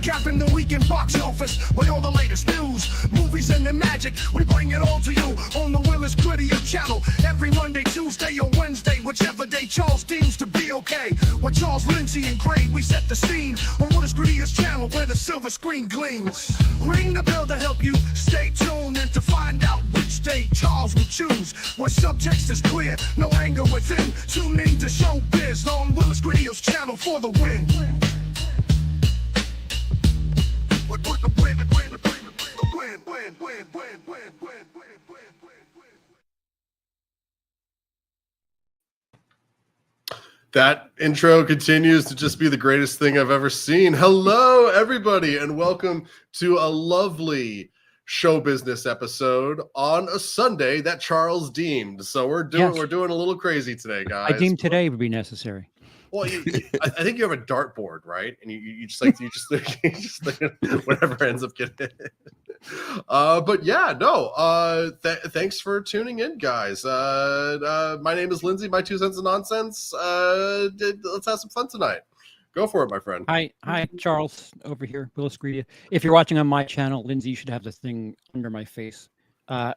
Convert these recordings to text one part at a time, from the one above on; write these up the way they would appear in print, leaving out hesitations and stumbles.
recapping the weekend box office with all the latest news, movies and the magic. We bring it all to you on the WILIscredia channel every Monday, Tuesday, or Wednesday, whichever day Charles deems to be okay. With Charles, Lindsay, and Gray, we set the scene on WILIscredia's channel where the silver screen gleams. Ring the bell to help you stay tuned and to find out which day Charles will choose. Where subtext is clear, no anger within. Tune in to Showbiz on WILIscredia's channel for the win. That intro continues to just be the greatest thing I've ever seen. Hello, everybody, and welcome to a lovely show business episode on a Sunday that Charles deemed. So we're doing a little crazy today, guys. I deemed today would be necessary. Well, I think you have a dartboard, right? And you just like whatever ends up getting it. But yeah, no. Thanks for tuning in, guys. My name is Lindsay. My 2 cents of nonsense. Let's have some fun tonight. Go for it, my friend. Hi, Charles over here, WILIscredia. If you're watching on my channel, Lindsay, you should have this thing under my face.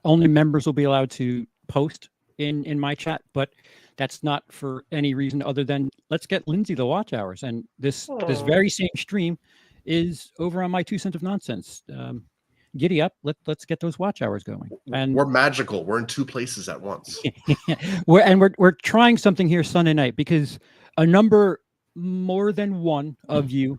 Only members will be allowed to post in my chat, but that's not for any reason other than let's get Lindsay the watch hours. And this very same stream is over on my 2 cents of nonsense. Giddy up, let's get those watch hours going. And we're magical. We're in 2 places at once. we're trying something here Sunday night because a number more than one of you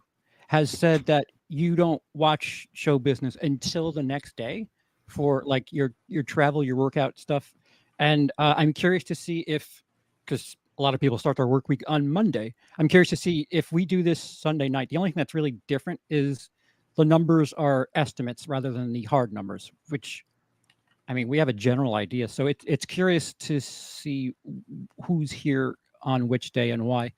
has said that you don't watch show business until the next day for like your travel, your workout stuff. And I'm curious to see if, because a lot of people start their work week on Monday, I'm curious to see if we do this Sunday night. The only thing that's really different is the numbers are estimates rather than the hard numbers, which, I mean, we have a general idea. So it's curious to see who's here on which day and why.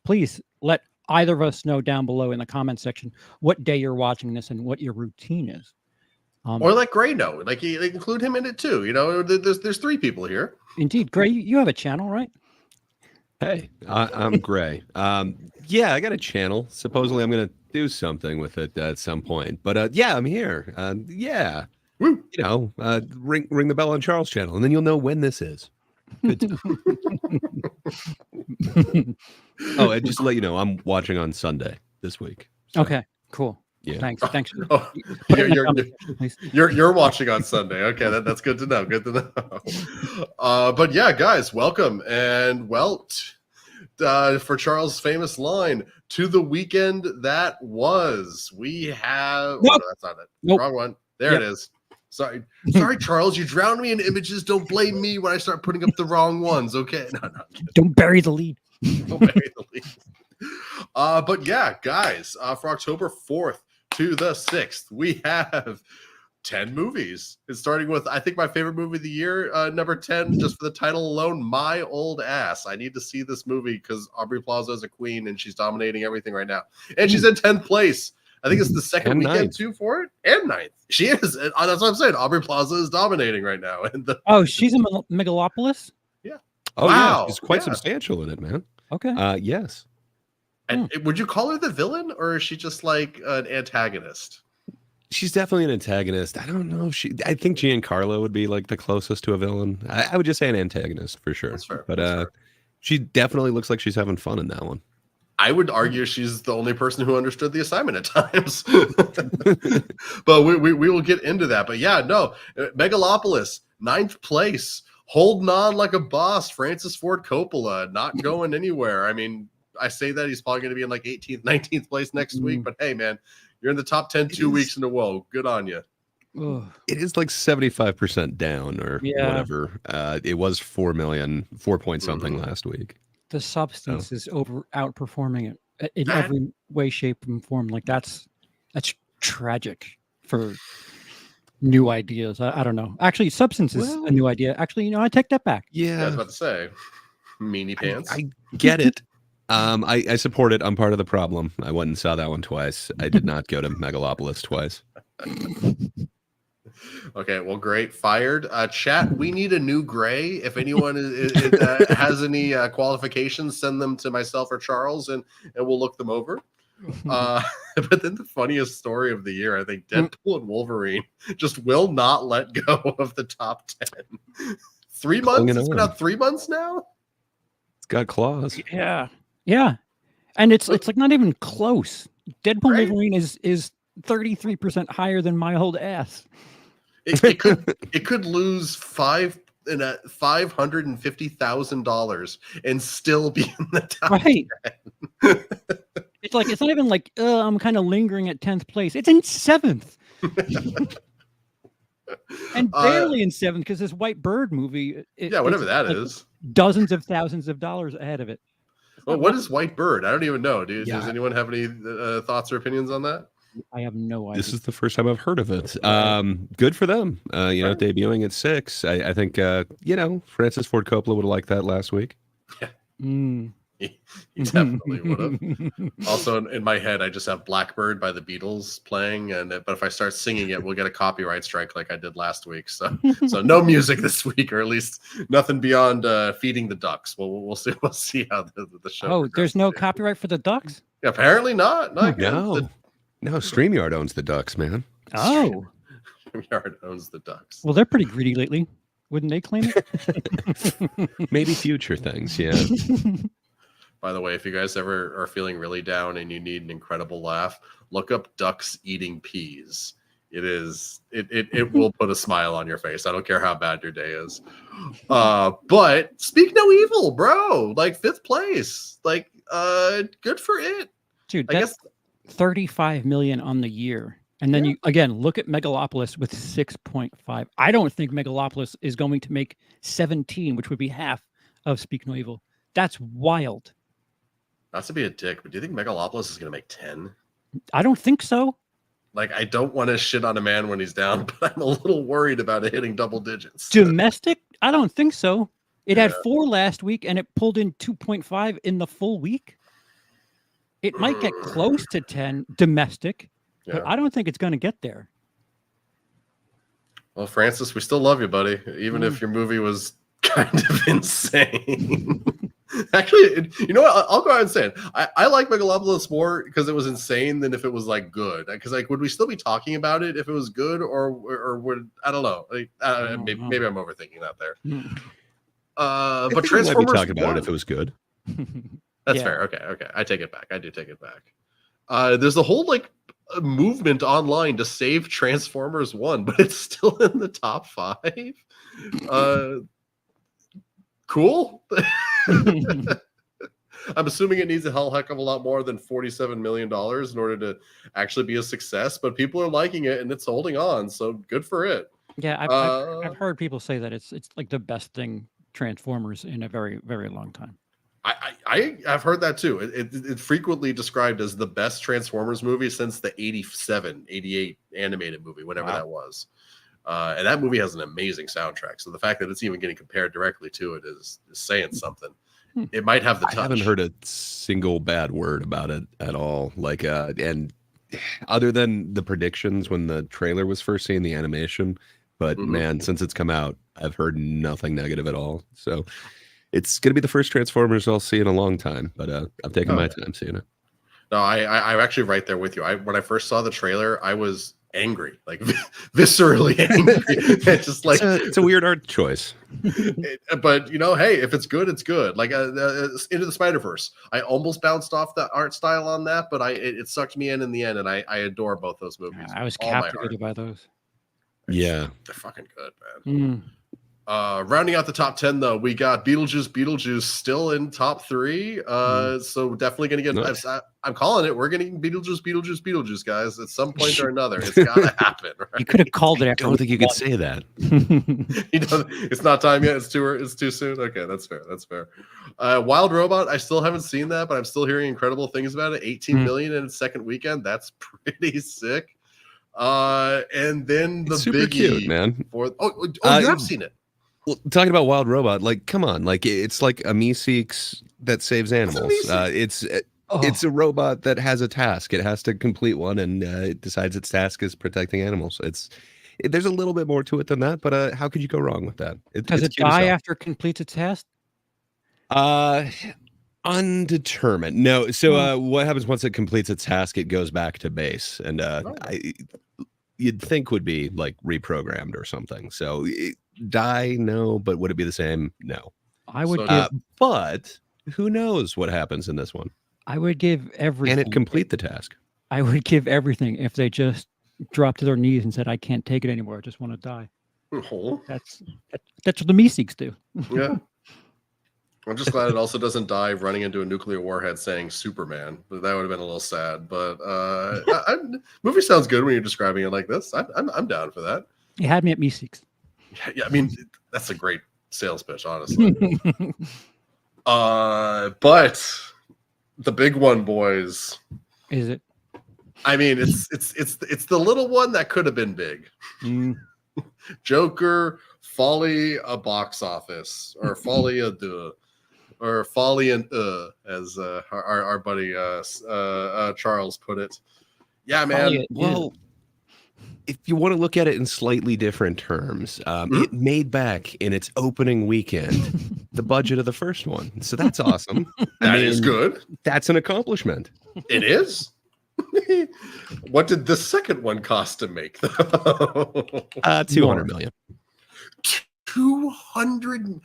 Please let either of us know down below in the comment section what day you're watching this and what your routine is. Or let Gray know, like include him in it too. You know, there's 3 people here. Indeed, Gray, you have a channel, right? Hey, I'm Gray. Yeah, I got a channel. Supposedly, I'm gonna do something with it at some point. But yeah, I'm here. Yeah, woo. You know, ring the bell on Charles' channel, and then you'll know when this is. Good. Oh, and just to let you know, I'm watching on Sunday this week. So. Okay, cool. Yeah. Thanks. Oh, you're watching on Sunday. Okay, that's good to know. Good to know. But yeah, guys, welcome and for Charles' famous line, to the weekend that was. We have. Nope. Oh, no, that's not it. Nope. Wrong one. There Yep. it is. Sorry, Charles. You drowned me in images. Don't blame me when I start putting up the wrong ones. Okay. No. Don't bury the lead. Don't bury the lead. But yeah, guys, for October 4th to the 6th, we have 10 movies. It's starting with, I think, my favorite movie of the year, number 10, just for the title alone, My Old Ass. I need to see this movie because Aubrey Plaza is a queen and she's dominating everything right now. And she's in 10th place. I think it's the second And weekend ninth. too for it. And 9th. She is. And that's what I'm saying. Aubrey Plaza is dominating right now. And She's in Megalopolis? Yeah. Oh, Wow. yeah, she's quite Yeah. substantial in it, man. Okay. Yes. And would you call her the villain or is she just like an antagonist? She's definitely an antagonist. I don't know if I think Giancarlo would be like the closest to a villain. I would just say an antagonist for sure. That's fair. But That's fair. she definitely looks like she's having fun in that one. I would argue she's the only person who understood the assignment at times. But we will get into that. But yeah, no. Megalopolis, 9th place. Holding on like a boss. Francis Ford Coppola, not going anywhere. I mean, I say that he's probably going to be in like 18th, 19th place next week. But hey, man, you're in the top 10 2 weeks in a row. Good on you. It is like 75% down or whatever. It was 4 point something last week. The substance is outperforming it in every way, shape, and form. Like that's tragic for new ideas. I don't know. Actually, substance is a new idea. Actually, I take that back. Yeah, I was about to say, meanie pants. I get it. I support it. I'm part of the problem. I went and saw that one twice. I did not go to Megalopolis twice. Okay, well, great. Fired. Chat, we need a new Gray. If anyone has any qualifications, send them to myself or Charles, and we'll look them over. But then the funniest story of the year, I think Deadpool and Wolverine just will not let go of the top 10. 3 months? It's been out 3 months now? It's got claws. Yeah. Yeah. And it's like not even close. Deadpool Right? Wolverine is 33% higher than my old ass. It could lose $550,000 and still be in the top Right. 10. It's like it's not even like I'm kind of lingering at 10th place. It's in 7th. And barely in 7th because this White Bird movie. Whatever that like is. Dozens of thousands of dollars ahead of it. Well, what is White Bird? I don't even know. Does Yeah. anyone have any thoughts or opinions on that? I have no idea. This is the first time I've heard of it. Good for them. Debuting at 6. I think Francis Ford Coppola would have liked that last week. Yeah. Mm. He definitely would have. Also, in my head, I just have Blackbird by the Beatles playing, but if I start singing it, we'll get a copyright strike like I did last week. So no music this week, or at least nothing beyond feeding the ducks. We'll see. We'll see how the show. Oh, there's no progresses. copyright for the ducks? Yeah, apparently not. No, StreamYard owns the ducks, man. Oh, Yard owns the ducks. well, they're pretty greedy lately. Wouldn't they claim it? Maybe future things, yeah. By the way, if you guys ever are feeling really down and you need an incredible laugh, look up ducks eating peas. It will put a smile on your face. I don't care how bad your day is. But speak no evil, bro. Like 5th place. Like good for it. Dude, I that's guess 35 million on the year. And then you again look at Megalopolis with 6.5. I don't think Megalopolis is going to make 17, which would be half of Speak No Evil. That's wild. not to be a dick, but do you think Megalopolis is going to make 10? I don't think so. Like, I don't want to shit on a man when he's down, but I'm a little worried about it hitting double digits. Domestic? I don't think so. It had 4 last week and it pulled in 2.5 in the full week. It might get close to 10 domestic, but I don't think it's going to get there. Well, Francis, we still love you, buddy, even if your movie was kind of insane. Actually, you know what? I'll go ahead and say it. I like Megalopolis more because it was insane than if it was like good. Because like, would we still be talking about it if it was good, or would I don't know? Like, maybe I'm overthinking that there. But Transformers might be talking about it if it was good. That's fair. Okay. I take it back. I do take it back. There's a whole like movement online to save Transformers 1, but it's still in the top 5. Cool. I'm assuming it needs a hell heck of a lot more than $47 million in order to actually be a success, but people are liking it and it's holding on, so good for it. Yeah, I've heard people say that it's like the best thing Transformers in a very, very long time. I've heard that too. It's frequently described as the best Transformers movie since the 88 animated movie, whenever that was. And that movie has an amazing soundtrack. So the fact that it's even getting compared directly to it is saying something. It might have the touch. I haven't heard a single bad word about it at all. Like, and other than the predictions when the trailer was first seen, the animation. But man, since it's come out, I've heard nothing negative at all. So it's going to be the first Transformers I'll see in a long time. But I'm taking my time seeing it. No, I'm actually right there with you. When I first saw the trailer, I was angry, like viscerally angry. It's just like it's a weird art choice. But hey, if it's good, it's good. Like Into the Spider-Verse, I almost bounced off the art style on that, but it sucked me in the end, and I adore both those movies. I was captivated by those. They're fucking good, man. Rounding out the top 10, though, we got Beetlejuice still in top 3. So definitely going to get. Nice. I'm calling it. We're getting Beetlejuice, guys. At some point or another, it's got to happen. Right? You could have called it. I don't think you could say that. It's not time yet. It's too soon. Okay, that's fair. Wild Robot. I still haven't seen that, but I'm still hearing incredible things about it. 18 million in its second weekend. That's pretty sick. And then the super biggie, cute, man. You have seen it. Well, talking about Wild Robot, like, come on, like it's like a Meeseeks that saves animals. It's a robot that has a task. It has to complete one, and it decides its task is protecting animals. There's a little bit more to it than that, but how could you go wrong with that? Does it die after it completes its task? Undetermined. No. So what happens once it completes its task? It goes back to base, and you'd think would be like reprogrammed or something. So die, no, but would it be the same? No. I would So give, but who knows what happens in this one? I would give everything. Can it complete the task? I would give everything if they just dropped to their knees and said, "I can't take it anymore. I just want to die." Oh, That's what the Meeseeks do. yeah. I'm just glad it also doesn't die running into a nuclear warhead saying Superman. That would have been a little sad. But movie sounds good when you're describing it like this. I'm down for that. You had me at Meeseeks. Yeah, I mean that's a great sales pitch, honestly. But the big one, boys. Is it? I mean, it's the little one that could have been big. Mm. Joker, Folie, a box office, or Folie a deux, or Folie and as our buddy Charles put it. Yeah, man. Well, if you want to look at it in slightly different terms, it made back in its opening weekend the budget of the first one. So that's awesome. That is good. That's an accomplishment. It is. What did the second one cost to make, though? 200 million. 200.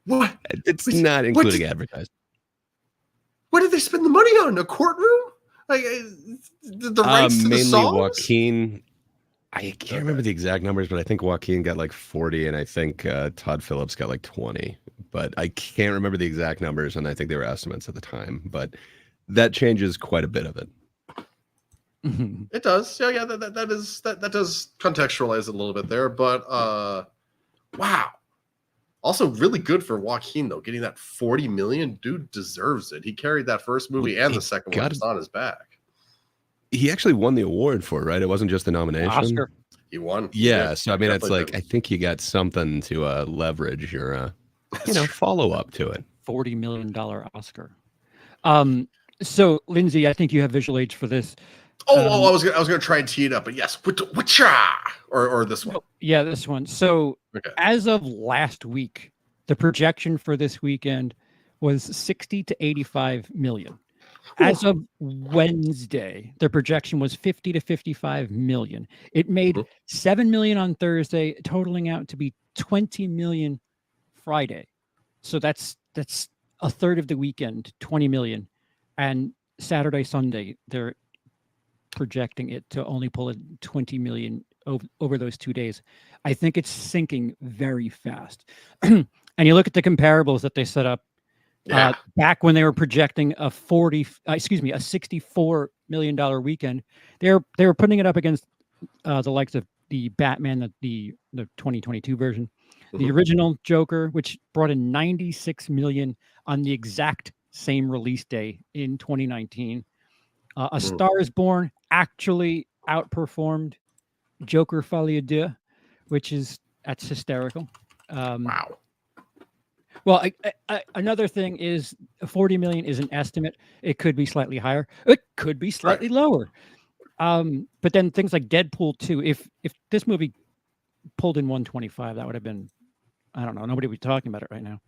What? It's not including advertising. What did they spend the money on? A courtroom? Like the rights to the mainly songs? Joaquin. I can't remember the exact numbers, but I think Joaquin got like 40, and I think Todd Phillips got like 20. But I can't remember the exact numbers, and I think they were estimates at the time. But that changes quite a bit of it. It does. Yeah, that does contextualize it a little bit there. But wow. Also really good for Joaquin, though, getting that 40 million. Dude deserves it. He carried that first movie and the second one just on his back. He actually won the award for it, right? It wasn't just a nomination. Oscar. He won. Yeah, so I mean, it's like, I think you got something to leverage your follow up to it. $40 million Oscar. So Lindsay, I think you have visual aids for this. I was gonna try and tee it up, but yes, or this one. Yeah, this one. So Okay. as of last week, the projection for this weekend was 60 to 85 million. As of Wednesday, the projection was 50 to 55 million. It made 7 million on Thursday, totaling out to be 20 million Friday. So that's a third of the weekend, 20 million. And Saturday, Sunday, they're projecting it to only pull in 20 million over those 2 days. I think it's sinking very fast. And you look at the comparables that they set up back when they were projecting a $64 million weekend. They were putting it up against the likes of the Batman, the 2022 version, the original Joker, which brought in 96 million on the exact same release day in 2019. A Star is Born actually outperformed Joker Folie, deux, that's hysterical. Wow. Well, another thing is 40 million is an estimate. It could be slightly higher. It could be slightly lower. But then things like Deadpool 2, if this movie pulled in 125, that would have been, I don't know, nobody would be talking about it right now.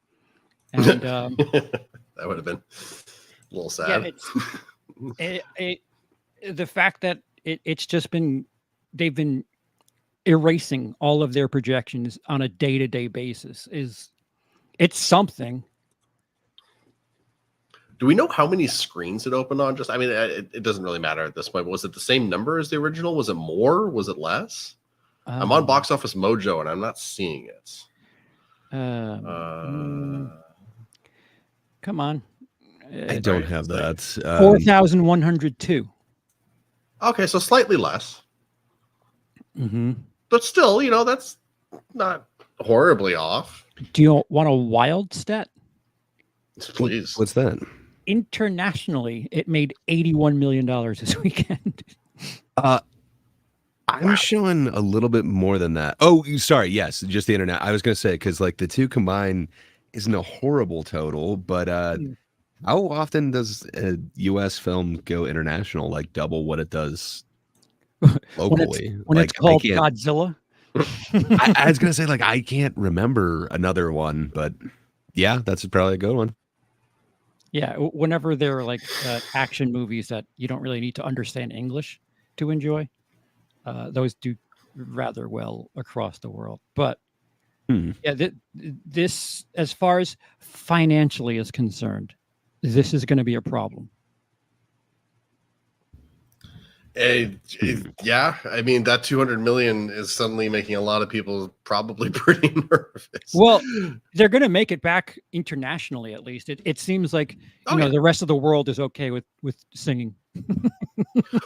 And that would have been a little sad. Yeah, the fact that it's just been, they've been erasing all of their projections on a day-to-day basis it's something. Do we know how many screens it opened on? Just, I mean, it doesn't really matter at this point. Was it the same number as the original? Was it more? Was it less? I'm on Box Office Mojo and I'm not seeing it. Come on. I don't have that. 4,102. Okay, so slightly less. But still, that's not horribly off. Do you want a wild stat? Please. What's that? Internationally, it made $81 million this weekend. I'm showing a little bit more than that. Oh, sorry. Yes, just the internet. I was going to say, because like the two combined isn't a horrible total, but how often does a U.S. film go international, like double what it does locally? When it's called Godzilla? I was going to say, like, I can't remember another one, but yeah, that's probably a good one. Yeah, whenever there are like action movies that you don't really need to understand English to enjoy, those do rather well across the world. But yeah, this, as far as financially is concerned, this is going to be a problem. Yeah, I mean that 200 million is suddenly making a lot of people probably pretty nervous. Well, they're going to make it back internationally, at least. It seems like the rest of the world is okay with singing.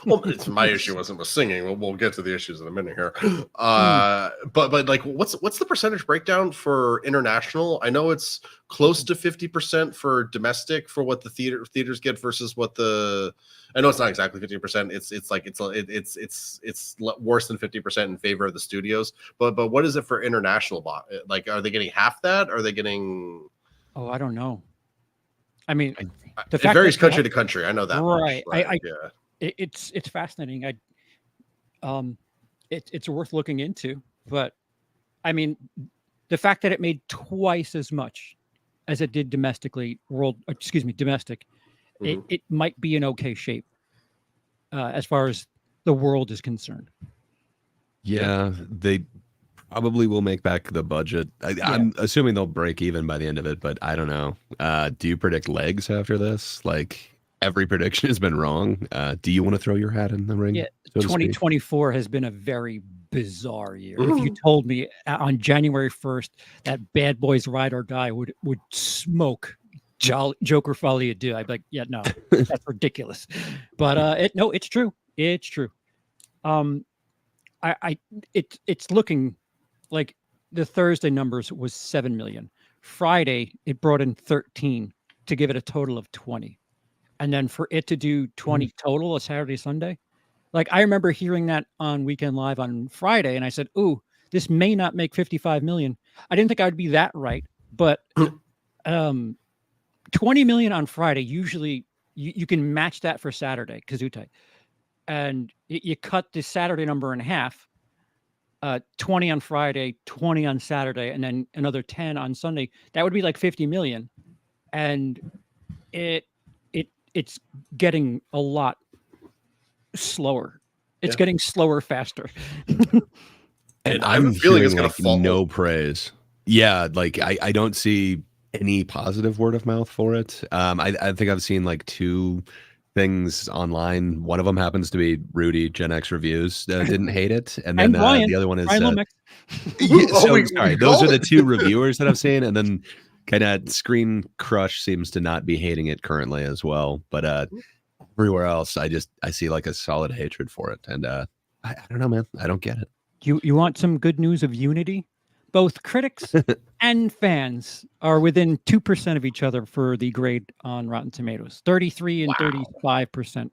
Well, it's my issue wasn't with singing. We'll get to the issues in a minute here. But like, what's the percentage breakdown for international? I know it's close to 50% for domestic for what the theaters get versus what I know it's not exactly 50%. It's worse than 50% in favor of the studios. But what is it for international? Like, are they getting half that? Are they getting? Oh, I don't know. I mean, it varies country to country. I know that. Right. Much, yeah. It's fascinating. It's worth looking into. But I mean, the fact that it made twice as much as it did domestic, it might be in okay shape as far as the world is concerned. Yeah, they probably will make back the budget. I'm assuming they'll break even by the end of it, but I don't know. Do you predict legs after this? Like, every prediction has been wrong. Do you want to throw your hat in the ring? Yeah, 2024 has been a very bizarre year. If you told me on January 1st that Bad Boys Ride or Die would smoke Joker Folie, deux, I'd be like, yeah, no, that's ridiculous. But it's true. It's true. It's looking like the Thursday numbers was 7 million. Friday, it brought in 13 to give it a total of 20. And then for it to do 20 total a Saturday, Sunday, like I remember hearing that on Weekend Live on Friday, and I said, "Ooh, this may not make 55 million." I didn't think I would be that right, but 20 million on Friday. Usually, you can match that for Saturday, Kazutai, and you cut the Saturday number in half. 20 on Friday, 20 on Saturday, and then another 10 on Sunday. That would be like 50 million, and it's getting a lot slower. It's getting slower faster. And I'm feeling it's like no praise. Yeah, like I don't see any positive word of mouth for it. I think I've seen like 2 things online. One of them happens to be Rudy Gen X Reviews. Didn't hate it, and then the other one is sorry. Those are the 2 reviewers that I've seen, and then kind of Screen Crush seems to not be hating it currently as well. But everywhere else, I see like a solid hatred for it, and I don't know, man. I don't get it. You want some good news of unity? Both critics and fans are within 2% of each other for the grade on Rotten Tomatoes. 33 and 35%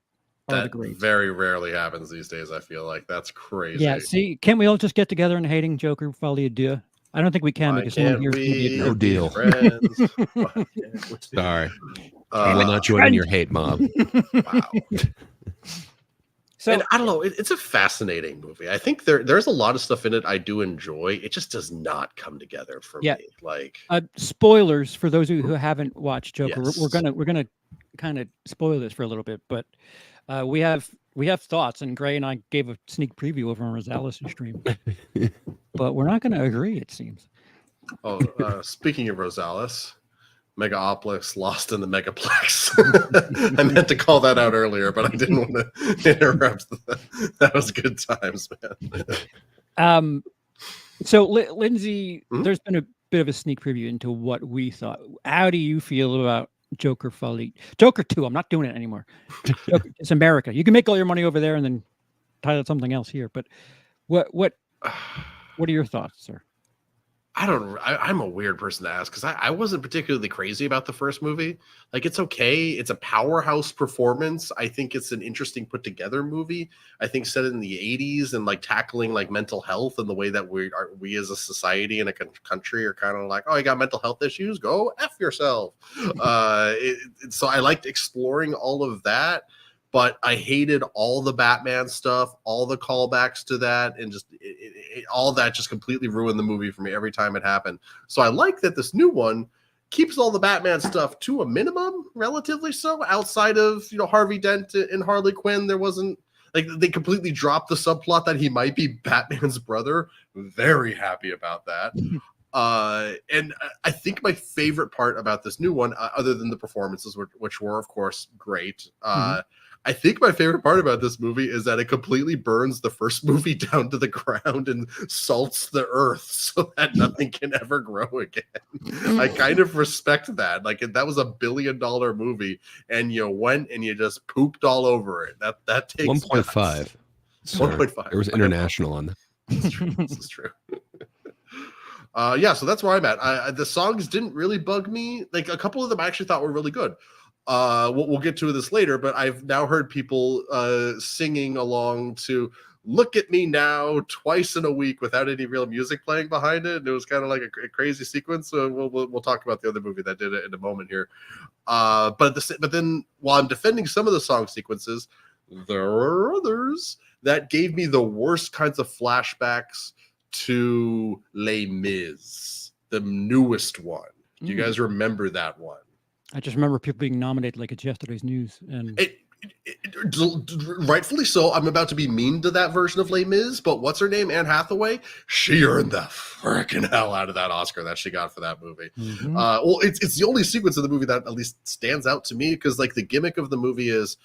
are the grades. Very rarely happens these days. I feel like that's crazy. Yeah. See, can't we all just get together and hating Joker Folie, deux? I don't think we can because someone here is no deal. Sorry, I will not join in your hate mob. Wow. So, and I don't know. It's a fascinating movie. I think there's a lot of stuff in it I do enjoy. It just does not come together for me. Like spoilers for those of you who haven't watched Joker. Yes. We're gonna kind of spoil this for a little bit, but we have thoughts, and Gray and I gave a sneak preview over on Rosales' stream, but we're not going to agree. It seems. Oh, speaking of Rosales. Megaopolis lost in the Megaplex. I meant to call that out earlier, but I didn't want to interrupt. That was good times, man. So Lindsay, there's been a bit of a sneak preview into what we thought. How do you feel about Joker Folie? Joker 2, I'm not doing it anymore. It's America. You can make all your money over there and then title something else here. But what are your thoughts, sir? I'm a weird person to ask because I wasn't particularly crazy about the first movie. Like, it's okay. It's a powerhouse performance. I think it's an interesting put together movie. I think set in the 80s and like tackling like mental health and the way that we as a society and a country are kind of like, oh, you got mental health issues? Go F yourself. So I liked exploring all of that. But I hated all the Batman stuff, all the callbacks to that, and just all that just completely ruined the movie for me every time it happened. So I like that this new one keeps all the Batman stuff to a minimum, relatively so. Outside of Harvey Dent and Harley Quinn, there wasn't like they completely dropped the subplot that he might be Batman's brother. Very happy about that. And I think my favorite part about this new one, other than the performances, which were of course great, I think my favorite part about this movie is that it completely burns the first movie down to the ground and salts the earth so that nothing can ever grow again. I kind of respect that. Like that was $1 billion movie, and you went and you just pooped all over it. That takes 1.5. 1.5. There was international on that. This is true. This is true. Yeah, so that's where I'm at. The songs didn't really bug me. Like a couple of them I actually thought were really good. We'll get to this later, but I've now heard people singing along to "Look at Me Now" twice in a week without any real music playing behind it. And it was kind of like a crazy sequence. So we'll talk about the other movie that did it in a moment here. But then while I'm defending some of the song sequences, there are others that gave me the worst kinds of flashbacks to Les Mis, the newest one. Do you guys remember that one? I just remember people being nominated like it's yesterday's news, and rightfully so. I'm about to be mean to that version of Les Mis, but what's her name? Anne Hathaway. She earned the freaking hell out of that Oscar that she got for that movie. Well, it's the only sequence of the movie that at least stands out to me, because like the gimmick of the movie is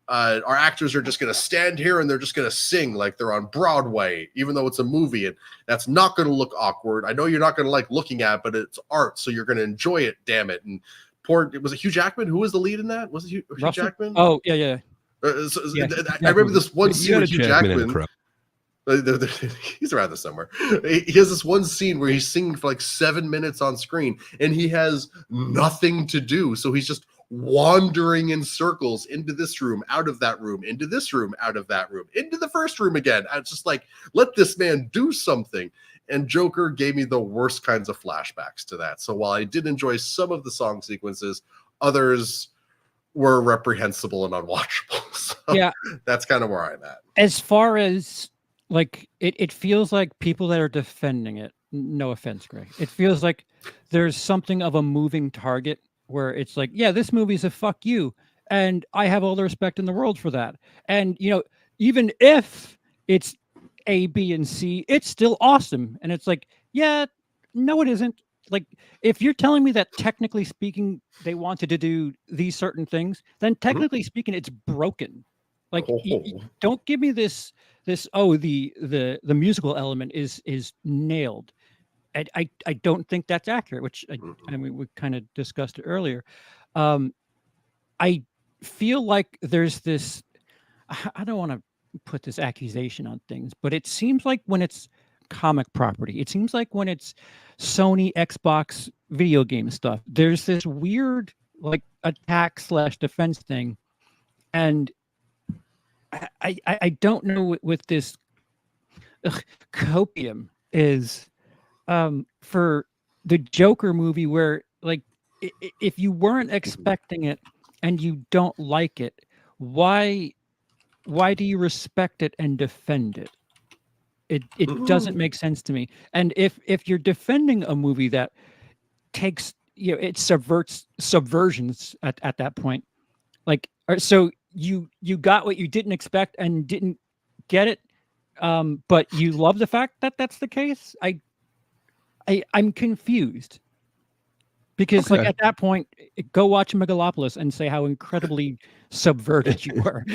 our actors are just going to stand here and they're just going to sing like they're on Broadway, even though it's a movie, and that's not going to look awkward. I know you're not going to like looking at it, but it's art, so you're going to enjoy it. Damn it! And was it Hugh Jackman? Who was the lead in that? Was it Hugh Jackman? Oh, yeah. I remember this one scene with Hugh Jackman. He's around this somewhere. He has this one scene where he's singing for like 7 minutes on screen, and he has nothing to do. So he's just wandering in circles into this room, out of that room, into this room, out of that room, into the first room again. I was just like, let this man do something. And Joker gave me the worst kinds of flashbacks to that. So while I did enjoy some of the song sequences, others were reprehensible and unwatchable. So yeah, that's kind of where I'm at. As far as like it feels like people that are defending it, no offense, Greg, it feels like there's something of a moving target where it's like, yeah, this movie's a fuck you, and I have all the respect in the world for that. And even if it's A, B, and C, it's still awesome. And it's like, yeah, no, it isn't. Like, if you're telling me that technically speaking they wanted to do these certain things, then technically speaking it's broken. Like, don't give me this the musical element is nailed. I don't think that's accurate, which I mean we kind of discussed it earlier. I feel like there's this, I don't want to put this accusation on things, but it seems like when it's comic property, it seems like when it's Sony Xbox video game stuff, there's this weird like attack / defense thing. And I don't know with this copium is for the Joker movie, where like if you weren't expecting it and you don't like it, why do you respect it and defend it? It doesn't make sense to me. And if you're defending a movie that takes, it subverts subversions at that point, like, so you got what you didn't expect and didn't get it, but you love the fact that that's the case. I'm confused, because like at that point, go watch Megalopolis and say how incredibly subverted you were.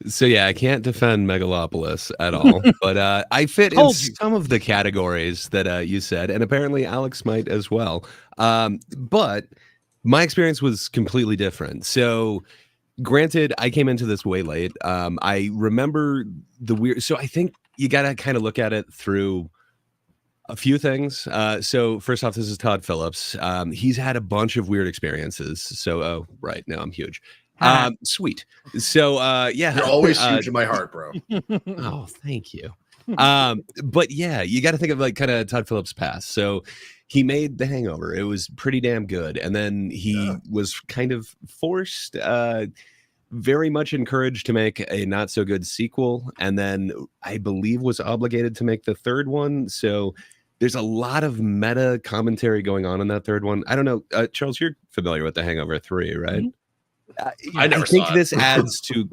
So yeah, I can't defend Megalopolis at all, but I fit in some of the categories that you said, and apparently Alex might as well. But my experience was completely different. So granted, I came into this way late. I remember the weird. So I think you got to kind of look at it through a few things. So first off, this is Todd Phillips. He's had a bunch of weird experiences. So, right now I'm huge. Sweet. So, yeah, you're always huge in my heart, bro. Oh, thank you. But yeah, you got to think of like kind of Todd Phillips' past. So he made The Hangover. It was pretty damn good. And then he was kind of forced, very much encouraged to make a not so good sequel. And then I believe was obligated to make the third one. So there's a lot of meta commentary going on in that third one. I don't know, Charles, you're familiar with The Hangover 3, right? Mm-hmm. I never think saw it. this adds to.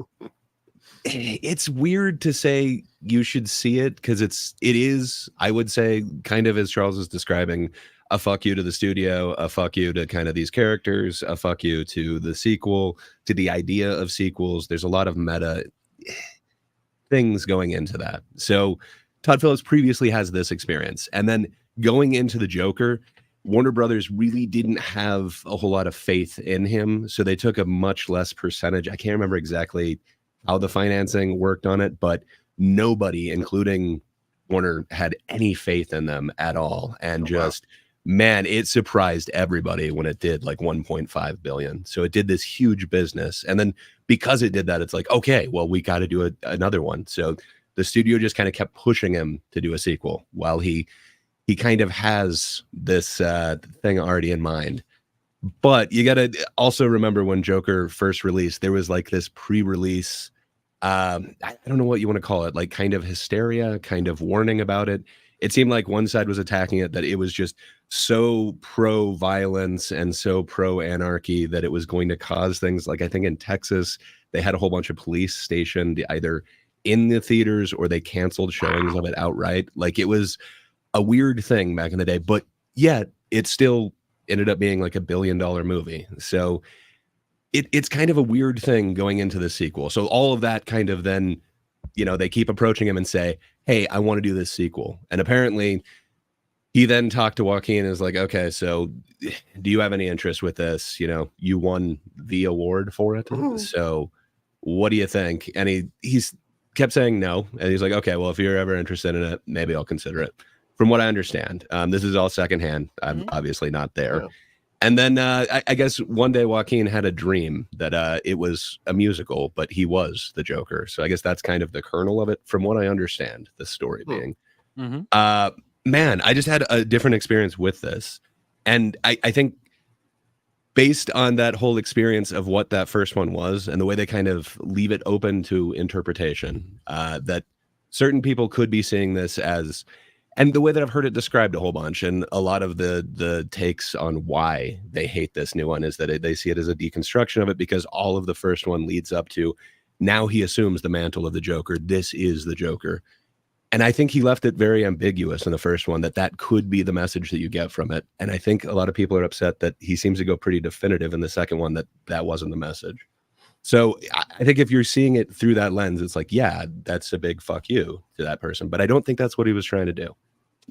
It's weird to say you should see it because it is, I would say, kind of as Charles is describing, a fuck you to the studio, a fuck you to kind of these characters, a fuck you to the sequel, to the idea of sequels. There's a lot of meta things going into that. So Todd Phillips previously has this experience. And then going into the Joker, Warner Brothers really didn't have a whole lot of faith in him. So they took a much less percentage. I can't remember exactly how the financing worked on it, but nobody, including Warner, had any faith in them at all. And man, it surprised everybody when it did like 1.5 billion. So it did this huge business. And then because it did that, it's like, okay, well, we got to do another one. So the studio just kind of kept pushing him to do a sequel while he kind of has this thing already in mind. But you got to also remember when Joker first released, there was like this pre-release, I don't know what you want to call it, like kind of hysteria, kind of warning about it. It seemed like one side was attacking it, that it was just so pro-violence and so pro-anarchy that it was going to cause things like, I think in Texas, they had a whole bunch of police stationed either in the theaters or they canceled showings of it outright. Like it was a weird thing back in the day, but yet it still ended up being like $1 billion movie. So it's kind of a weird thing going into the sequel. So all of that kind of then, they keep approaching him and say, hey, I want to do this sequel. And apparently he then talked to Joaquin and is like, okay, so do you have any interest with this? You won the award for it. So what do you think? And he's kept saying no. And he's like, okay, well, if you're ever interested in it, maybe I'll consider it. From what I understand, this is all secondhand. I'm obviously not there. Yeah. And then I guess one day Joaquin had a dream that it was a musical, but he was the Joker. So I guess that's kind of the kernel of it, from what I understand, the story being. Man, I just had a different experience with this. And I think based on that whole experience of what that first one was and the way they kind of leave it open to interpretation, that certain people could be seeing this as... And the way that I've heard it described a whole bunch, and a lot of the takes on why they hate this new one is that they see it as a deconstruction of it because all of the first one leads up to now he assumes the mantle of the Joker. This is the Joker. And I think he left it very ambiguous in the first one that could be the message that you get from it. And I think a lot of people are upset that he seems to go pretty definitive in the second one that wasn't the message. So I think if you're seeing it through that lens, it's like, yeah, that's a big fuck you to that person. But I don't think that's what he was trying to do.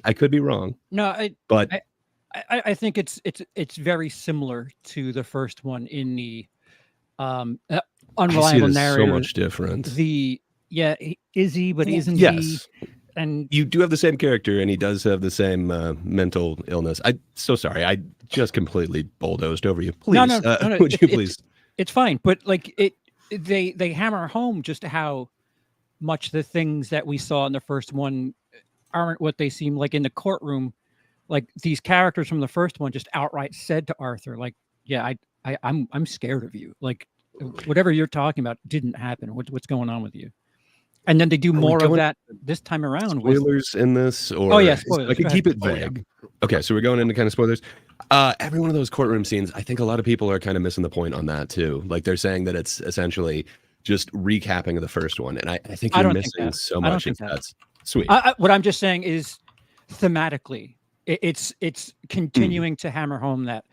I could be wrong. No, I think it's very similar to the first one in the unreliable narrative. So much different. Is he? But isn't he? And you do have the same character, and he does have the same mental illness. I'm so sorry. I just completely bulldozed over you. Please, no, would you please? It's fine, but like they hammer home just how much the things that we saw in the first one aren't what they seem like in the courtroom. Like these characters from the first one just outright said to Arthur, like, yeah, I'm scared of you. Like whatever you're talking about didn't happen. What's going on with you? And then they do more of that this time around. Spoilers in this? Or spoilers. I can keep it vague. Okay, so we're going into kind of spoilers. Every one of those courtroom scenes, I think a lot of people are kind of missing the point on that too. Like they're saying that it's essentially just recapping of the first one. And I think you're missing so much if that's sweet. What I'm just saying is thematically, it's continuing to hammer home that,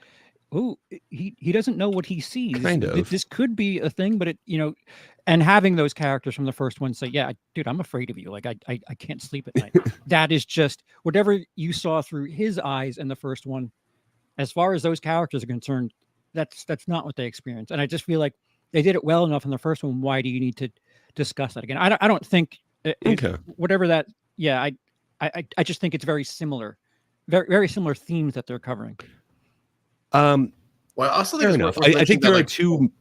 he doesn't know what he sees. Kind of. This could be a thing, but and having those characters from the first one say, yeah, dude, I'm afraid of you. Like I can't sleep at night. That is just whatever you saw through his eyes in the first one. As far as those characters are concerned, that's not what they experienced. And I just feel like they did it well enough in the first one. Why do you need to discuss that again? I don't think whatever that. Yeah, I just think it's very similar, very very similar themes that they're covering. Well, I also think enough. I think there are two.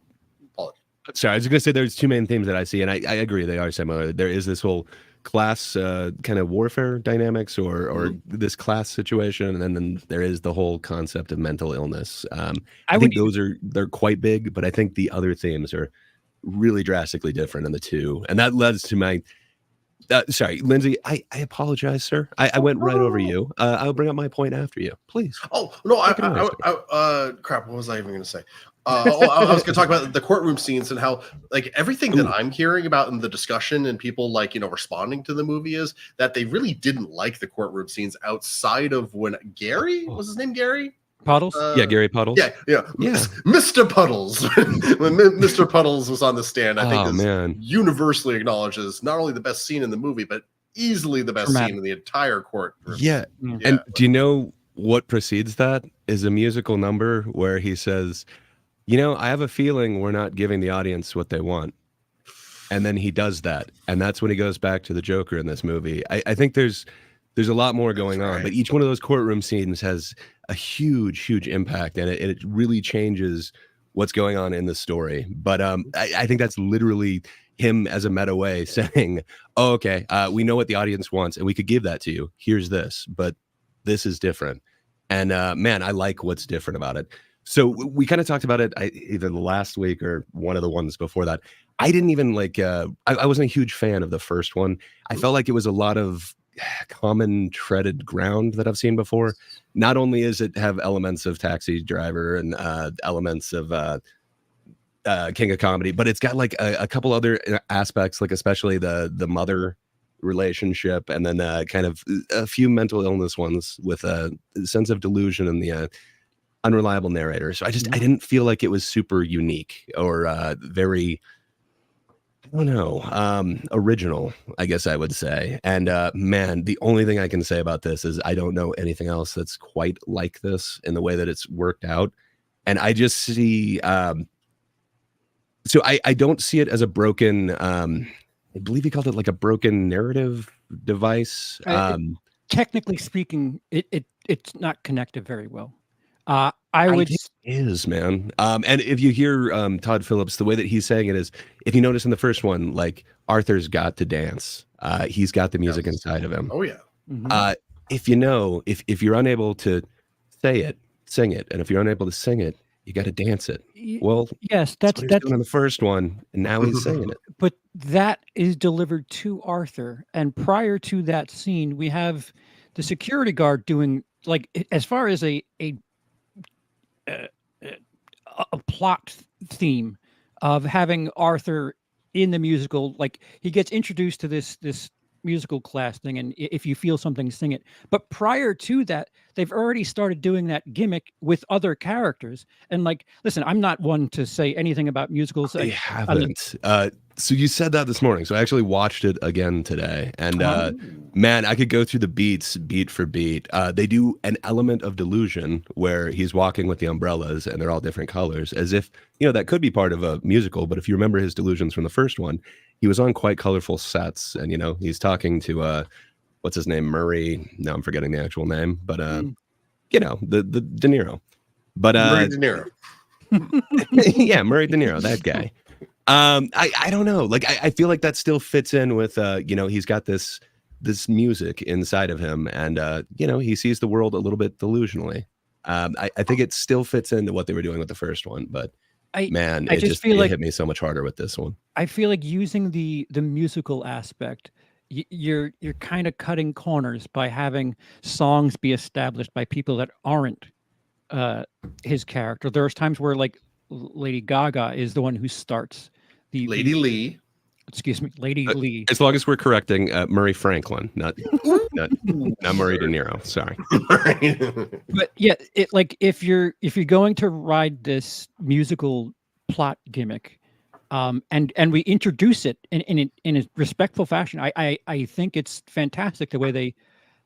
Sorry, I was going to say there's two main themes that I see, and I agree they are similar. There is this whole class kind of warfare dynamics or this class situation, and then there is the whole concept of mental illness. I think they're quite big, but I think the other themes are really drastically different in the two, and that leads to my Sorry, Lindsay, I apologize, sir. I went right over you. I'll bring up my point after you, please. Oh no, Take it away, crap. What was I even going to say? I was going to talk about the courtroom scenes and how, like, everything that I'm hearing about in the discussion and people, like, responding to the movie is that they really didn't like the courtroom scenes outside of when Gary, was his name Gary? Puddles? Yeah, Gary Puddles. Yeah. Mr. Puddles. When Mr. Puddles was on the stand, I think is universally acknowledged as not only the best scene in the movie, but easily the best scene in the entire courtroom. Yeah. And do you know what precedes that? Is a musical number where he says, I have a feeling we're not giving the audience what they want. And then he does that. And that's when he goes back to the Joker in this movie. I think there's a lot more going on, but each one of those courtroom scenes has a huge impact, and it really changes what's going on in the story. But I think that's literally him as a meta way saying, oh, okay, we know what the audience wants, and we could give that to you. Here's this, but this is different. And man, I like what's different about it. So we kind of talked about it either the last week or one of the ones before that. I didn't even like, I wasn't a huge fan of the first one. I felt like it was a lot of common treaded ground that I've seen before. Not only is it have elements of Taxi Driver and elements of King of Comedy, but it's got like a couple other aspects, like especially the mother relationship, and then kind of a few mental illness ones with a sense of delusion and the unreliable narrator. So I didn't feel like it was super unique or very, I don't know, original, I guess I would say. And man, the only thing I can say about this is I don't know anything else that's quite like this in the way that it's worked out. And I just see, so I don't see it as a broken, I believe he called it like a broken narrative device. Technically speaking, it's not connected very well. It is, man. And if you hear Todd Phillips, the way that he's saying it is, if you notice in the first one, like Arthur's got to dance. He's got the music inside of him. Oh yeah. Mm-hmm. If you're unable to say it, sing it, and if you're unable to sing it, you got to dance it. Well, yes, that's doing in the first one, and now he's singing it. But that is delivered to Arthur, and prior to that scene, we have the security guard doing, like, as far as a plot theme of having Arthur in the musical. Like, he gets introduced to this musical class thing, and if you feel something, sing it. But prior to that, they've already started doing that gimmick with other characters. And, like, listen, I'm not one to say anything about musicals. I haven't. So you said that this morning. So I actually watched it again today. And man, I could go through the beats beat for beat. They do an element of delusion where he's walking with the umbrellas and they're all different colors, as if, that could be part of a musical. But if you remember his delusions from the first one, he was on quite colorful sets. And, he's talking to, what's his name? Murray. No, I'm forgetting the actual name. But, the De Niro. But Murray De Niro. Yeah, Murray De Niro, that guy. I don't know. Like, I feel like that still fits in with, he's got this music inside of him, and he sees the world a little bit delusionally. I think it still fits into what they were doing with the first one, but it just hit me so much harder with this one. I feel like using the musical aspect, you're kind of cutting corners by having songs be established by people that aren't his character. There's times where, like, Lady Gaga is the one who starts Lady Lee. Excuse me, Lady Lee. As long as we're correcting Murray Franklin, not Murray De Niro. Sorry. But yeah, if you're going to ride this musical plot gimmick, and we introduce it in a respectful fashion, I think it's fantastic the way they,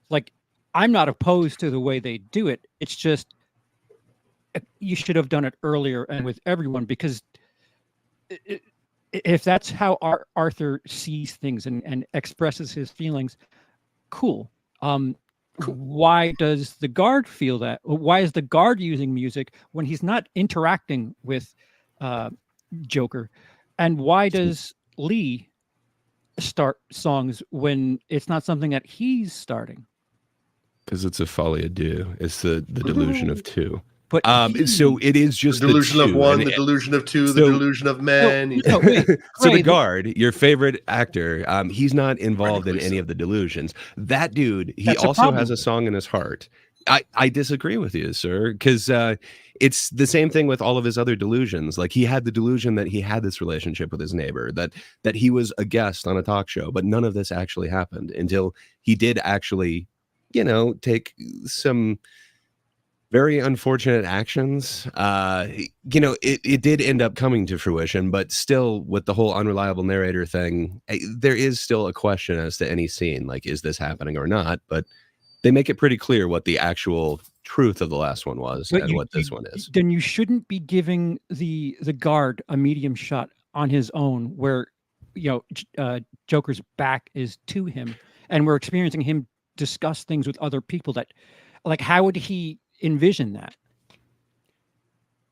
like, I'm not opposed to the way they do it. It's just, you should have done it earlier and with everyone, because if that's how Arthur sees things and expresses his feelings, cool. Why does the guard feel that? Why is the guard using music when he's not interacting with Joker? And why does Lee start songs when it's not something that he's starting? Because it's a folie à deux. It's the delusion of two. But so it is just The delusion of two, one, and the delusion of two, the so- delusion of men. no, wait, so the Ray, guard, your favorite actor, he's not involved in Gleason. any of the delusions. That dude, he That's a also has problem. a song in his heart. I disagree with you, sir, because it's the same thing with all of his other delusions. Like he had the delusion that he had this relationship with his neighbor, that he was a guest on a talk show, but none of this actually happened until he did actually, take some very unfortunate actions. It did end up coming to fruition, but still with the whole unreliable narrator thing, there is still a question as to any scene, like, is this happening or not? But they make it pretty clear what the actual truth of the last one was but and what this one is. Then you shouldn't be giving the guard a medium shot on his own, where Joker's back is to him, and we're experiencing him discuss things with other people. That, like, how would he envision that?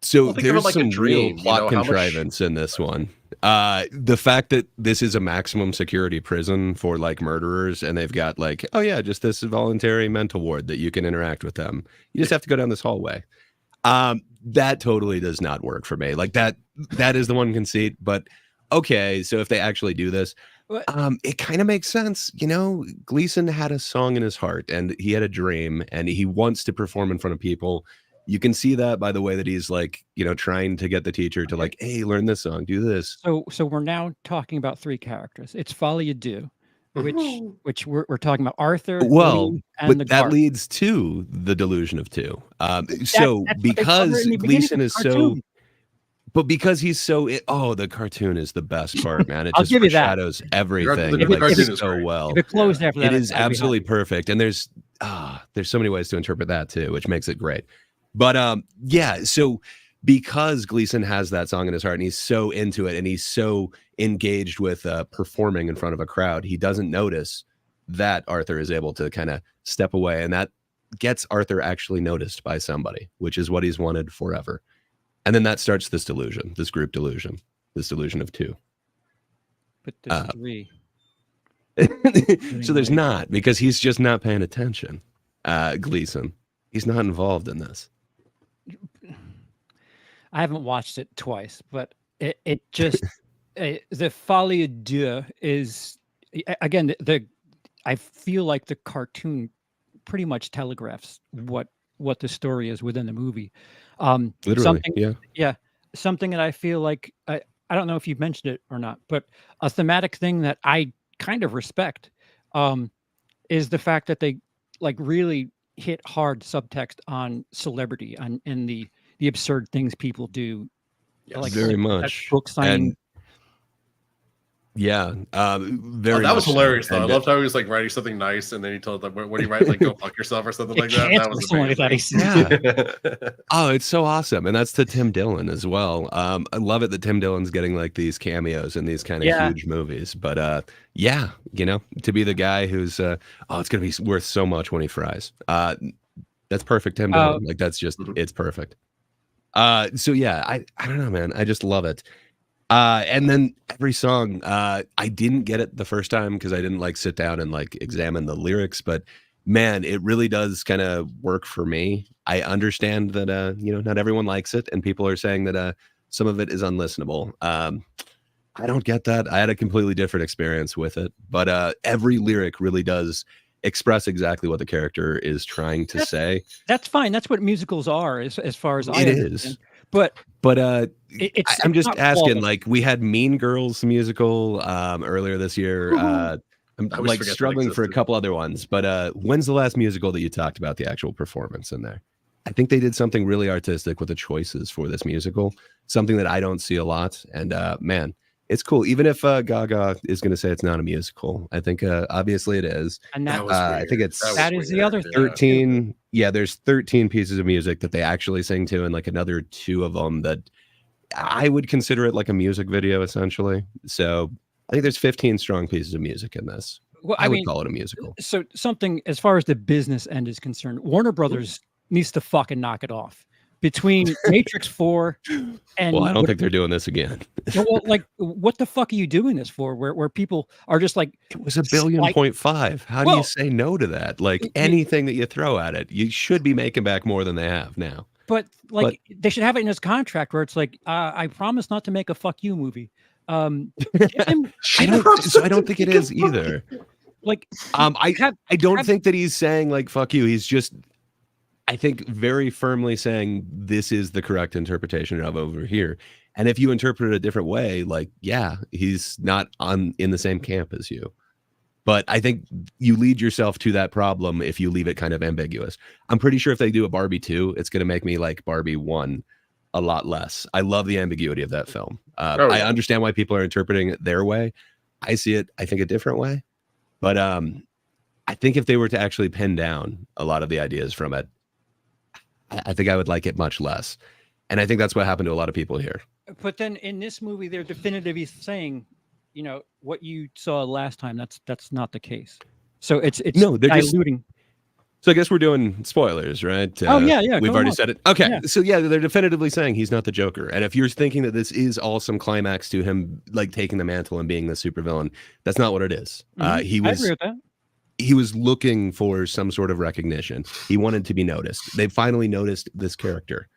So Well, think of it there's like a some dream, real plot how much- contrivance in this one. The fact that this is a maximum security prison for like murderers, and they've got like, oh yeah, just this voluntary mental ward that you can interact with them. You just have to go down this hallway. That totally does not work for me. Like that is the one conceit. But okay, so if they actually do this, it kind of makes sense. Gleason had a song in his heart, and he had a dream, and he wants to perform in front of people. You can see that by the way that he's like, trying to get the teacher to like, hey, learn this song, do this. So we're now talking about three characters. It's Folie, deux, which we're talking about Arthur. Well, Lee, and the but that guard. leads to the delusion of two. So That's what they cover because in the beginning Gleason of is the so, cartoon. but because he's so, the cartoon is the best part, man. It I'll just give you that. foreshadows everything The like cartoon is so great. well. If it closed after that, It is I'd be absolutely happy. perfect, and there's so many ways to interpret that too, which makes it great. But so because Gleason has that song in his heart, and he's so into it, and he's so engaged with performing in front of a crowd, he doesn't notice that Arthur is able to kind of step away, and that gets Arthur actually noticed by somebody, which is what he's wanted forever. And then that starts this delusion, this group delusion, this delusion of two. But there's three. So there's not, because he's just not paying attention. Gleason, he's not involved in this. I haven't watched it twice, but it just the Folie deux is again I feel like the cartoon pretty much telegraphs what the story is within the movie. Literally, Something that I feel like I don't know if you've mentioned it or not, but a thematic thing that I kind of respect is the fact that they like really hit hard subtext on celebrity and the absurd things people do. Yes. Very that much. book signing. Very. That was much hilarious so. though. I And, loved how he was like writing something nice, and then he told them, "What do you write? Like, go fuck yourself" or something like that. That was something like that. amazing. oh, it's so awesome, and that's to Tim Dillon as well. I love it that Tim Dillon's getting like these cameos in these kind of huge movies. But to be the guy who's it's gonna be worth so much when he fries. That's perfect, Tim Dillon. Like that's just it's perfect. I don't know, man. I just love it. And then every song, I didn't get it the first time because I didn't like sit down and like examine the lyrics, but man, it really does kind of work for me. I understand that, not everyone likes it, and people are saying that some of it is unlistenable. I don't get that. I had a completely different experience with it, but every lyric really does express exactly what the character is trying to say. That's fine. That's what musicals are, as far as I It understand. is. But I'm just not asking, flawless. like we had Mean Girls musical earlier this year. I'm always like forget that struggling for a existed. couple other ones, but when's the last musical that you talked about the actual performance in there? I think they did something really artistic with the choices for this musical, something that I don't see a lot. And man, it's cool. Even if Gaga is going to say it's not a musical, I think obviously it is. And That that, was I weird. think it's that is the other thing. 13. Yeah, there's 13 pieces of music that they actually sing to, and like another 2 of them that I would consider it like a music video essentially. So I think there's 15 strong pieces of music in this. Well, I would mean, call it a musical. so something as far as the business end is concerned, Warner Brothers needs to fucking knock it off. Between Matrix 4 and Well, I don't think they're doing this again. like what the fuck are you doing this for? Where people are just like, It was $1.5 billion. How do Well, you say no to that? Like anything that you throw at it, you should be making back more than they have now. But they should have it in his contract where it's like, I promise not to make a fuck you movie. Give him, I don't think it is either. like, I don't think that he's saying like fuck you. He's just, I think, very firmly saying this is the correct interpretation of over here. And if you interpret it a different way, like, yeah, he's not in the same camp as you. But I think you lead yourself to that problem if you leave it kind of ambiguous. I'm pretty sure if they do a Barbie 2, it's going to make me like Barbie 1 a lot less. I love the ambiguity of that film. I understand why people are interpreting it their way. I see it, I think, a different way. But I think if they were to actually pin down a lot of the ideas from it, I think I would like it much less. And I think that's what happened to a lot of people here. But then in this movie, they're definitively saying, what you saw last time, that's not the case. So it's no, they're diluting. So I guess we're doing spoilers, right? Yeah. We've already said it. Okay. Yeah. So yeah, they're definitively saying he's not the Joker. And if you're thinking that this is all some climax to him like taking the mantle and being the supervillain, that's not what it is. I agree with that. He was looking for some sort of recognition. He wanted to be noticed. They finally noticed this character.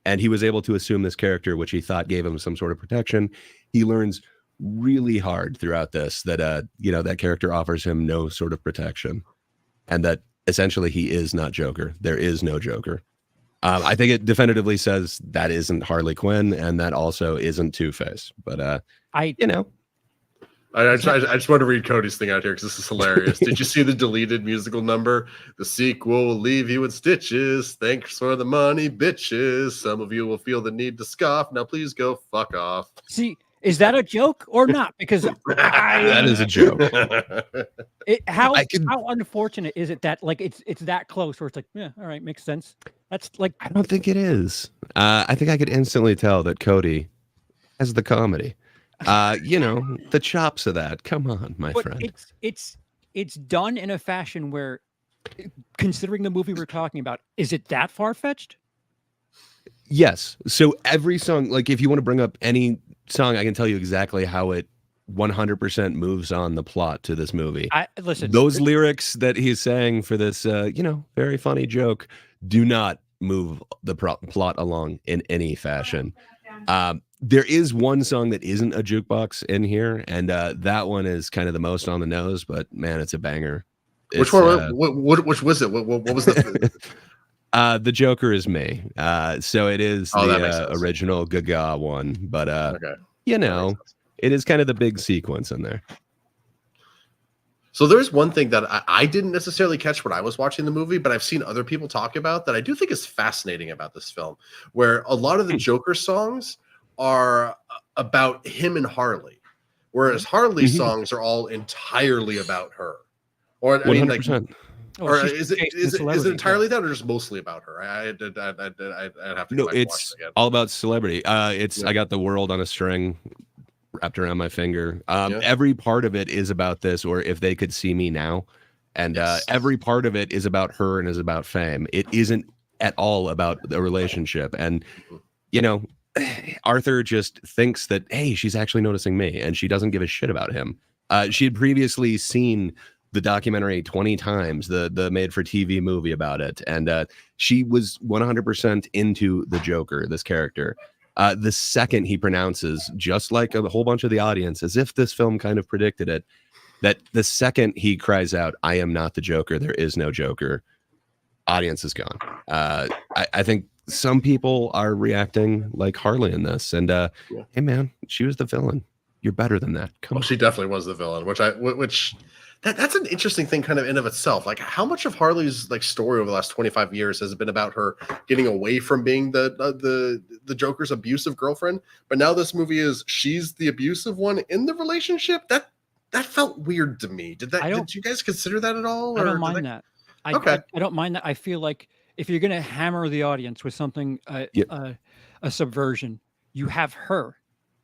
And he was able to assume this character, which he thought gave him some sort of protection. He learns really hard throughout this that that character offers him no sort of protection, and that essentially he is not Joker. There is no Joker. I think it definitively says that isn't Harley Quinn, and that also isn't Two-Face. But I just want to read Cody's thing out here because this is hilarious. Did you see the deleted musical number? The sequel will leave you in stitches. Thanks for the money, bitches. Some of you will feel the need to scoff. Now please go fuck off. See, is that a joke or not? Because that is a joke. How unfortunate is it that like it's that close where it's like, yeah, all right, makes sense. That's like, I don't think it is. I think I could instantly tell that Cody has the comedy. The chops of that. Come on, my friend. It's done in a fashion where, considering the movie we're talking about, is it that far-fetched? Yes. So every song, like if you want to bring up any song, I can tell you exactly how it 100% moves on the plot to this movie. Listen, those lyrics that he's saying for this, very funny joke do not move the plot along in any fashion. There is one song that isn't a jukebox in here, and that one is kind of the most on the nose, but man, it's a banger. Which one? Which was it? What was the? The Joker is me. So it is the original Gaga one, but it is kind of the big sequence in there. So there's one thing that I didn't necessarily catch when I was watching the movie, but I've seen other people talk about that I do think is fascinating about this film, where a lot of the Joker songs are about him and Harley, whereas Harley's songs are all entirely about her. Or I mean, like, or is it entirely that, or just mostly about her? I'd have to. No, it's all about celebrity. I got the world on a string wrapped around my finger. Every part of it is about this, or if they could see me now, and every part of it is about her and is about fame. It isn't at all about the relationship, and Arthur just thinks that, hey, she's actually noticing me, and she doesn't give a shit about him. She had previously seen the documentary 20 times, the made-for-TV movie about it, and she was 100% into the Joker, this character. The second he pronounces, just like a whole bunch of the audience, as if this film kind of predicted it, that the second he cries out, "I am not the Joker, there is no Joker," audience is gone. I think some people are reacting like Harley in this, and hey man, she was the villain. You're better than that. Come on. She definitely was the villain, which that's an interesting thing kind of in of itself. Like, how much of Harley's like story over the last 25 years has been about her getting away from being the Joker's abusive girlfriend, but now this movie is she's the abusive one in the relationship? That felt weird to me. Did you guys consider that at all? I don't mind that. I don't mind that. I feel like if you're going to hammer the audience with something, a subversion, you have her.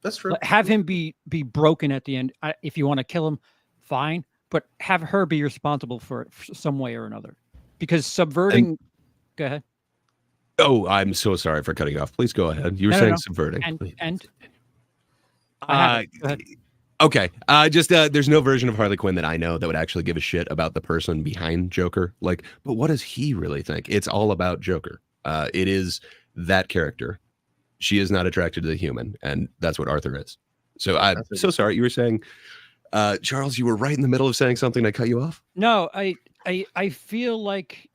That's true. Have him be broken at the end. If you want to kill him, fine, but have her be responsible for it some way or another. Because subverting. Go ahead. Oh, I'm so sorry for cutting you off. Please go ahead. You were saying subverting. Okay. There's no version of Harley Quinn that I know that would actually give a shit about the person behind Joker. Like, but what does he really think? It's all about Joker. It is that character. She is not attracted to the human, and that's what Arthur is. So I'm so sorry. You were saying, Charles, you were right in the middle of saying something. I cut you off. No, I feel like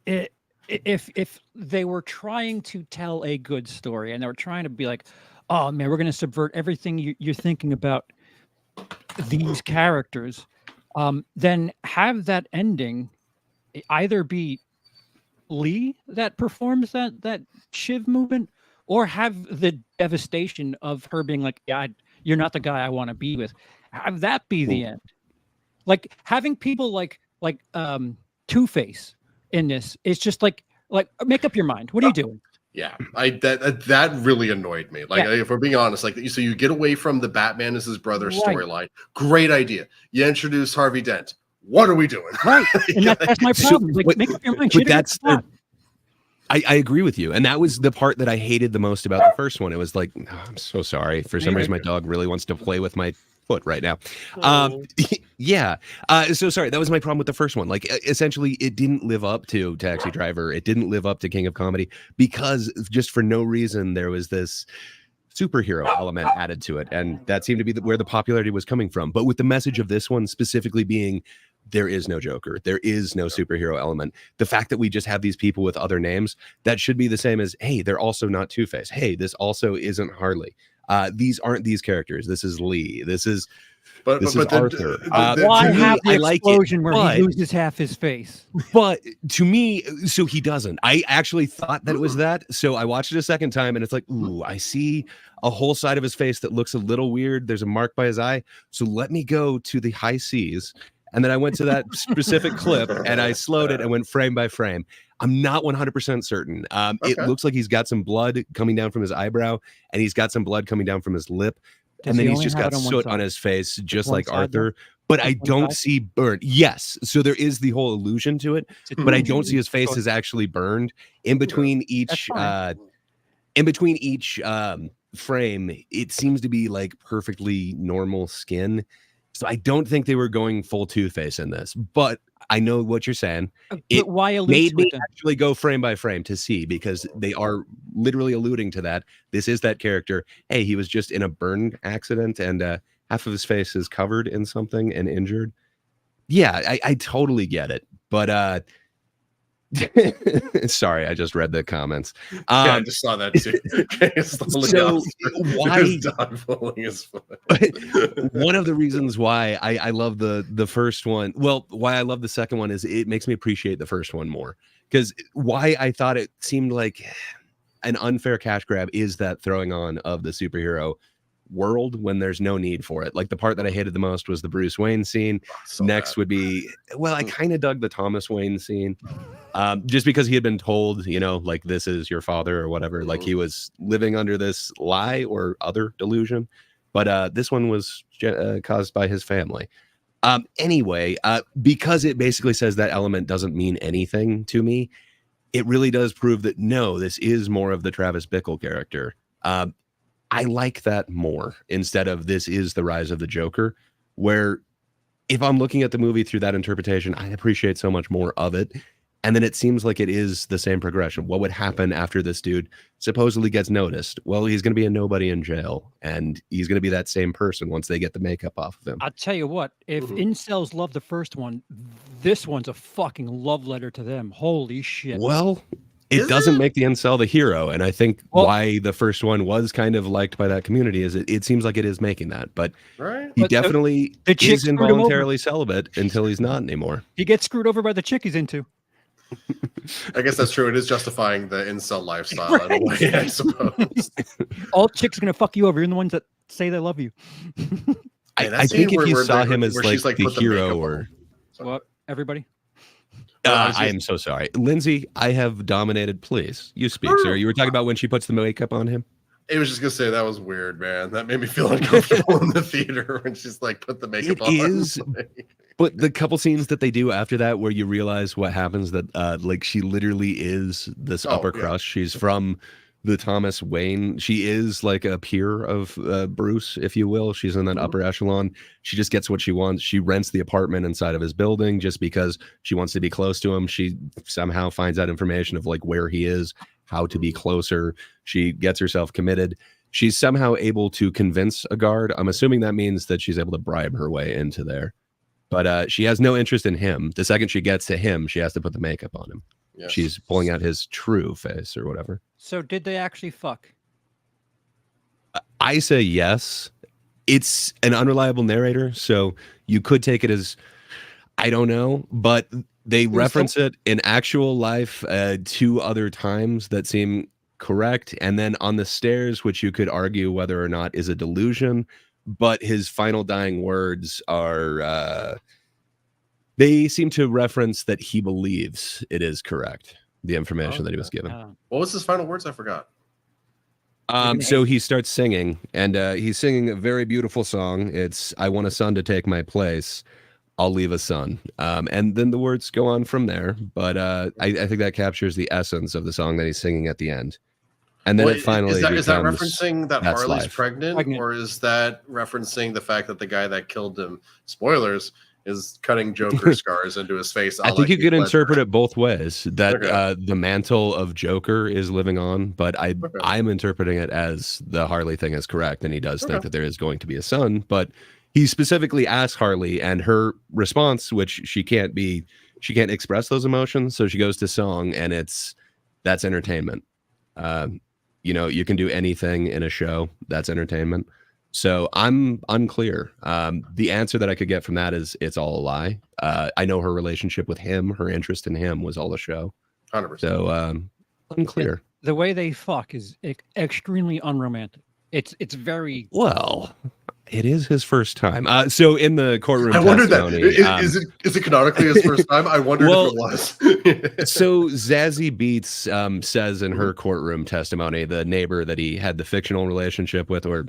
if they were trying to tell a good story and they were trying to be like, oh man, we're going to subvert everything you're thinking about these characters, then have that ending either be Lee that performs that Shiv movement, or have the devastation of her being like, yeah, you're not the guy I want to be with. Have that be the end. Like having people like Two-Face in this, it's just like make up your mind. What are you doing? Yeah, that really annoyed me. Like, if we're being honest, like, so you get away from the Batman as his brother storyline. Great idea. You introduce Harvey Dent. What are we doing? Right, and that's my problem. Like, make up your mind. But that's I agree with you, and that was the part that I hated the most about the first one. It was like, oh, I'm so sorry. For some reason, my dog really wants to play with my foot right now. Yeah. So sorry. That was my problem with the first one. Like, essentially, it didn't live up to Taxi Driver. It didn't live up to King of Comedy because just for no reason there was this superhero element added to it, and that seemed to be where the popularity was coming from. But with the message of this one specifically being, there is no Joker, there is no superhero element. The fact that we just have these people with other names, that should be the same as, hey, they're also not Two-Face. Hey, this also isn't Harley. These aren't these characters. This is Lee. This is Arthur. Why have the explosion where he loses half his face? But to me, so he doesn't. I actually thought that it was that. So I watched it a second time, and it's like, ooh, I see a whole side of his face that looks a little weird. There's a mark by his eye. So let me go to the high C's. And then I went to that specific clip and I slowed it and went frame by frame. I'm not 100% certain. It looks like he's got some blood coming down from his eyebrow, and he's got some blood coming down from his lip. And then he's just got soot on his face, just like Arthur. But I don't see burnt. Yes. So there is the whole illusion to it, but I don't see his face is actually burned. In between each frame, it seems to be like perfectly normal skin. So I don't think they were going full Two-Face in this, but I know what you're saying. It made me actually go frame by frame to see, because they are literally alluding to that. This is that character. Hey, he was just in a burn accident, and half of his face is covered in something and injured. Yeah, I totally get it. But sorry, I just read the comments. Yeah, I just saw that too. So why dog pulling his foot? One of the reasons why I love the first one, well, why I love the second one, is it makes me appreciate the first one more. Because why I thought it seemed like an unfair cash grab is that throwing on of the superhero world when there's no need for it. Like, the part that I hated the most was the Bruce Wayne scene. Next would be, well, I kind of dug the Thomas Wayne scene, just because he had been told, you know, like, this is your father or whatever. Like, he was living under this lie or other delusion. But this one was caused by his family. Anyway, because it basically says that element doesn't mean anything to me, it really does prove that, no, this is more of the Travis Bickle character. I like that more, instead of this is the rise of the Joker, where if I'm looking at the movie through that interpretation, I appreciate so much more of it. And then it seems like it is the same progression. What would happen after this dude supposedly gets noticed? Well, he's going to be a nobody in jail, and he's going to be that same person once they get the makeup off of him. I'll tell you what, if incels love the first one, this one's a fucking love letter to them. Holy shit. Well, it doesn't make the incel the hero, and I think why the first one was kind of liked by that community is it seems like it is making that, but he definitely is involuntarily celibate until he's not anymore. He gets screwed over by the chick he's into. I guess that's true. It is justifying the incel lifestyle in a way, I suppose. All chicks are gonna fuck you over. You're the ones that say they love you. I think if you saw him as like the hero or what, everybody. I am so sorry, Lindsay. I have dominated. Please, you speak, sir. You were talking about when she puts the makeup on him. It was just gonna say that was weird, man. That made me feel uncomfortable in the theater when she's like, put the makeup on. It is, but the couple scenes that they do after that, where you realize what happens, that like she literally is this upper crust. She's from the Thomas Wayne. She is like a peer of Bruce, if you will. She's in that upper echelon. She just gets what she wants. She rents the apartment inside of his building just because she wants to be close to him. She somehow finds out information of like where he is, how to be closer. She gets herself committed. She's somehow able to convince a guard. I'm assuming that means that she's able to bribe her way into there. But she has no interest in him. The second she gets to him, she has to put the makeup on him. Yes. She's pulling out his true face or whatever. So did they actually fuck? I say yes. It's an unreliable narrator, so you could take it as, I don't know, but they reference it in actual life 2 other times that seem correct. And then on the stairs, which you could argue whether or not is a delusion, but his final dying words are, they seem to reference that he believes it is correct, the information that he was given. What was his final words? I forgot. So he starts singing, and he's singing a very beautiful song. It's, I want a son to take my place. I'll leave a son. And then the words go on from there. But I think that captures the essence of the song that he's singing at the end. And then it finally is that referencing that Harley's pregnant, or is that referencing the fact that the guy that killed him, spoilers, is cutting Joker scars into his face? I think you could interpret it both ways. That the mantle of Joker is living on, but I'm interpreting it as the Harley thing is correct, and he does think that there is going to be a son. But he specifically asks Harley, and her response, which she can't express those emotions, so she goes to song, and that's entertainment. You know, you can do anything in a show that's entertainment. So I'm unclear. The answer that I could get from that is it's all a lie. I know her relationship with him, her interest in him was all a show. 100%. So unclear. The way they fuck is extremely unromantic. It's very well. It is his first time. So in the courtroom, I wondered that is it canonically his first time? I wondered if it was. So Zazie Beetz says in her courtroom testimony, the neighbor that he had the fictional relationship with, or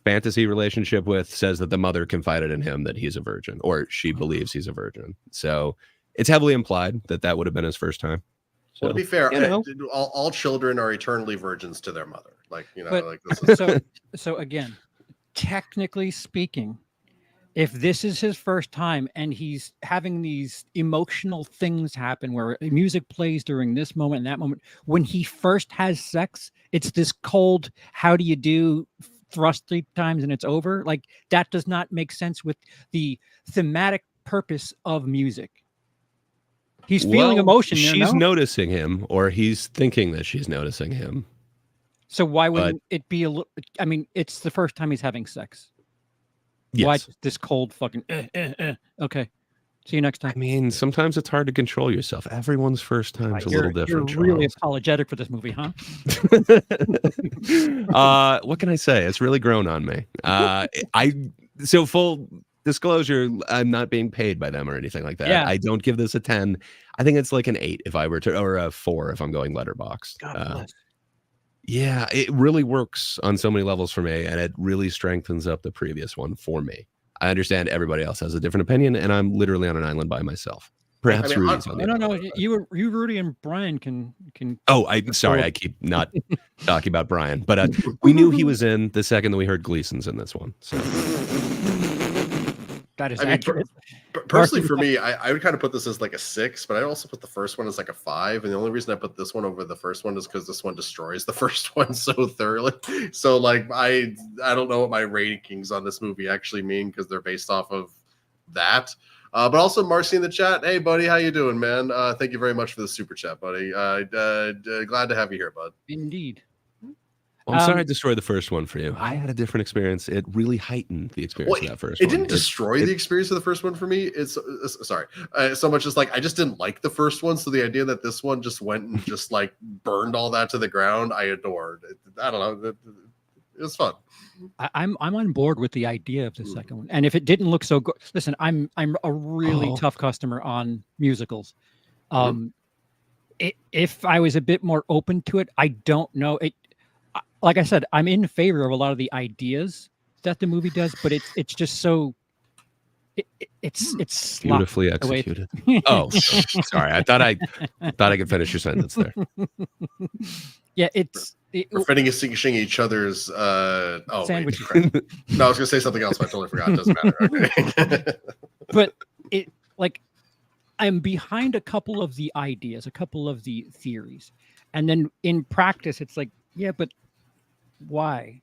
fantasy relationship with, says that the mother confided in him that he's a virgin, or she believes he's a virgin. So it's heavily implied that that would have been his first time. So, well, to be fair, all children are eternally virgins to their mother. Like, you know, like this is... so again, technically speaking, if this is his first time and he's having these emotional things happen where music plays during this moment and that moment, when he first has sex, it's this cold, how do you do, thrust 3 times and it's over. Like, that does not make sense with the thematic purpose of music. He's feeling emotion. She's noticing him, or he's thinking that she's noticing him. So why wouldn't it be a little? I mean, it's the first time he's having sex. Yes. Why this cold fucking? Okay. See you next time. I mean, sometimes it's hard to control yourself. Everyone's first time is a little different. You're really apologetic for this movie, huh? What can I say? It's really grown on me. So full disclosure, I'm not being paid by them or anything like that. Yeah. I don't give this a 10. I think it's like an 8 if I were to, or a 4 if I'm going Letterboxd. Yeah, it really works on so many levels for me, and it really strengthens up the previous one for me. I understand everybody else has a different opinion, and I'm literally on an island by myself. Perhaps Rudy's on the No, you, Rudy, and Brian can. Oh, I'm sorry, I keep not talking about Brian, but we knew he was in the second that we heard Gleason's in this one. So. That is accurate. Personally, for me, I would kind of put this as like a 6, but I also put the first one as like a 5. And the only reason I put this one over the first one is because this one destroys the first one so thoroughly. So, like, I don't know what my rankings on this movie actually mean because they're based off of that. But also, Marcy in the chat. Hey, buddy, how you doing, man? Thank you very much for the super chat, buddy. Glad to have you here, bud. Indeed. Well, I'm sorry I destroyed the first one for you. I had a different experience. It really heightened the experience of that first one. It didn't destroy the experience of the first one for me. It's sorry. So much as like I just didn't like the first one. So the idea that this one just went and just like burned all that to the ground, I adored. I don't know. It was fun. I'm on board with the idea of the second one. And if it didn't look so good, listen, I'm a really tough customer on musicals. If I was a bit more open to it, I don't know it. Like I said, I'm in favor of a lot of the ideas that the movie does, but it's just so it's beautifully executed. Oh, sorry. I thought I could finish your sentence there. Yeah, we're finishing each other's sandwich. No, I was gonna say something else, but I totally forgot. It doesn't matter. Okay. But I'm behind a couple of the ideas, a couple of the theories. And then in practice, it's like, yeah, but why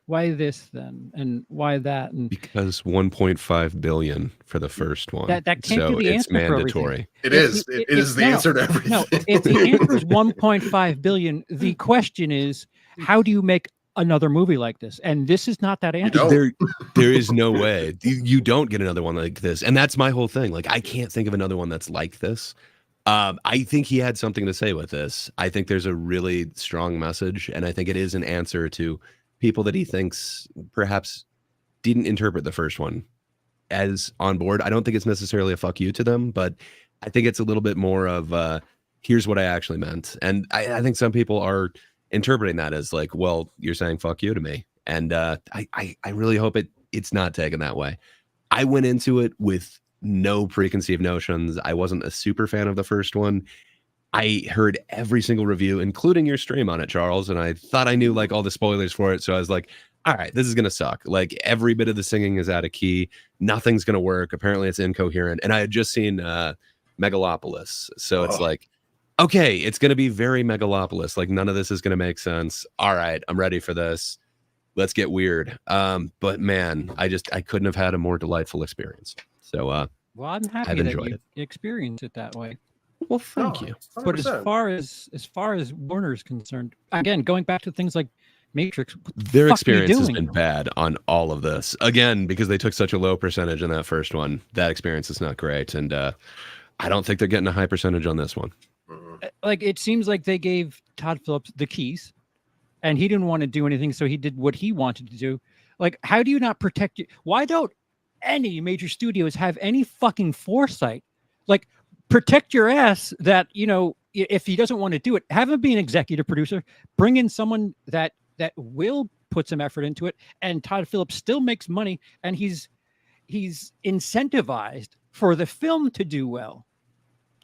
this then, and why that? And because 1.5 billion for the first one. that can't so be the it's answer for everything. mandatory. It is the answer to everything. No, if the answer is 1.5 billion, the question is, how do you make another movie like this? And this is not that answer. There is no way you don't get another one like this. And that's my whole thing. Like, I can't think of another one that's like this. I think he had something to say with this. I think there's a really strong message, and I think it is an answer to people that he thinks perhaps didn't interpret the first one as on board. I don't think it's necessarily a fuck you to them, but I think it's a little bit more of here's what I actually meant. And I think some people are interpreting that as like, well, you're saying fuck you to me. And I really hope it's not taken that way. I went into it with no preconceived notions. I wasn't a super fan of the first one. I heard every single review, including your stream on it, Charles, and I thought I knew like all the spoilers for it. So I was like, all right, this is going to suck. Like, every bit of the singing is out of key. Nothing's going to work. Apparently it's incoherent. And I had just seen Megalopolis. So it's like, okay, it's going to be very Megalopolis. Like, none of this is going to make sense. All right, I'm ready for this. Let's get weird. But man, I couldn't have had a more delightful experience. So well, I'm happy I've that enjoyed you experienced it that way. well, thank you. 100%. But as far as Warner's concerned, again, going back to things like Matrix, Their experience has doing? been bad on all of this. Again, because they took such a low percentage in that first one. That experience is not great. And I don't think they're getting a high percentage on this one. Like, it seems like they gave Todd Phillips the keys, and he didn't want to do anything, so he did what he wanted to do. Like, how do you not protect you? Why don't any major studios have any fucking foresight? Like, protect your ass that, you know, if he doesn't want to do it, have him be an executive producer, bring in someone that will put some effort into it, and Todd Phillips still makes money, and he's incentivized for the film to do well.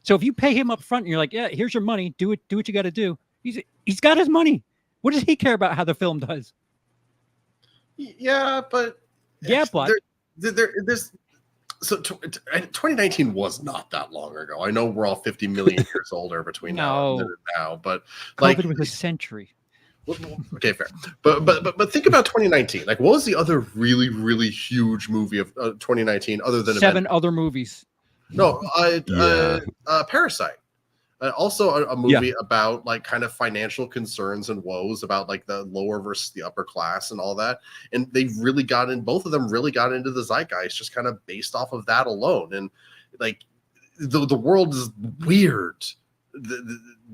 So if you pay him up front and you're like, yeah, here's your money, do what you got to do. He's got his money. What does he care about how the film does? Yeah, but there's so 2019 was not that long ago. I know we're all 50 million years older between now and now, but like, COVID was a century. Okay, fair. But think about 2019. Like, what was the other really, really huge movie of 2019 other than seven other movies? No, Parasite. Also a movie about like kind of financial concerns and woes about like the lower versus the upper class and all that. And they really both of them really got into the zeitgeist just kind of based off of that alone. And like the world is weird,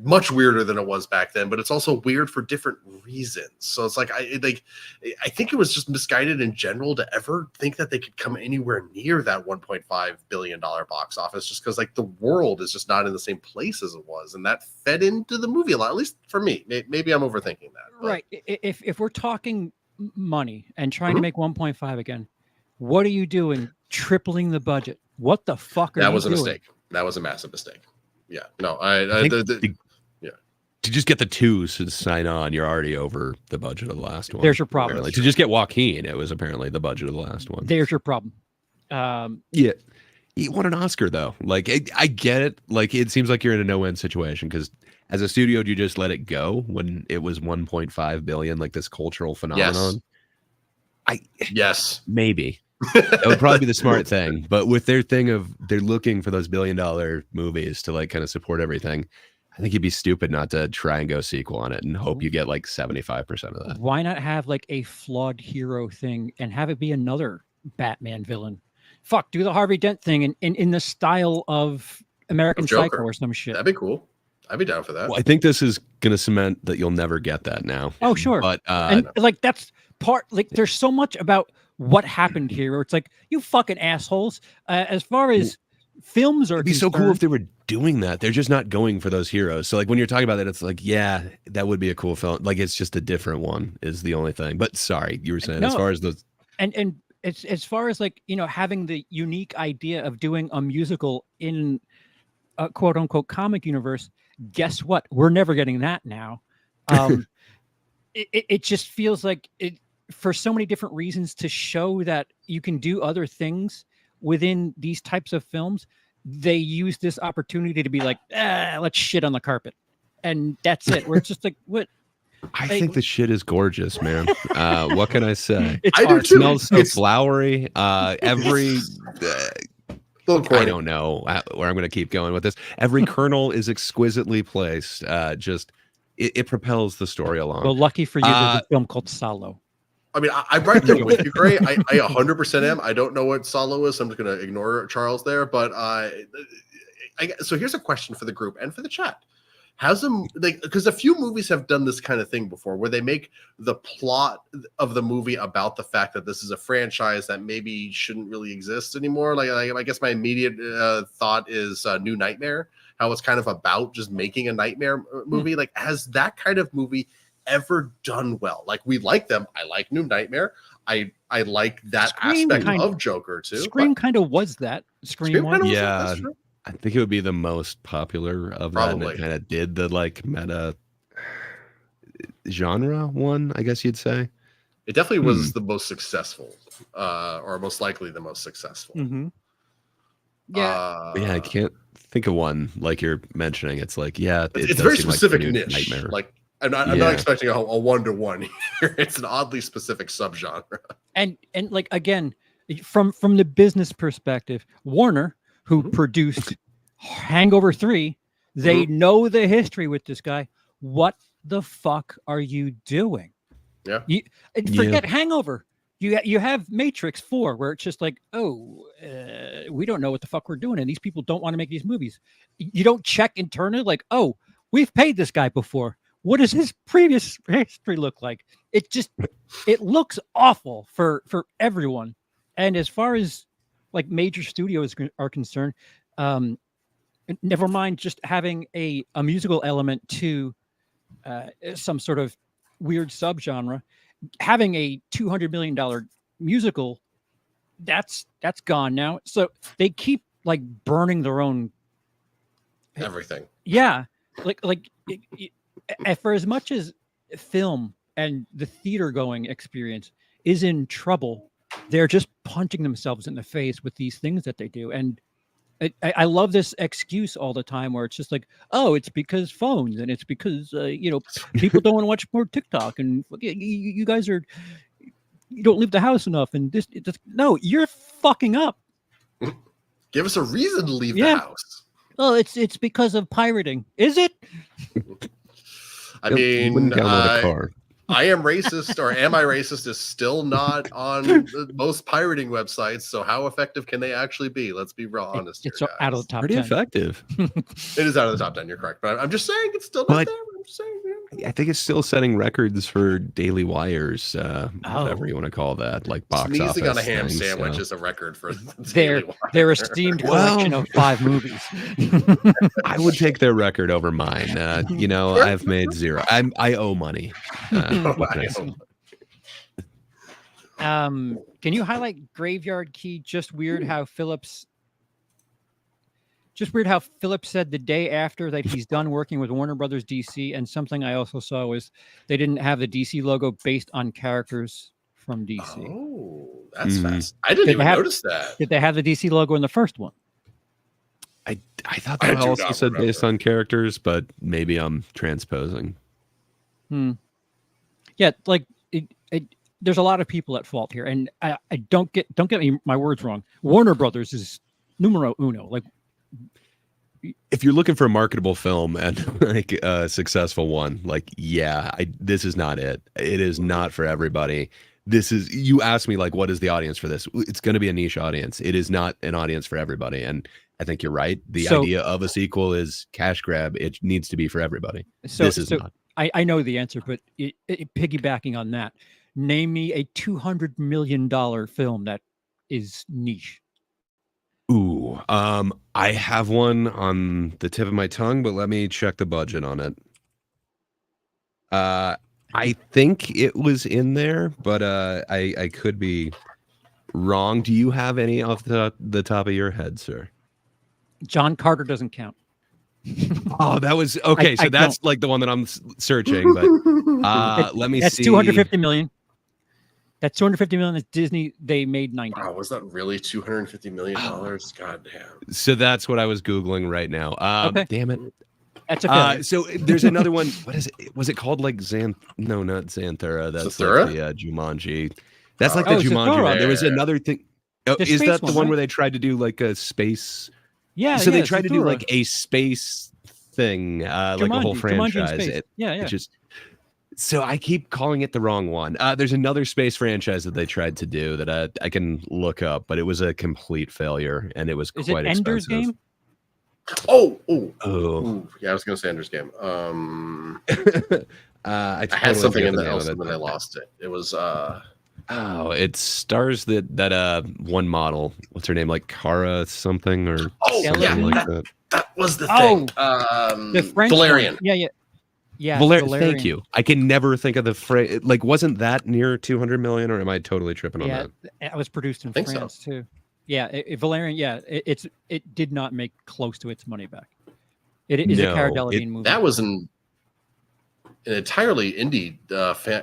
much weirder than it was back then, but it's also weird for different reasons. So it's like I think it was just misguided in general to ever think that they could come anywhere near that $1.5 billion box office, just because like the world is just not in the same place as it was, and that fed into the movie a lot. At least for me. Maybe I'm overthinking that. But. Right. If we're talking money and trying to make 1.5 again, what are you doing? Tripling the budget? What the fuck are you doing? That was a mistake. That was a massive mistake. Yeah. No, I think to just get the twos to sign on, you're already over the budget of the last one. There's your problem. To just get Joaquin, it was apparently the budget of the last one. There's your problem. Yeah. He won an Oscar, though. Like, I get it. Like, it seems like you're in a no-win situation, because as a studio, do you just let it go when it was 1.5 billion, like this cultural phenomenon? Yes. Maybe. That would probably be the smart thing. But with their thing of they're looking for those $1 billion movies to like kind of support everything, I think you'd be stupid not to try and go sequel on it and hope you get like 75% of that. Why not have like a flawed hero thing and have it be another Batman villain? Fuck, do the Harvey Dent thing in the style of American Psycho or some shit. That'd be cool. I'd be down for that. Well, I think this is going to cement that you'll never get that now. Oh, sure. But and like that's part, like there's so much about what happened here where it's like, you fucking assholes. As far as films are it'd be so cool if they were doing that. They're just not going for those heroes. So like when you're talking about that, it's like, yeah, that would be a cool film. Like it's just a different one is the only thing. But sorry, you were saying as far as those and it's as far as like, you know, having the unique idea of doing a musical in a quote unquote comic universe. Guess what? We're never getting that now. It just feels like it for so many different reasons to show that you can do other things within these types of films. They use this opportunity to be like, let's shit on the carpet. and that's it. We're just like, what? I think the shit is gorgeous, man. What can I say? It's I do art. too. It smells so It's- flowery. Every Little I corny. don't know where I'm going to keep going with this. Every kernel is exquisitely placed. Just it propels the story along. Well, lucky for you, there's a film called Salo. I mean, I'm right there with you, Gray. I 100% am. I don't know what Salo is. So I'm just going to ignore Charles there. But so here's a question for the group and for the chat. Has them like because a few movies have done this kind of thing before, where they make the plot of the movie about the fact that this is a franchise that maybe shouldn't really exist anymore. Like I guess my immediate thought is New Nightmare. How it's kind of about just making a nightmare movie. Like, has that kind of movie ever done well? Like, we like them. I like New Nightmare. I like that Scream aspect kind of Joker too. Scream kind of was that. Scream kind of one. was Yeah. that's true. I think it would be the most popular of that. And Probably. it kind of did the like meta genre one, I guess you'd say. It definitely was the most successful, or most likely the most successful. Mm-hmm. Yeah. But yeah, I can't think of one like you're mentioning. It's like, yeah, It's does very seem like specific New niche. Nightmare. Like, I'm not expecting a 1-to-1 here. It's an oddly specific subgenre. And like again, from the business perspective, Warner, who produced Hangover 3, they know the history with this guy. What the fuck are you doing? Yeah. Forget Hangover. You have Matrix 4, where it's just like, we don't know what the fuck we're doing, and these people don't want to make these movies. You don't check internally, like, we've paid this guy before. What does his previous history look like? It looks awful for everyone. And as far as like major studios are concerned, never mind just having a musical element to some sort of weird subgenre, having a $200 million musical, that's gone now. So they keep like burning their own Everything. Yeah, for as much as film and the theater going experience is in trouble, they're just punching themselves in the face with these things that they do. And I love this excuse all the time where it's just like, it's because phones, and it's because people don't want to watch more TikTok, and you guys you don't leave the house enough, and no, you're fucking up. Give us a reason to leave the house. Oh, it's because of pirating. Is it? I mean, wouldn't download a car. I am racist, or am I racist, is still not on most pirating websites. So how effective can they actually be? Let's be real honest. It's here, out of the top Pretty 10. effective. It is out of the top 10. You're correct, but I'm just saying it's still not there. I'm just saying, man. I think it's still setting records for daily wires, whatever you want to call that, like box Sneezing office on a ham things, sandwich is a record for their esteemed collection of 5 movies. I would take their record over mine. I've made 0. I owe money. Can you highlight Graveyard Key? Just weird how Phillips said the day after that he's done working with Warner Brothers DC. And something I also saw was they didn't have the DC logo based on characters from DC. Oh, that's fast. I didn't even notice that. Did they have the DC logo in the first one? I thought they also said based on characters, but maybe I'm transposing. Yeah, like there's a lot of people at fault here, and I don't get me my words wrong. Warner Brothers is numero uno. Like, if you're looking for a marketable film and like a successful one, like, this is not it. It is not for everybody. You asked me, like, what is the audience for this? It's going to be a niche audience. It is not an audience for everybody. And I think you're right. The idea of a sequel is cash grab. It needs to be for everybody. This is not. I know the answer, but piggybacking on that, name me a $200 million film that is niche. Ooh, I have one on the tip of my tongue, but let me check the budget on it. I think it was in there, but I could be wrong. Do you have any off the top of your head, sir? John Carter doesn't count. Oh, that was okay. So that's like the one that I'm searching, but let me see. That's 250 million. That's 250 million. That's Disney. They made 90. Wow, was that really $250 million? God damn. So that's what I was Googling right now. Okay. Damn it. That's a failure. So there's another one. What is it? Was it called like No, not Xanthura. That's Zathura? like the Jumanji. That's like the Oh, Jumanji Zathura. one. There was another thing. Oh, The is space that the one, one right? where they tried to do like a space? Yeah. So yeah, they tried to do Zathura. like a space thing, like a whole Jumanji in franchise. space. Yeah. So I keep calling it the wrong one. There's another space franchise that they tried to do that I can look up, but it was a complete failure and it was Is quite it Ender's expensive. Game? Oh, yeah, I was gonna say Ender's Game. I I had something forget in the that name else, of and then I lost it. It was Oh, it stars that one model. What's her name? Like Kara something or something yeah, like that. that was the thing. The French Valerian. one. Yeah. Valerian. Valerian. Thank you. I can never think of the phrase. Like, wasn't that near 200 million, or am I totally tripping on Yeah, that? it was produced in Think so. France too. Yeah, Valerian. Yeah, it did not make close to its money back. It is a Cara Delevingne movie. That was an entirely indie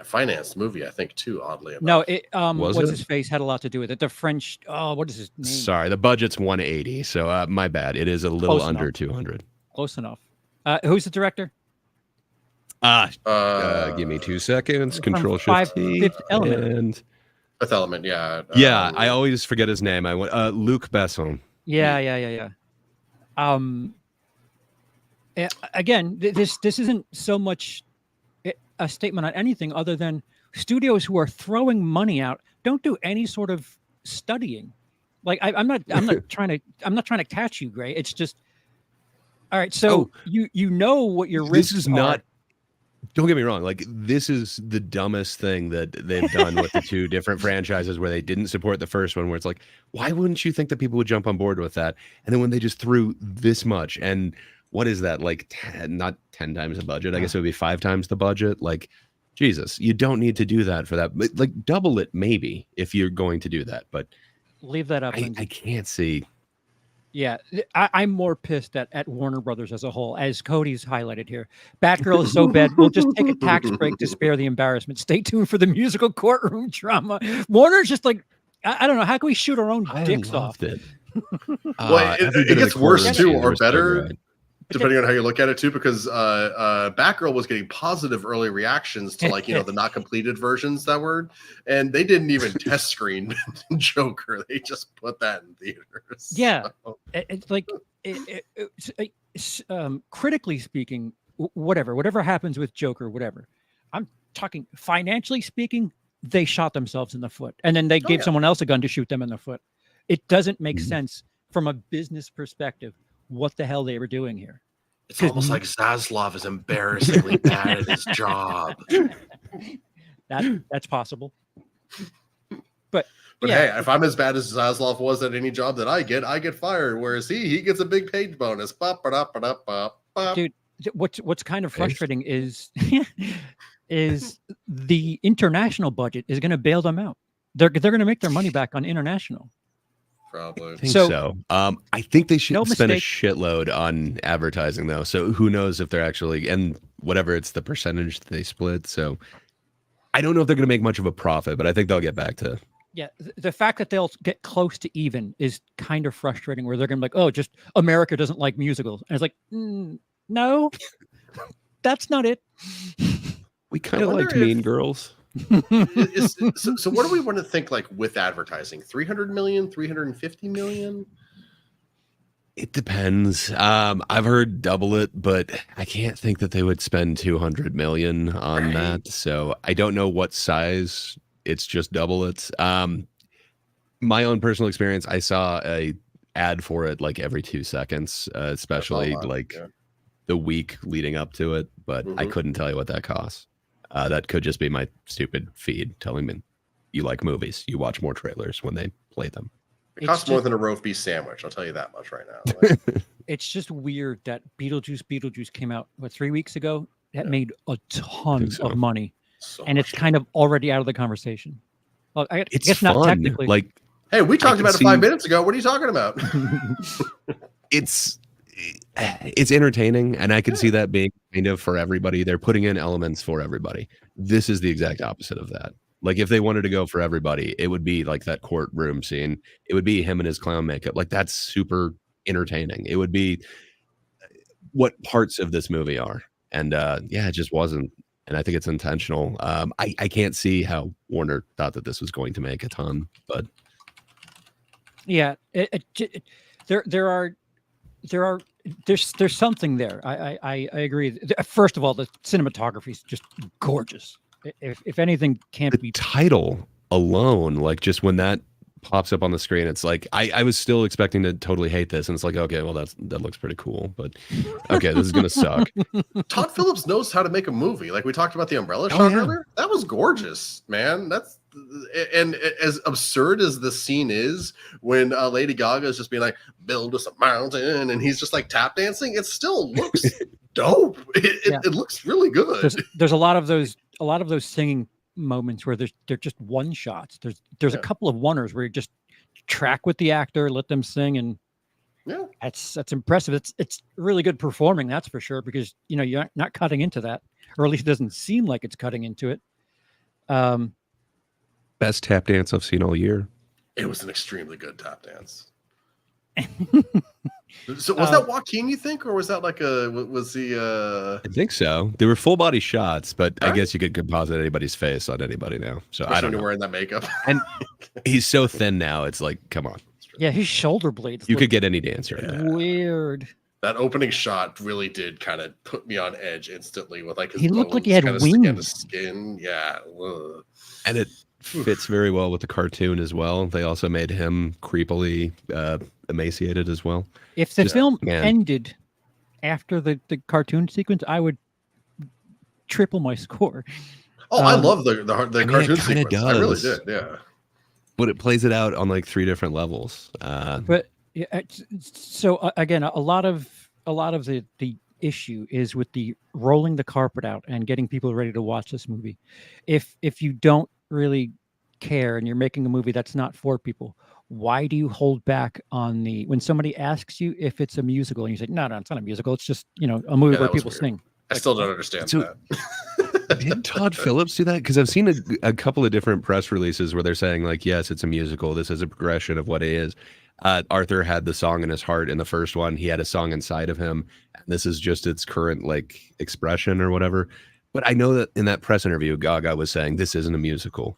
financed movie, I think, too. Oddly enough. No, it Was what's it? his face had a lot to do with it. The French. Oh, what is his name? Sorry, the budget's 180, so my bad. It is a little Close under enough. 200. Close enough. Who's the director? Give me 2 seconds. From Control Shift T. Fifth Element. And Fifth Element, yeah. I always forget his name. I went Luc Besson. Yeah. Again, this isn't so much a statement on anything other than studios who are throwing money out don't do any sort of studying. Like I'm not trying to catch you, Gray. It's just all right. So you know what your risks This is are. not. Don't get me wrong. Like, this is the dumbest thing that they've done with the two different franchises where they didn't support the first one, where it's like, why wouldn't you think that people would jump on board with that? And then when they just threw this much, and what is that? Like, not 10 times the budget. I guess it would be 5 times the budget. Like, Jesus, you don't need to do that for that. Like, double it maybe if you're going to do that. But Leave that up. I can't see. Yeah, I'm more pissed at Warner Brothers as a whole, as Cody's highlighted here. Batgirl is so bad, we'll just take a tax break to spare the embarrassment. Stay tuned for the musical courtroom drama. Warner's just like, I don't know, how can we shoot our own dicks off? It. Well, it gets worse too, or better, Right. depending on how you look at it too, because Batgirl was getting positive early reactions to, like, the not completed versions that were, and they didn't even test screen Joker. They just put that in theaters. Yeah, So, it's like, critically speaking, whatever happens with Joker, whatever. I'm talking financially speaking, they shot themselves in the foot, and then they gave someone else a gun to shoot them in the foot. It doesn't make sense from a business perspective what the hell they were doing here. it's almost like Zaslav is embarrassingly bad at his job. That's possible. But But yeah, hey, if I'm as bad as Zaslav was at any job that I get fired. Whereas he gets a big page bonus. dude, what's kind of frustrating is the international budget is going to bail them out. They're going to make their money back on international. Probably. I think So- so. I think they should No spend a mistake. shitload on advertising though. So who knows if they're actually, and whatever, it's the percentage that they split. So I don't know if they're going to make much of a profit, but I think they'll get back to. Yeah, the fact that they'll get close to even is kind of frustrating. Where they're going to be like, "Oh, just America doesn't like musicals," and it's like, no, that's not it. We kind of wonder liked if- Mean Girls. So what do we want to think, like, with advertising? 300 million, 350 million? It depends. I've heard double it, but I can't think that they would spend 200 million on Right. that. So I don't know what size. It's just double it. My own personal experience, I saw a ad for it like every 2 seconds, especially That's a lot, like yeah. the week leading up to it. But I Mhm. couldn't tell you what that costs. That could just be my stupid feed telling me you like movies. You watch more trailers when they play them. It It's costs more just- than a roast beef sandwich. I'll tell you that much right now. Like, It's just weird that Beetlejuice came out 3 weeks ago. That made a ton think so. of money, so and it's much. kind of already out of the conversation. Well, I It's guess fun. not technically. Like Hey, we talked can about it see- 5 minutes ago. What are you talking about? it's entertaining, and I can see that being kind of for everybody. They're putting in elements for everybody. This is the exact opposite of that. Like, if they wanted to go for everybody, it would be like that courtroom scene. It would be him in his clown makeup. Like, that's super entertaining. It would be what parts of this movie are. And yeah, it just wasn't. And I think it's intentional. I can't see how Warner thought that this was going to make a ton, but yeah, there's something there. I agree. First of all, the cinematography is just gorgeous. If anything can't be title alone, like just when that pops up on the screen, it's like I was still expecting to totally hate this, and it's like, okay, well that looks pretty cool, but okay, this is gonna suck. Todd Phillips knows how to make a movie. Like we talked about the umbrella shot earlier. That was gorgeous, man. And as absurd as the scene is when Lady Gaga is just being like, build us a mountain, and he's just like tap dancing, it still looks dope. It looks really good. There's a lot of those singing moments where they're just one shots. There's a couple of oneers where you just track with the actor, let them sing, and that's impressive. It's really good performing, that's for sure, because you're not cutting into that, or at least it doesn't seem like it's cutting into it. Best tap dance I've seen all year. It was an extremely good tap dance. So was that Joaquin, you think, or was that like was he I think so. They were full body shots, but I guess you could composite anybody's face on anybody now. So I don't know. Wearing that makeup. And he's so thin now, it's like, come on. Yeah, his shoulder blades. You could get any dancer. Weird. That opening shot really did kind of put me on edge instantly with like his he looked like he had wings. Skin. Yeah. Ugh. And it fits very well with the cartoon as well. They also made him creepily emaciated as well. If the film ended after the cartoon sequence, I would triple my score. Oh, I love the cartoon sequence. Does. I really did, yeah. But it plays it out on like 3 different levels. But so again, a lot of the issue is with the rolling the carpet out and getting people ready to watch this movie. If you don't really care and you're making a movie that's not for people, why do you hold back on when somebody asks you if it's a musical and you say no, it's not a musical, it's just a movie where people sing? I still don't understand that. Did Todd Phillips do that? Because I've seen a couple of different press releases where they're saying like, yes, it's a musical, this is a progression of what it is. Arthur had the song in his heart in the first one. He had a song inside of him. And this is just its current like expression or whatever. But I know that in that press interview, Gaga was saying this isn't a musical.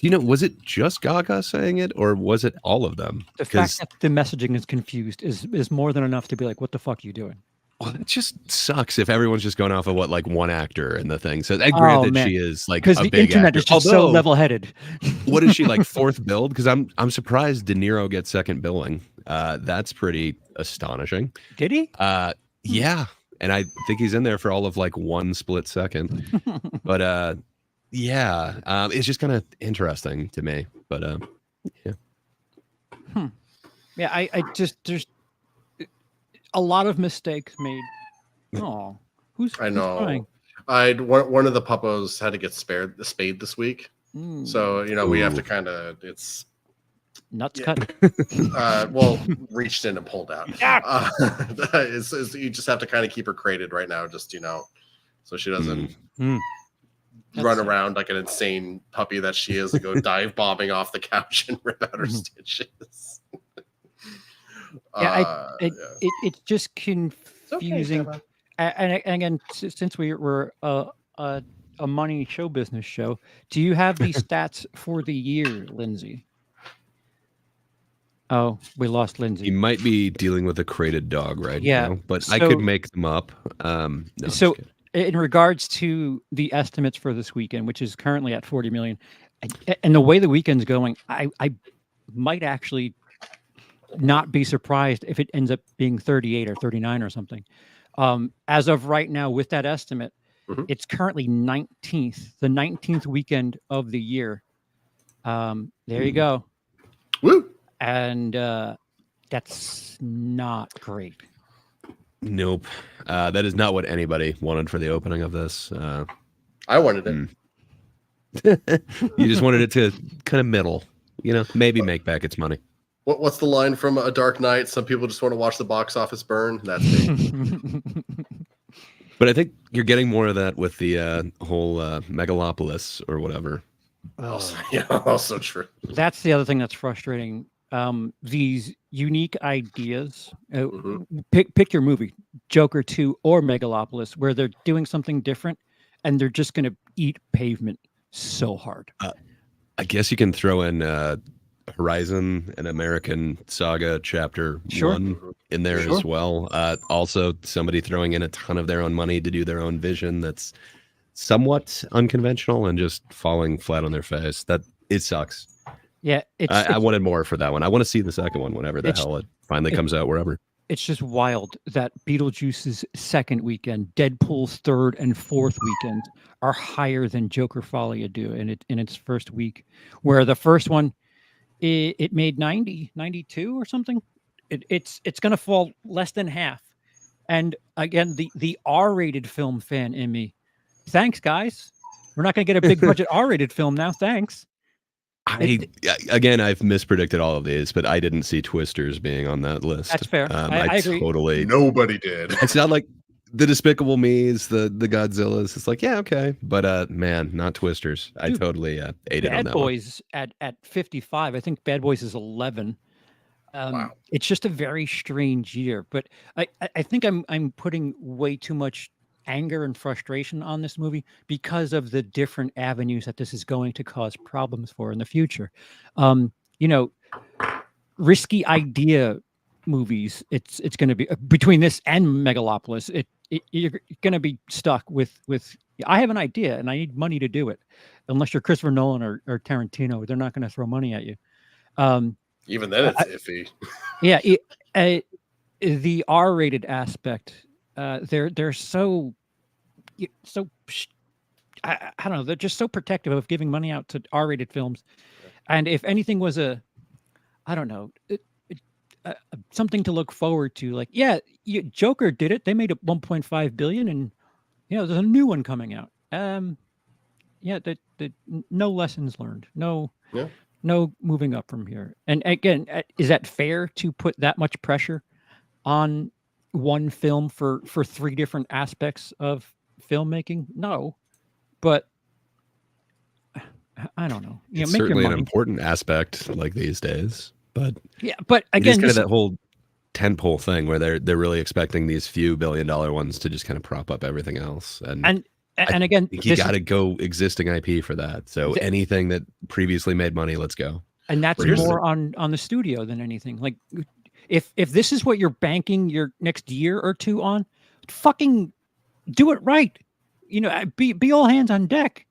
Was it just Gaga saying it, or was it all of them? The fact that the messaging is confused is more than enough to be like, what the fuck are you doing? Well, it just sucks if everyone's just going off of what like one actor and the thing says. I agree that she is like a big actor. Because the internet is just so level-headed. What is she, like fourth billed? Because I'm surprised De Niro gets second billing. That's pretty astonishing. Did he? Yeah, and I think he's in there for all of like 1 split second. But yeah, it's just kind of interesting to me. But yeah. Yeah, I just there's a lot of mistakes made. Oh, who's crying? One of the puppos had to get spayed this week, so we have to kind of nuts cut. Well, reached in and pulled out. You just have to kind of keep her crated right now, just so she doesn't run around like an insane puppy that she is and go dive bombing off the couch and rip out her stitches. It's just confusing. Okay, and again, since we were a money show business show, do you have the stats for the year, Lindsay? Oh, we lost Lindsay. He might be dealing with a crated dog now, but I could make them up. No, so in regards to the estimates for this weekend, which is currently at 40 million, and the way the weekend's going, I might actually not be surprised if it ends up being 38 or 39 or something. As of right now, with that estimate, it's currently 19th, the 19th weekend of the year. There you go. Woo! And that's not great. Nope. That is not what anybody wanted for the opening of this. I wanted it. You just wanted it to kind of middle, maybe make back its money. What's the line from A Dark Knight? Some people just want to watch the box office burn. That's me. But I think you're getting more of that with the whole Megalopolis or whatever. Also true. That's the other thing that's frustrating. These unique ideas. Pick your movie. Joker 2 or Megalopolis, where they're doing something different and they're just going to eat pavement so hard. I guess you can throw in Horizon and American Saga Chapter 1 in there as well. Also, somebody throwing in a ton of their own money to do their own vision that's somewhat unconventional and just falling flat on their face. That it sucks. Yeah, I wanted more for that one. I want to see the second one whenever the hell it finally comes out, wherever. It's just wild that Beetlejuice's second weekend, Deadpool's third and fourth weekend are higher than Joker Folie do in its first week, where the first one it made 92 or something. It's going to fall less than half. And again, the R-rated film fan in me, thanks guys. We're not going to get a big budget R-rated film now. Thanks. I've mispredicted all of these, but I didn't see Twisters being on that list. That's fair. I agree. Totally. Nobody did. It's not like the Despicable Me's, the Godzillas. It's like, yeah, okay, but man, not Twisters. Dude, I totally ate it on that. Bad Boys at 55. I think Bad Boys is 11. Wow. It's just a very strange year, but I think I'm putting way too much anger and frustration on this movie because of the different avenues that this is going to cause problems for in the future. Risky idea movies. It's going to be between this and Megalopolis. You're going to be stuck with. I have an idea and I need money to do it. Unless you're Christopher Nolan or Tarantino, they're not going to throw money at you. Even then, it's iffy. Yeah, the R-rated aspect. They're so I don't know. They're just so protective of giving money out to R-rated films, and if anything was something to look forward to, like Joker did it. They made it 1.5 billion, and there's a new one coming out. No lessons learned. No moving up from here. And again, is that fair to put that much pressure on one film for three different aspects of filmmaking? No, but I don't know. It's certainly an important aspect like these days, but but again, it's kind of that whole tentpole thing where they're really expecting these few $1 billion ones to just kind of prop up everything else. And again, you got to go existing IP for that. So anything that previously made money, let's go. And that's more on the studio than anything. Like, if this is what you're banking your next year or two on, fucking do it right. Be all hands on deck.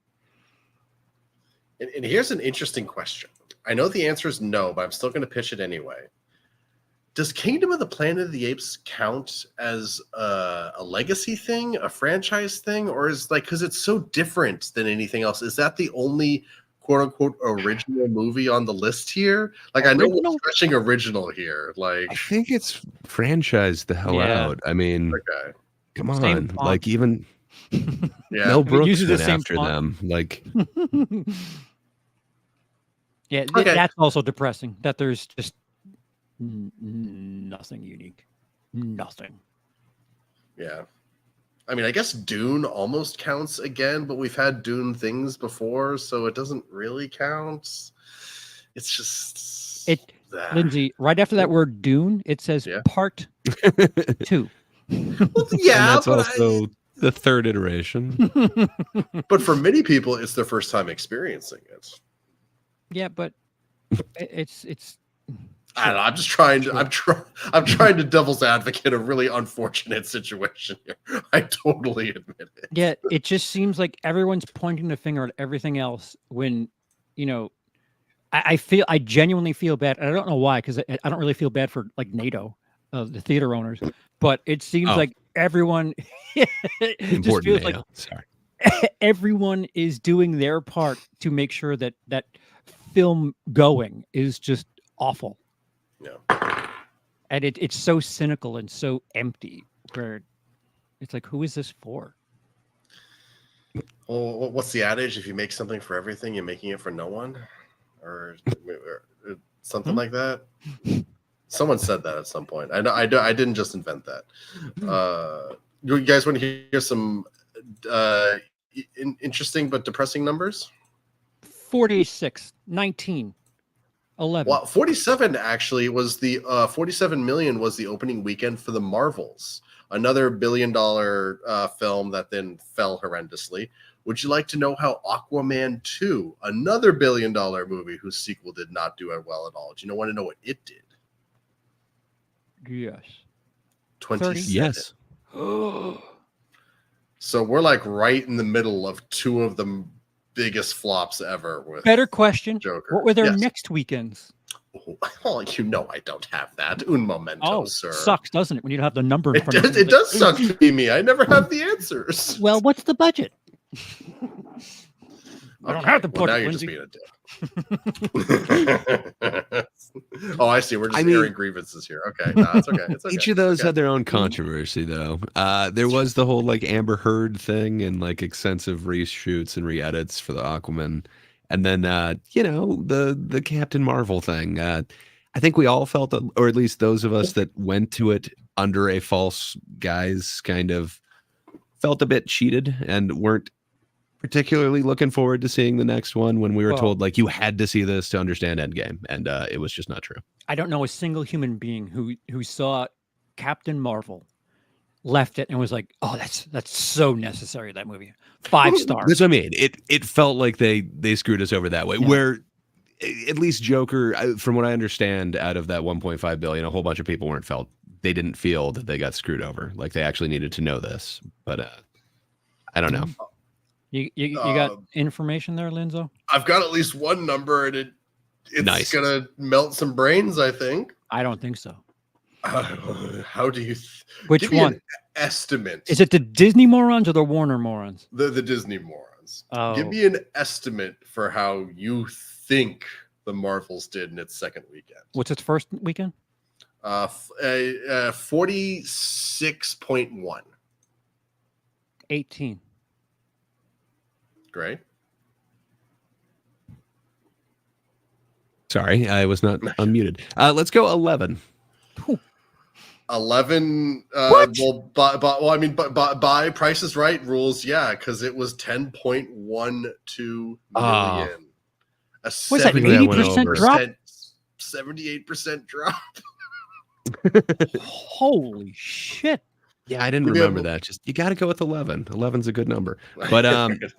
And here's an interesting question. I know the answer is no, but I'm still going to pitch it anyway. Does Kingdom of the Planet of the Apes count as a legacy thing, a franchise thing, or is because it's so different than anything else? Is that the only quote unquote original movie on the list here? Like, I know we're stretching original here. Like, I think it's franchised the hell out. I mean, come on, like even Mel Brooks went after them. Like, that's also depressing. That there's just nothing unique, nothing. Yeah. I mean, I guess Dune almost counts again, but we've had Dune things before, so it doesn't really count. It's just Lindsay, right after that word Dune, it says part 2. Well, and that's also the third iteration. But for many people, it's their first time experiencing it. Yeah, but it's I don't know. I'm just trying to. I'm trying to devil's advocate a really unfortunate situation here. I totally admit it. Yeah, it just seems like everyone's pointing the finger at everything else. When, I genuinely feel bad. I don't know why, because I don't really feel bad for like NATO, the theater owners. But it seems like everyone just feels like everyone is doing their part to make sure that film going is just awful. Yeah. And it's so cynical and so empty, where it's like, who is this for? Well, what's the adage? If you make something for everything, you're making it for no one, or something like that. Someone said that at some point. I didn't just invent that. You guys want to hear some interesting but depressing numbers? 46, 19. 11. Well, 47 actually was the 47 million was the opening weekend for the Marvels. another $1 billion film that then fell horrendously. Would you like to know how Aquaman 2, another $1 billion movie whose sequel did not do well at all? Do you want to know what it did? Yes. 27. Yes. So we're like right in the middle of two of the biggest flops ever. With Better question. Joker. What were their Yes. next weekends? Oh, you know I don't have that. Un momento, sir. Sucks, doesn't it? When you don't have the number in It front of does, you. it does suck to be me. I never have the answers. Well, what's the budget? I don't have the Well, now budget, you're just Lindsay. being a dick. Oh, I see. We're just airing grievances here. Okay, no, it's okay. It's okay. Each of those Okay. had their own controversy, though. There was the whole like Amber Heard thing and like extensive reshoots and re-edits for the Aquaman, and then the Captain Marvel thing. I think we all felt, or at least those of us that went to it under a false guise, kind of felt a bit cheated and weren't particularly looking forward to seeing the next one when we were told like you had to see this to understand Endgame, and it was just not true. I don't know a single human being who saw Captain Marvel, left it and was like, "Oh, that's so necessary, that movie." 5 stars. That's what I mean. It felt like they screwed us over that way. Yeah. Where at least Joker, from what I understand, out of that 1.5 billion, a whole bunch of people they didn't feel that they got screwed over. Like they actually needed to know this, but I don't know. You got information there, Linzo? I've got at least one number, and it's Nice. gonna melt some brains. I think. I don't think so. How do you? Which give me one? an estimate. Is it the Disney morons or the Warner morons? The Disney morons? Oh. Give me an estimate for how you think the Marvels did in its second weekend. What's its first weekend? 46.1. 18. Great. Sorry, I was not unmuted. Let's go 11. 11. By Price is Right rules, yeah, because it was 10.12 million. A What's that, 80% drop? 78% drop. Holy shit. Yeah, I didn't remember that. Just you got to go with 11. 11's a good number, but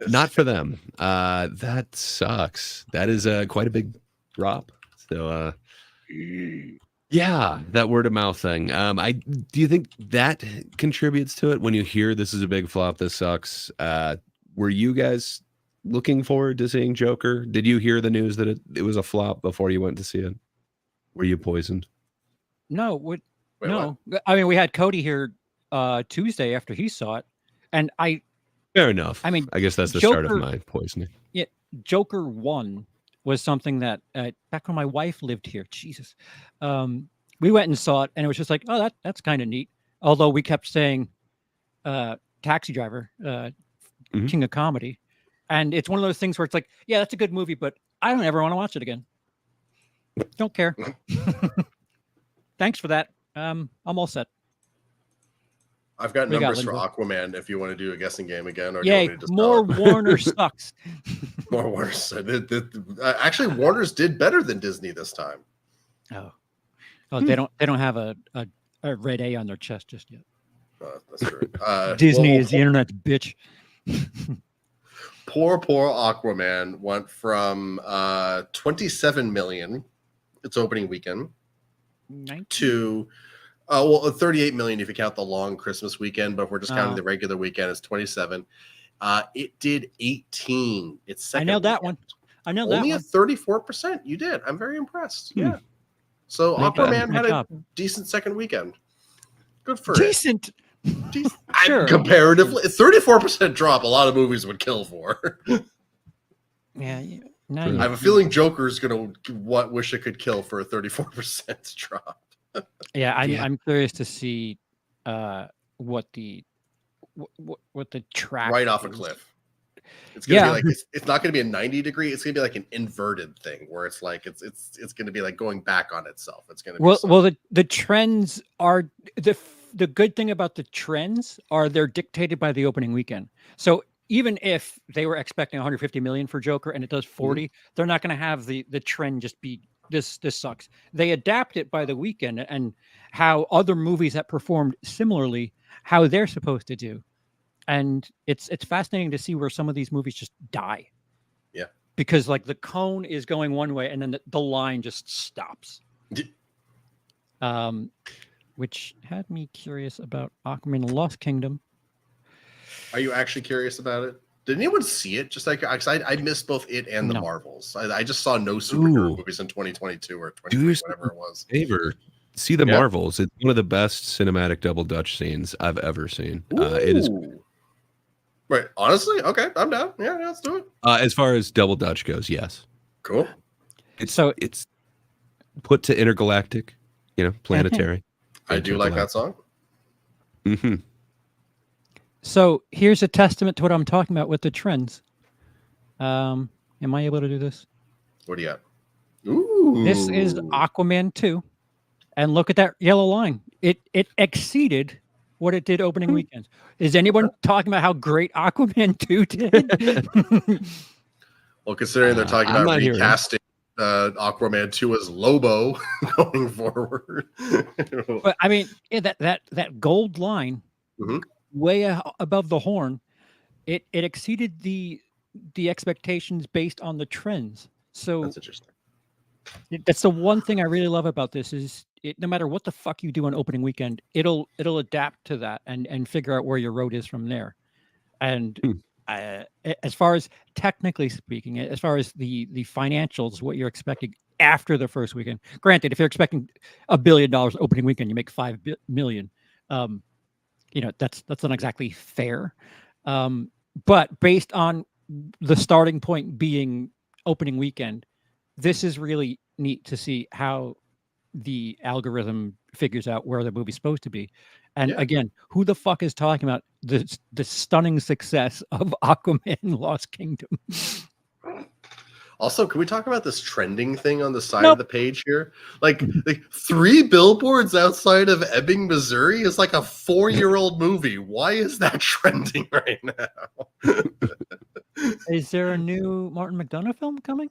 not for them. That sucks. That is quite a big drop. So yeah, that word of mouth thing. Do you think that contributes to it when you hear this is a big flop, this sucks? Were you guys looking forward to seeing Joker? Did you hear the news that it was a flop before you went to see it? Were you poisoned? No, Wait, no. I mean, we had Cody here Tuesday after he saw it, and Fair enough. I mean, I guess that's the Joker- start of my poisoning. Joker 1 was something that back when my wife lived here, Jesus, we went and saw it, and it was just like, oh, that's kind of neat. Although we kept saying Taxi Driver, King of Comedy, and it's one of those things where it's like, yeah, that's a good movie, but I don't ever want to watch it again. Don't care. Thanks for that. I'm all set. I've got We got numbers for Lindsay. Aquaman if you want to do a guessing game again. Or do you Yay, want me to just more tell it? Warner sucks. More Warner's. Actually, Warner's did better than Disney this time. Oh, they don't have a red A on their chest just yet. That's true. Disney is the internet's bitch. Poor Aquaman went from 27 million its opening weekend to 38 million if you count the long Christmas weekend, but if we're just counting the regular weekend, it's 27. It did 18. It's second. I nailed that weekend. one. I nailed that Only one. at 34%. You did. I'm very impressed. Yeah. So Not bad. Aquaman Good had job. a decent second weekend. Good for it. Decent. Sure. Comparatively, 34% drop. A lot of movies would kill for. Yeah. Now I have a feeling Joker's gonna wish it could kill for a 34% drop. I'm curious to see what the track Right off a is. cliff. It's gonna be like it's not gonna be a 90-degree. It's gonna be like an inverted thing where it's like it's gonna be like going back on itself. It's gonna be the trends are the good thing about the trends are they're dictated by the opening weekend. So even if they were expecting 150 million for Joker and it does 40, they're not going to have the trend just be this sucks. They adapt it by the weekend and how other movies that performed similarly, how they're supposed to do. And it's fascinating to see where some of these movies just die. Yeah. Because like the cone is going one way and then the line just stops. Which had me curious about Aquaman and the Lost Kingdom. Are you actually curious about it? Did anyone see it? Just like I missed both it and the Marvels. I just saw no superhero movies in 2022 or 2023, whatever it was. Favor, see the Marvels. It's one of the best cinematic double Dutch scenes I've ever seen. It is. Right. Honestly, okay, I'm down. Yeah, let's do it. As far as double Dutch goes, yes. Cool. It's put to intergalactic, planetary. I do like that song. Mm-hmm. So here's a testament to what I'm talking about with the trends. Am I able to do this? What do you got? Ooh. This is Aquaman 2. And look at that yellow line. It exceeded what it did opening weekends. Is anyone talking about how great Aquaman 2 did? Well, considering they're talking about recasting Aquaman 2 as Lobo going forward. But I mean, that gold line way above the horn, it exceeded the expectations based on the trends. So that's interesting. That's the one thing I really love about this is no matter what the fuck you do on opening weekend, it'll adapt to that and figure out where your road is from there. And as far as technically speaking, as far as the financials, what you're expecting after the first weekend, granted, if you're expecting $1 billion opening weekend, you make $5 million. That's not exactly fair. But based on the starting point being opening weekend, this is really neat to see how the algorithm figures out where the movie's supposed to be. And again, who the fuck is talking about the stunning success of Aquaman Lost Kingdom? Also, can we talk about this trending thing on the side of the page here? Like 3 billboards outside of Ebbing, Missouri is like a 4-year-old movie. Why is that trending right now? Is there a new Martin McDonagh film coming?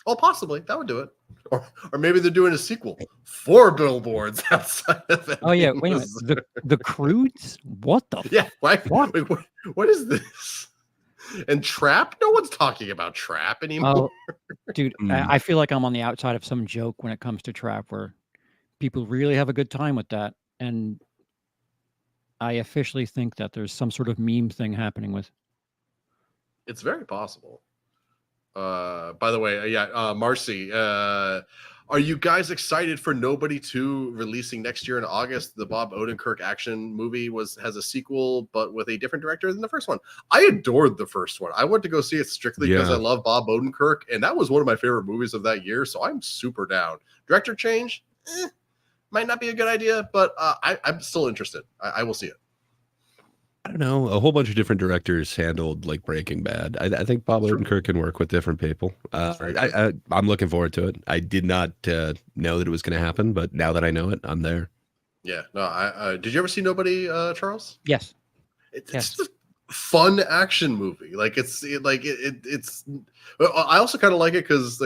Oh, possibly. That would do it. Or maybe they're doing a sequel. 4 billboards outside of Ebbing, Oh, yeah. Wait a minute. The Croods? What the what is this? And Trap? No one's talking about Trap anymore. Oh, dude, I feel like I'm on the outside of some joke when it comes to Trap where people really have a good time with that. And I officially think that there's some sort of meme thing happening with. It's very possible. By the way, Marcy, are you guys excited for Nobody 2 releasing next year in August? The Bob Odenkirk action movie has a sequel, but with a different director than the first one. I adored the first one. I went to go see it strictly because I love Bob Odenkirk, and that was one of my favorite movies of that year, so I'm super down. Director change, might not be a good idea, but I'm still interested. I will see it. I don't know. A whole bunch of different directors handled like Breaking Bad. I think Bob Odenkirk can work with different people. I'm looking forward to it. I did not know that it was going to happen, but now that I know it, I'm there. Yeah. No. Did you ever see Nobody, Charles? Yes. It's just a fun action movie. Like it's. I also kind of like it because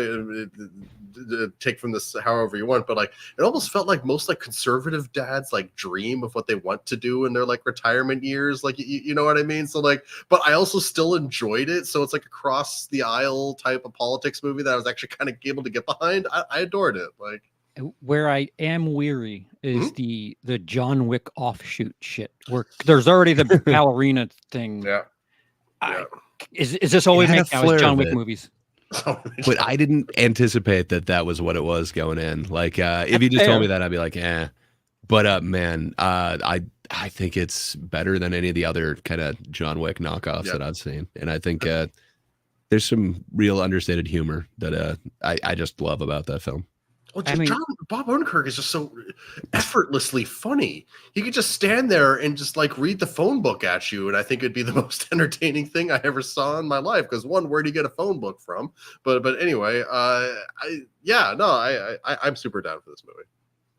take from this however you want, but like it almost felt like most like conservative dads like dream of what they want to do in their like retirement years, like you know what I mean. So like, but I also still enjoyed it. So it's like a cross the aisle type of politics movie that I was actually kind of able to get behind. I adored it. Like where I am weary is the John Wick offshoot shit where there's already the ballerina thing. Is this all we make now? Is John Wick movies? But I didn't anticipate that was what it was going in. Like, if you just told me that, I'd be like, eh. But man, I think it's better than any of the other kind of John Wick knockoffs that I've seen, and I think there's some real understated humor that I just love about that film. Well, Bob Odenkirk is just so effortlessly funny. He could just stand there and just like read the phone book at you, and I think it'd be the most entertaining thing I ever saw in my life. Because one, where'd he get a phone book from? But anyway, I'm super down for this movie.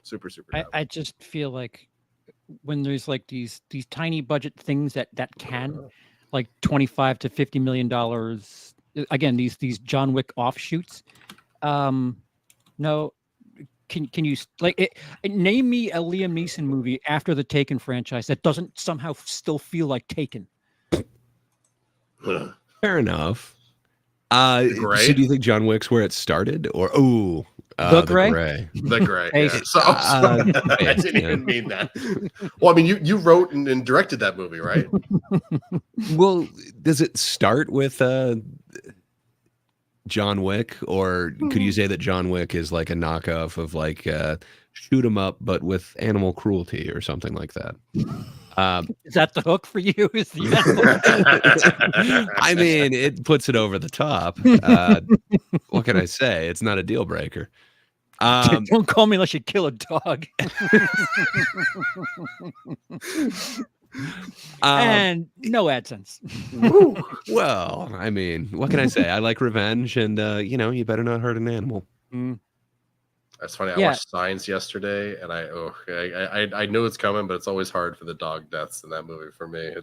Super down. I just feel like when there's like these tiny budget things that can like $25 to $50 million. Again, these John Wick offshoots. No. Can you like name me a Liam Neeson movie after the Taken franchise that doesn't somehow still feel like Taken? Fair enough. Gray? So do you think John Wick's where it started, or The Gray? The Gray. Hey, Yeah. So, I didn't even mean that. Well, I mean, you wrote and directed that movie, right? Well, does it start with John Wick, or could you say that John Wick is like a knockoff of like shoot 'em up, but with animal cruelty or something like that? Is that the hook for you? Is the I mean, it puts it over the top. What can I say? It's not a deal breaker. Don't call me unless you kill a dog. And no AdSense. Well, I mean, what can I say? I like revenge, and you better not hurt an animal. That's funny. I watched Signs yesterday, and I knew it's coming, but it's always hard for the dog deaths in that movie for me.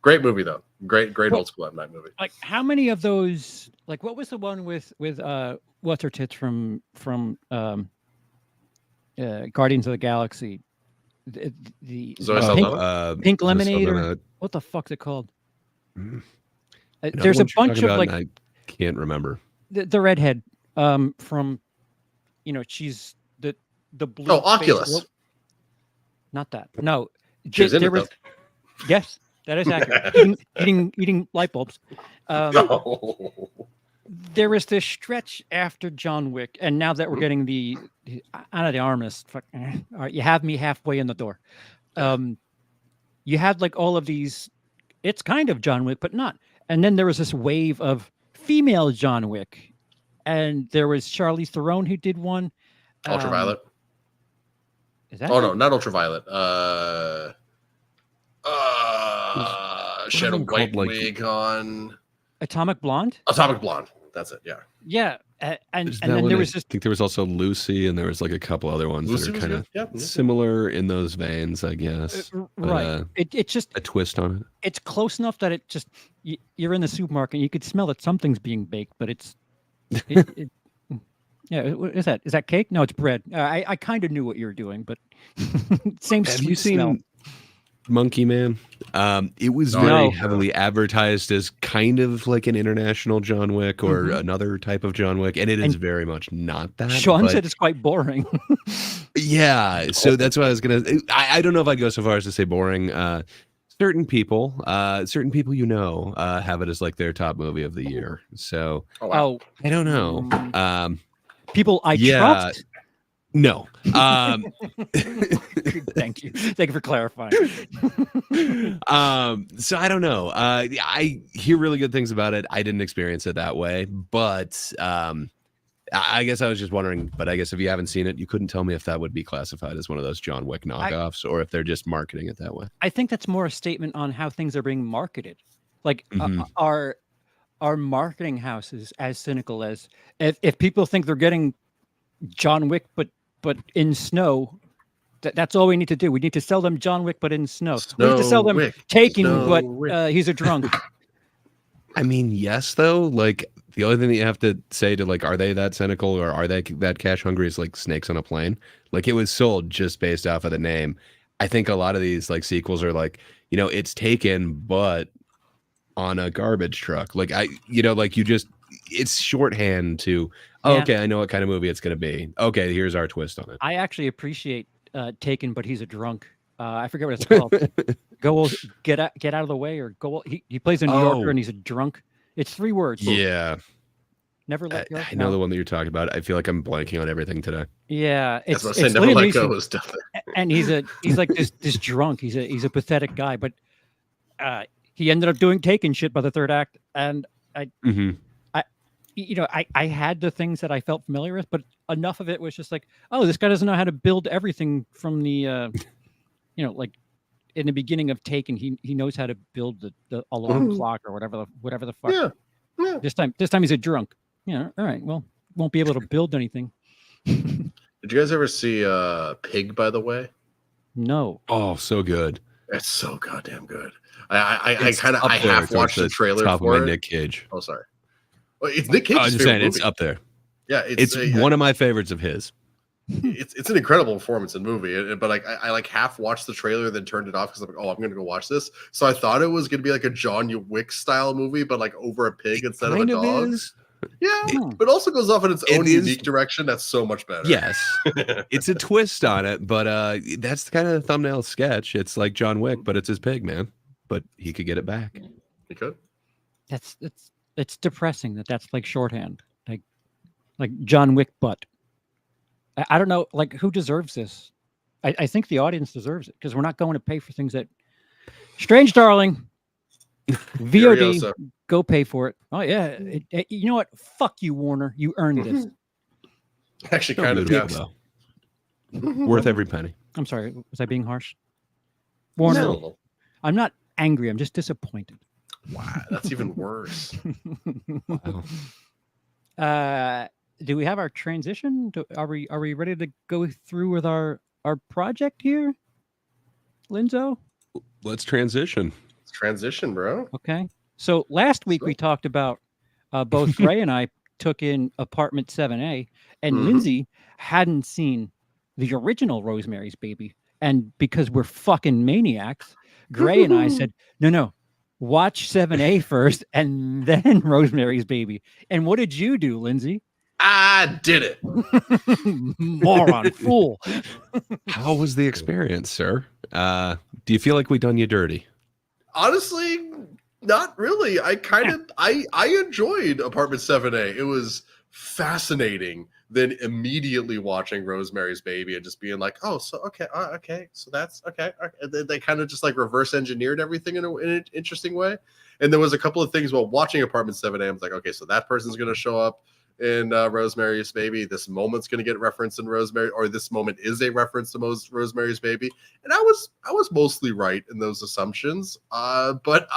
Great movie though. Great old school M. Night movie. Like, how many of those? Like, what was the one with what's her tits from Guardians of the Galaxy? The Zoe Saldana? Pink Lemonade, or what the fuck's it called? There's a bunch of like, I can't remember the redhead from, she's the blue. Oh, Oculus. Not that. No, there was. Yes, that is accurate. eating light bulbs. There was this stretch after John Wick, and now that we're getting the Ana de Armas, all right, you have me halfway in the door. You had like all of these. It's kind of John Wick, but not. And then there was this wave of female John Wick, and there was Charlize Theron who did one. Ultraviolet. Is that? Oh no, not Ultraviolet. She had a white wig on. Atomic Blonde. Atomic Blonde. That's it. Yeah. Yeah, and then there was I think there was also Lucy, and there was like a couple other ones Lucy that are kind of similar in those veins, I guess. Right. It's just a twist on it. It's close enough that it just you're in the supermarket, and you could smell that something's being baked, but it's. Yeah, what is that? Is that cake? No, it's bread. I kind of knew what you were doing, but same. Have sweet you seen smell. Monkey Man? It was very heavily advertised as kind of like an international John Wick or another type of John Wick, and it is very much not that. Sean said it's quite boring. Yeah, so that's what I was gonna. I don't know if I'd go so far as to say boring. Certain people have it as like their top movie of the year. So I don't know. People I trust. No. Thank you for clarifying. So I don't know. I hear really good things about it. I didn't experience it that way, but I guess I was just wondering. But I guess if you haven't seen it, you couldn't tell me if that would be classified as one of those John Wick knockoffs, or if they're just marketing it that way. I think that's more a statement on how things are being marketed. Like, are marketing houses as cynical as if people think they're getting John Wick, but in snow, that's all we need to do. We need to sell them John Wick, but in snow. We need to sell them Taken, but he's a drunk. I mean, yes, though. Like, the only thing that you have to say to, like, are they that cynical or are they that cash hungry is like snakes on a plane? Like, it was sold just based off of the name. I think a lot of these like sequels are like, it's Taken, but on a garbage truck. Like, it's shorthand to, okay, I know what kind of movie it's going to be. Okay, here's our twist on it. I actually appreciate Taken, but he's a drunk. I forget what it's called. Get out of the way, or go. He plays a New Yorker and he's a drunk. It's 3 words. Yeah. Never let go. I know the one that you're talking about. I feel like I'm blanking on everything today. Yeah, it's Never Let Go is definitely. And he's like this drunk. He's a pathetic guy, but he ended up doing Taken shit by the 3rd act, and I had the things that I felt familiar with, but enough of it was just like, oh, this guy doesn't know how to build everything from the, like in the beginning of Taken, he knows how to build the alarm clock or whatever the fuck. Yeah. This time he's a drunk. Yeah. All right. Well, won't be able to build anything. Did you guys ever see Pig, by the way? No. Oh, so good. It's so goddamn good. I half watched the trailer top for of my it. Nick Cage. Oh, sorry. Well, it's Nick Cage's I was just saying, it's up there. Yeah, It's one of my favorites of his. It's an incredible performance in the movie, but like I like half watched the trailer, then turned it off because I'm like, oh, I'm gonna go watch this. So I thought it was gonna be like a John Wick style movie, but like over a pig instead of a dog. Yeah, but also goes off in its own unique direction. That's so much better. Yes, it's a twist on it, but that's kind of the thumbnail sketch. It's like John Wick, but it's his pig, man. But he could get it back. He could. It's depressing that's like shorthand, like John Wick butt. I don't know, like who deserves this? I think the audience deserves it because we're not going to pay for things that. Strange Darling, VOD, go pay for it. Oh yeah, you know what? Fuck you, Warner. You earned this. Actually, kind of yes. Worth every penny. I'm sorry, was I being harsh? Warner, No. I'm not angry. I'm just disappointed. Wow, that's even worse. Wow. Do we have our transition? Are we ready to go through with our project here, Linzo? Let's transition. Let's transition, bro. Okay. So last week we talked about both Ray and I took in Apartment 7A, and Lindsay hadn't seen the original Rosemary's Baby, and because we're fucking maniacs, Gray and I said, no, watch 7A first, and then Rosemary's Baby. And what did you do, Lindsay? I did it. Moron, fool. How was the experience, sir? Do you feel like we done you dirty? Honestly, not really. I enjoyed Apartment 7A. It was fascinating. Then immediately watching Rosemary's Baby and just being like, oh, so okay, so that's okay. And they kind of just like reverse engineered everything in an interesting way. And there was a couple of things while watching Apartment 7A. I was like, okay, so that person's going to show up in Rosemary's Baby. This moment's going to get referenced in Rosemary, or this moment is a reference to Rosemary's Baby. And I was mostly right in those assumptions. But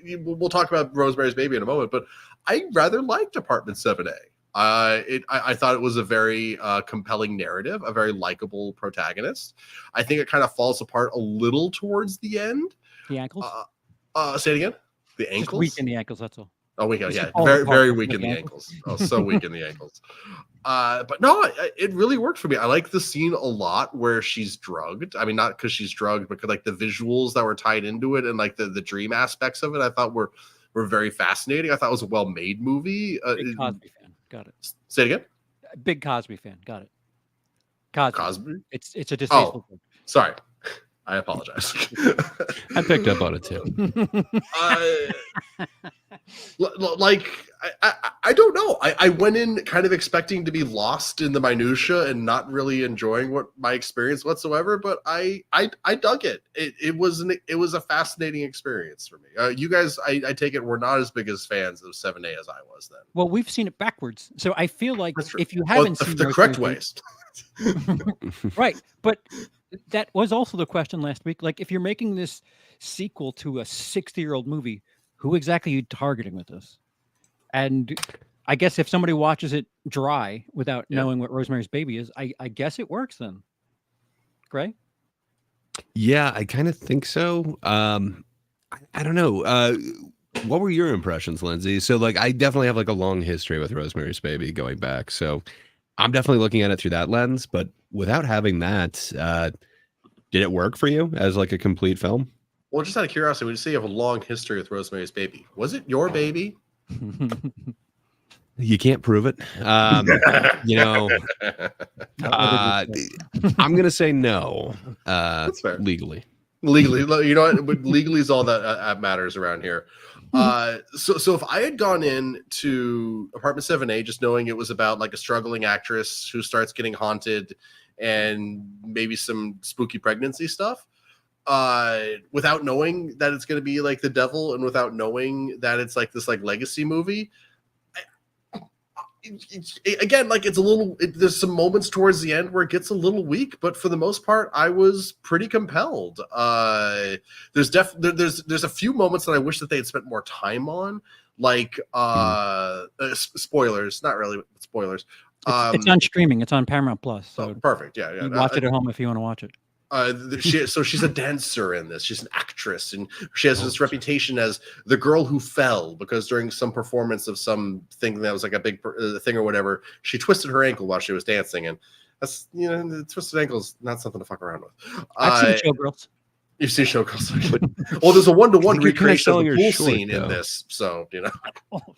we'll talk about Rosemary's Baby in a moment. But I rather liked Apartment 7A. I thought it was a very compelling narrative, a very likable protagonist. I think it kind of falls apart a little towards the end. The ankles? Say it again. The ankles. Just weak in the ankles. That's all. Oh, weak. Yeah, very weak in the ankles. Oh, so weak in the ankles. But no, it really worked for me. I like the scene a lot where she's drugged. I mean, not because she's drugged, but like the visuals that were tied into it and like the dream aspects of it, I thought were very fascinating. I thought it was a well-made movie. Big Cosby fan. Got it. Say it again. Big Cosby fan. Got it. Cosby? It's a distasteful thing. Sorry. I apologize. I picked up on it too. I don't know. I went in kind of expecting to be lost in the minutia and not really enjoying what my experience whatsoever. But I dug it. It was a fascinating experience for me. You guys, I take it, were not as big as fans of 7A as I was then. Well, we've seen it backwards, so I feel like if you haven't seen the correct ways, right? But that was also the question last week. Like, if you're making this sequel to a 60-year-old movie, who exactly are you targeting with this? And I guess if somebody watches it dry without knowing what Rosemary's Baby is, I guess it works then. Gray? Yeah, I kind of think so. I don't know. What were your impressions, Lindsay? So, like, I definitely have like a long history with Rosemary's Baby going back. So I'm definitely looking at it through that lens. But without having that, did it work for you as like a complete film? Well, just out of curiosity, when you say you have a long history with Rosemary's Baby, was it your baby? You can't prove it. You know, I'm going to say no. That's fair. Legally. Legally, you know what? Legally is all that matters around here. So if I had gone in to Apartment 7A just knowing it was about like a struggling actress who starts getting haunted and maybe some spooky pregnancy stuff, without knowing that it's going to be like the devil and without knowing that it's like this like legacy movie, again, like it's a little, there's some moments towards the end where it gets a little weak, but for the most part, I was pretty compelled. There's a few moments that I wish that they had spent more time on, like spoilers, not really spoilers. It's on streaming. It's on Paramount Plus. So perfect. Yeah. you watch it at home if you want to watch it. So she's a dancer in this. She's an actress, and she has this reputation as the girl who fell because during some performance of some thing that was like a big thing or whatever, she twisted her ankle while she was dancing, and that's the twisted ankle is not something to fuck around with. I've seen Showgirls. You've seen Showgirls, but well, there's a 1-to-1 recreation of the pool short, scene though. in this, so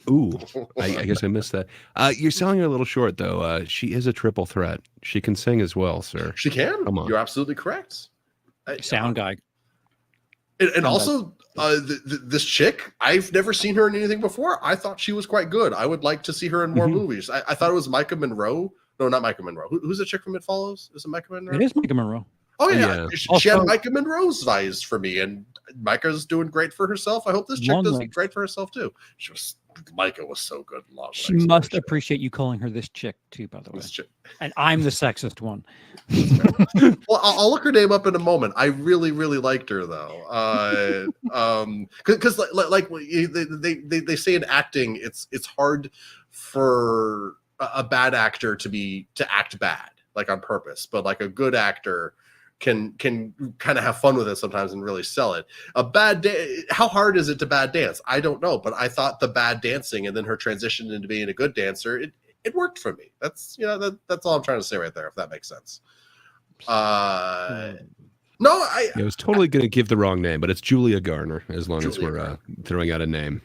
Ooh, I guess I missed that. You're selling her a little short, though. She is a triple threat. She can sing as well, sir. She can. Come on. You're absolutely correct. Sound guy. And also, this chick, I've never seen her in anything before. I thought she was quite good. I would like to see her in more movies. I thought it was Micah Monroe. No, not Micah Monroe. Who's the chick from It Follows? Is it Micah Monroe? It is Micah Monroe. Oh, yeah. Also, She had Micah Monroe's eyes for me, and Micah's doing great for herself. I hope this chick does great for herself, too. Micah was so good. She must appreciate you calling her this chick, too, by the way. And I'm the sexist one. Well, I'll look her name up in a moment. I really, really liked her, though. Because like they say in acting, it's hard for a bad actor to act bad, like on purpose, but like a good actor can kind of have fun with it sometimes and really sell it. How hard is it to bad dance? I don't know, but I thought the bad dancing and then her transition into being a good dancer, it worked for me. That's that's all I'm trying to say right there, if that makes sense. No, I was totally going to give the wrong name, but it's Julia Garner, as long as we're throwing out a name.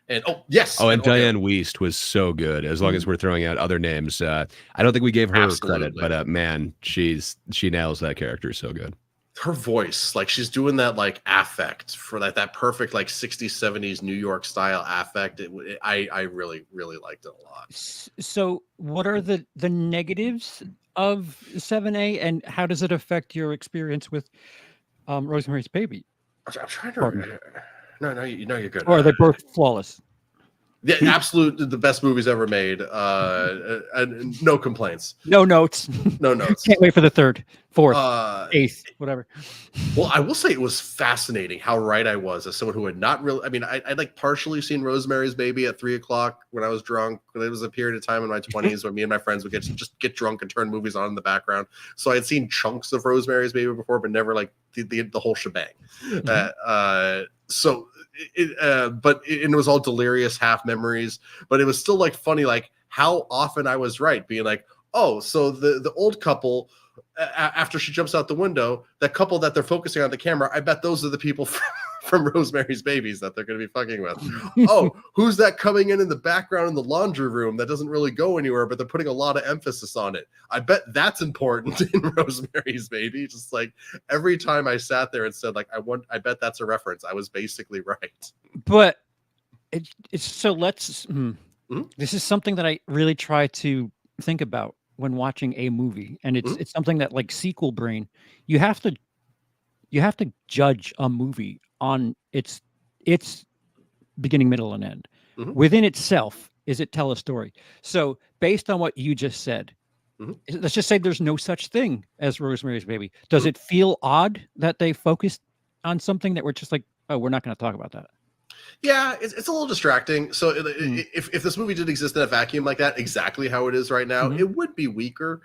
And yes. And Diane Wiest was so good. As long as we're throwing out other names, I don't think we gave her credit, but man, she nails that character so good. Her voice, like she's doing that like affect for that perfect like 60s 70s New York style affect. I really, really liked it a lot. So what are the negatives of 7A, and how does it affect your experience with Rosemary's Baby? I'm trying to. No, you're good. Or are they both flawless? Yeah, the best movies ever made. And no complaints. No notes. No notes. Can't wait for the 3rd, 4th, 8th, whatever. Well, I will say it was fascinating how right I was as someone who had not really. I mean, I'd like partially seen Rosemary's Baby at 3:00 when I was drunk. There was a period of time in my 20s when me and my friends would just get drunk and turn movies on in the background. So I had seen chunks of Rosemary's Baby before, but never like the whole shebang. But it was all delirious half memories, but it was still like funny, like how often I was right, being like, oh, so the old couple, after she jumps out the window, that couple that they're focusing on the camera, I bet those are the people from Rosemary's Babies that they're going to be fucking with. Oh, who's that coming in the background in the laundry room that doesn't really go anywhere, but they're putting a lot of emphasis on it? I bet that's important in Rosemary's Baby. Just like every time I sat there and said, like, I bet that's a reference, I was basically right. But it's so let's. This is something that I really try to think about when watching a movie, and it's something that, like sequel brain, you have to judge a movie on its beginning, middle, and end. Within itself, is it tell a story? So based on what you just said, let's just say there's no such thing as Rosemary's Baby. Does it feel odd that they focused on something that we're just like, oh, we're not going to talk about that? Yeah, it's a little distracting. So if this movie did exist in a vacuum like that, exactly how it is right now, it would be weaker.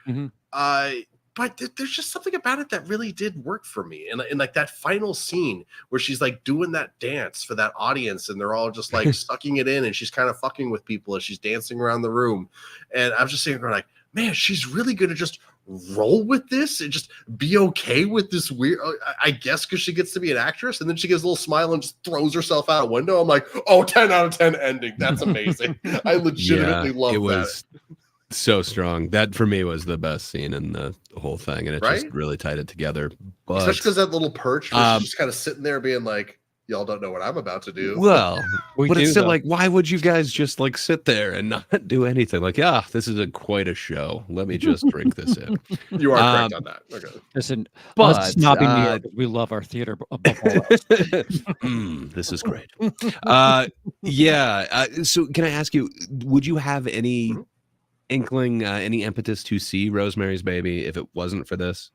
But there's just something about it that really did work for me. And like that final scene where she's like doing that dance for that audience and they're all just like sucking it in and she's kind of fucking with people as she's dancing around the room. And I'm just sitting there like, man, she's really going to just roll with this and just be okay with this weird, I guess because she gets to be an actress. And then she gives a little smile and just throws herself out a window. I'm like, oh, 10 out of 10 ending. That's amazing. I legitimately love that. It was so strong. That for me was the best scene in the whole thing. And it just really tied it together. But, especially because that little perch where she's just kind of sitting there being like, y'all don't know what I'm about to do. Well, but it's still like, why would you guys just like sit there and not do anything? Like, this is quite a show. Let me just drink this in. You are correct on that. Okay. Listen, but snobbing me, we love our theater above all else. This is great. So can I ask you, would you have any inkling, any impetus to see Rosemary's Baby if it wasn't for this?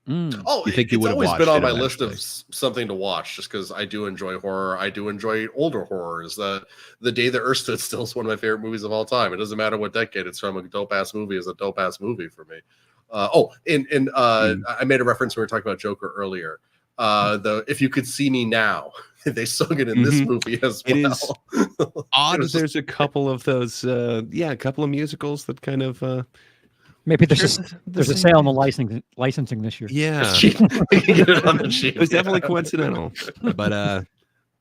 Oh, you think you would have always watched been on it my eventually? list of something to watch just because I do enjoy horror. I do enjoy older horrors. The Day the Earth Stood Still is one of my favorite movies of all time. It doesn't matter what decade it's from. A dope ass movie is a dope ass movie for me. I made a reference when we were talking about Joker earlier. The If You Could See Me Now, they sung it in this movie as well. It is odd. There's a couple of those, a couple of musicals that kind of. Maybe there's a sale on the licensing this year. Yeah, It was definitely coincidental, but I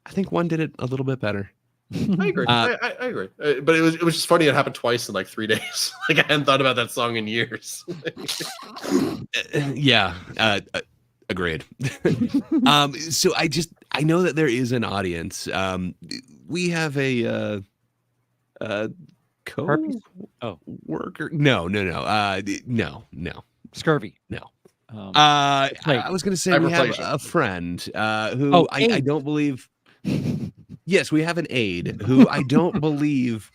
think one did it a little bit better. I agree. I agree. But it was just funny. It happened twice in like 3 days. Like I hadn't thought about that song in years. Agreed. So I know that there is an audience. We have a co-worker. No. Scurvy. No. I was going to say we have a friend who I don't believe. Yes, we have an aide who I don't believe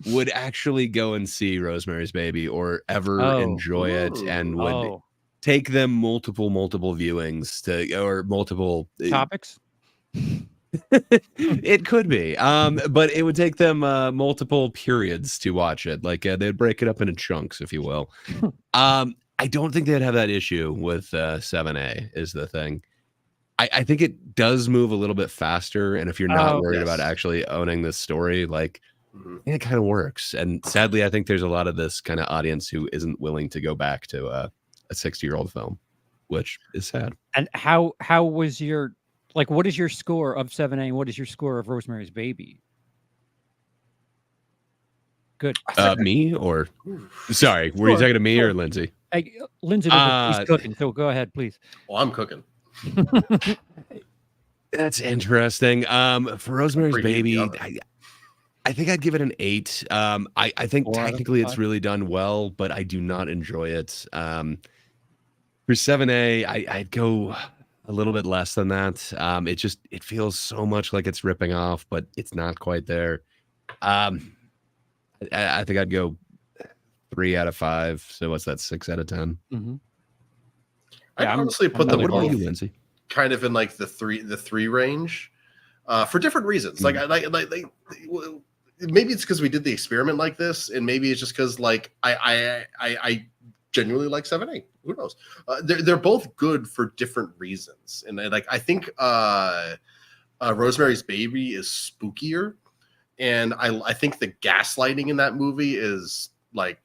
would actually go and see Rosemary's Baby or ever enjoy it, and would take them multiple viewings or multiple topics. It could be, but it would take them multiple periods to watch it. Like they'd break it up into chunks, if you will. I don't think they'd have that issue with 7A. Is the thing. I think it does move a little bit faster, and if you're not worried about actually owning this story, like it kind of works. And sadly, I think there's a lot of this kind of audience who isn't willing to go back to a 60-year-old film, which is sad. And how was your what is your score of 7A, and what is your score of Rosemary's Baby? Good. Me or sorry, were you talking to me or Lindsay? Lindsay, he's cooking, so go ahead, please. Well, I'm cooking. That's interesting. For Rosemary's Baby, I think I'd give it an 8. I think technically it's really done well, but I do not enjoy it. For 7A, I'd go a little bit less than that. It feels so much like it's ripping off, but it's not quite there. I think I'd go 3 out of 5. So what's that? 6 out of 10. Mm-hmm. I honestly put them both you, Lindsay? Kind of in like the three range, for different reasons. Like maybe it's because we did the experiment like this, and maybe it's just because like I genuinely like 7A. Who knows? They're both good for different reasons, and like I think Rosemary's Baby is spookier, and I think the gaslighting in that movie is like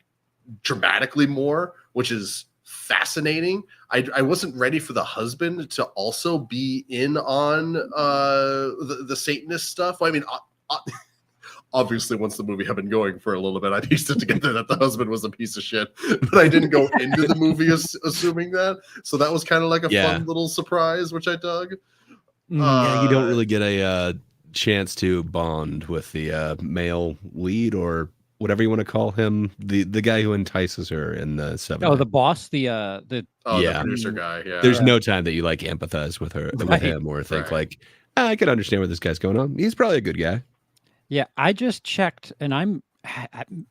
dramatically more, which is fascinating. I wasn't ready for the husband to also be in on the Satanist stuff. I mean, obviously, once the movie had been going for a little bit, I pieced it together that the husband was a piece of shit. But I didn't go into the movie assuming that. So that was kind of like a fun little surprise, which I dug. You don't really get a chance to bond with the male lead, or whatever you want to call him, the guy who entices her in the 7. The boss, the producer guy. Yeah, there's no time that you like empathize with him, or think like, I could understand where this guy's going on. He's probably a good guy. Yeah, I just checked, and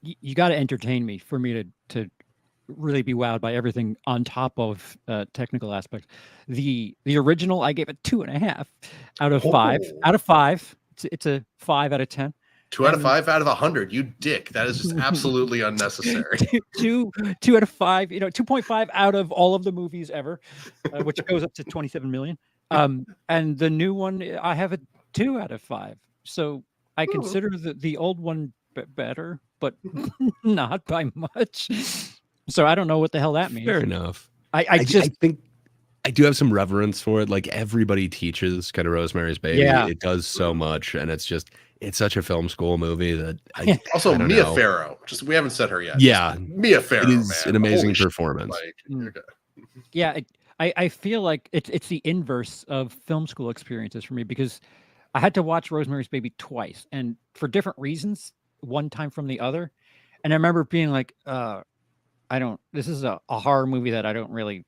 you got to entertain me for me to really be wowed by everything on top of technical aspects. The original, I gave it 2.5 out of 5. Out of 5, it's a 5 out of 10. 2 out of 5 out of 100. You dick. That is just absolutely unnecessary. 2 out of 5. 2.5 out of all of the movies ever, which goes up to 27 million. And the new one, I have a 2 out of 5. So I consider the old one better, but not by much. So I don't know what the hell that means. Fair enough. I think I do have some reverence for it. Like everybody teaches kind of Rosemary's Baby. Yeah. It does so much, and it's such a film school movie that also Mia Farrow. We haven't said her yet. Yeah, Mia Farrow. It is an amazing performance. Okay. Yeah, I feel like it's the inverse of film school experiences for me, because I had to watch Rosemary's Baby twice, and for different reasons. One time from the other, and I remember being like, this is a horror movie that I don't really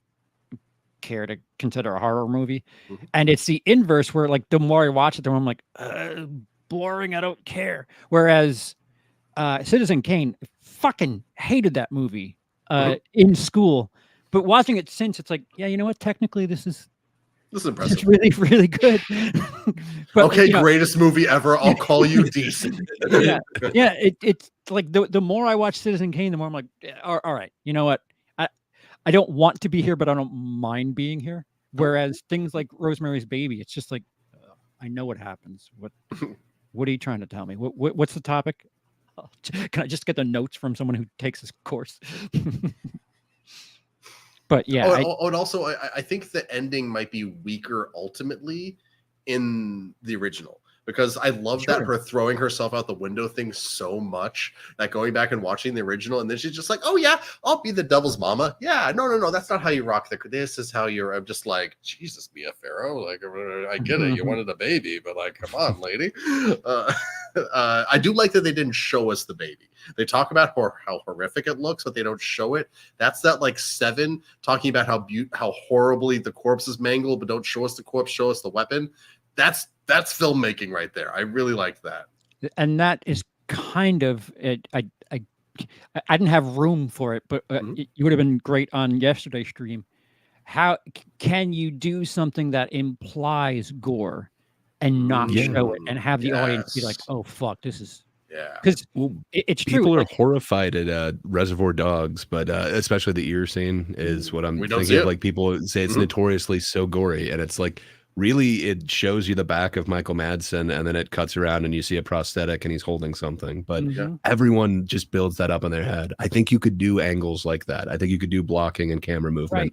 care to consider a horror movie. Mm-hmm. And it's the inverse, where like the more I watch it, the more I'm like, boring, I don't care. Whereas Citizen Kane, fucking hated that movie in school, but watching it since, it's like, yeah, you know what, technically this is impressive. It's really, really good. But, okay, greatest movie ever. I'll call you decent. Yeah. It's like the more I watch Citizen Kane, the more I'm like, all right, you know what? I don't want to be here, but I don't mind being here. Whereas things like Rosemary's Baby, it's just like I know what happens. What are you trying to tell me? What's the topic? Can I just get the notes from someone who takes this course? But yeah, and also I think the ending might be weaker ultimately in the original, because I love that her throwing herself out the window thing so much that going back and watching the original, and then she's just like, oh yeah, I'll be the devil's mama. Yeah, no, that's not how you rock this is how you're. I'm just like, Jesus, Mia Farrow. Like, I get it, you wanted a baby, but like, come on, lady. I do like that they didn't show us the baby. They talk about how horrific it looks, but they don't show it. That's that like Seven talking about how horribly the corpse is mangled, but don't show us the corpse, show us the weapon. That's filmmaking right there. I really liked that. And that is kind of it. I didn't have room for it, but it would have been great on yesterday's stream. How can you do something that implies gore and not show it and have the audience be like, oh fuck, this is because it's true. People are horrified at Reservoir Dogs, but especially the ear scene is what I'm thinking of. Like, people say it's notoriously so gory, and it's like, really, it shows you the back of Michael Madsen, and then it cuts around and you see a prosthetic and he's holding something. But everyone just builds that up in their head. I think you could do angles like that. I think you could do blocking and camera movement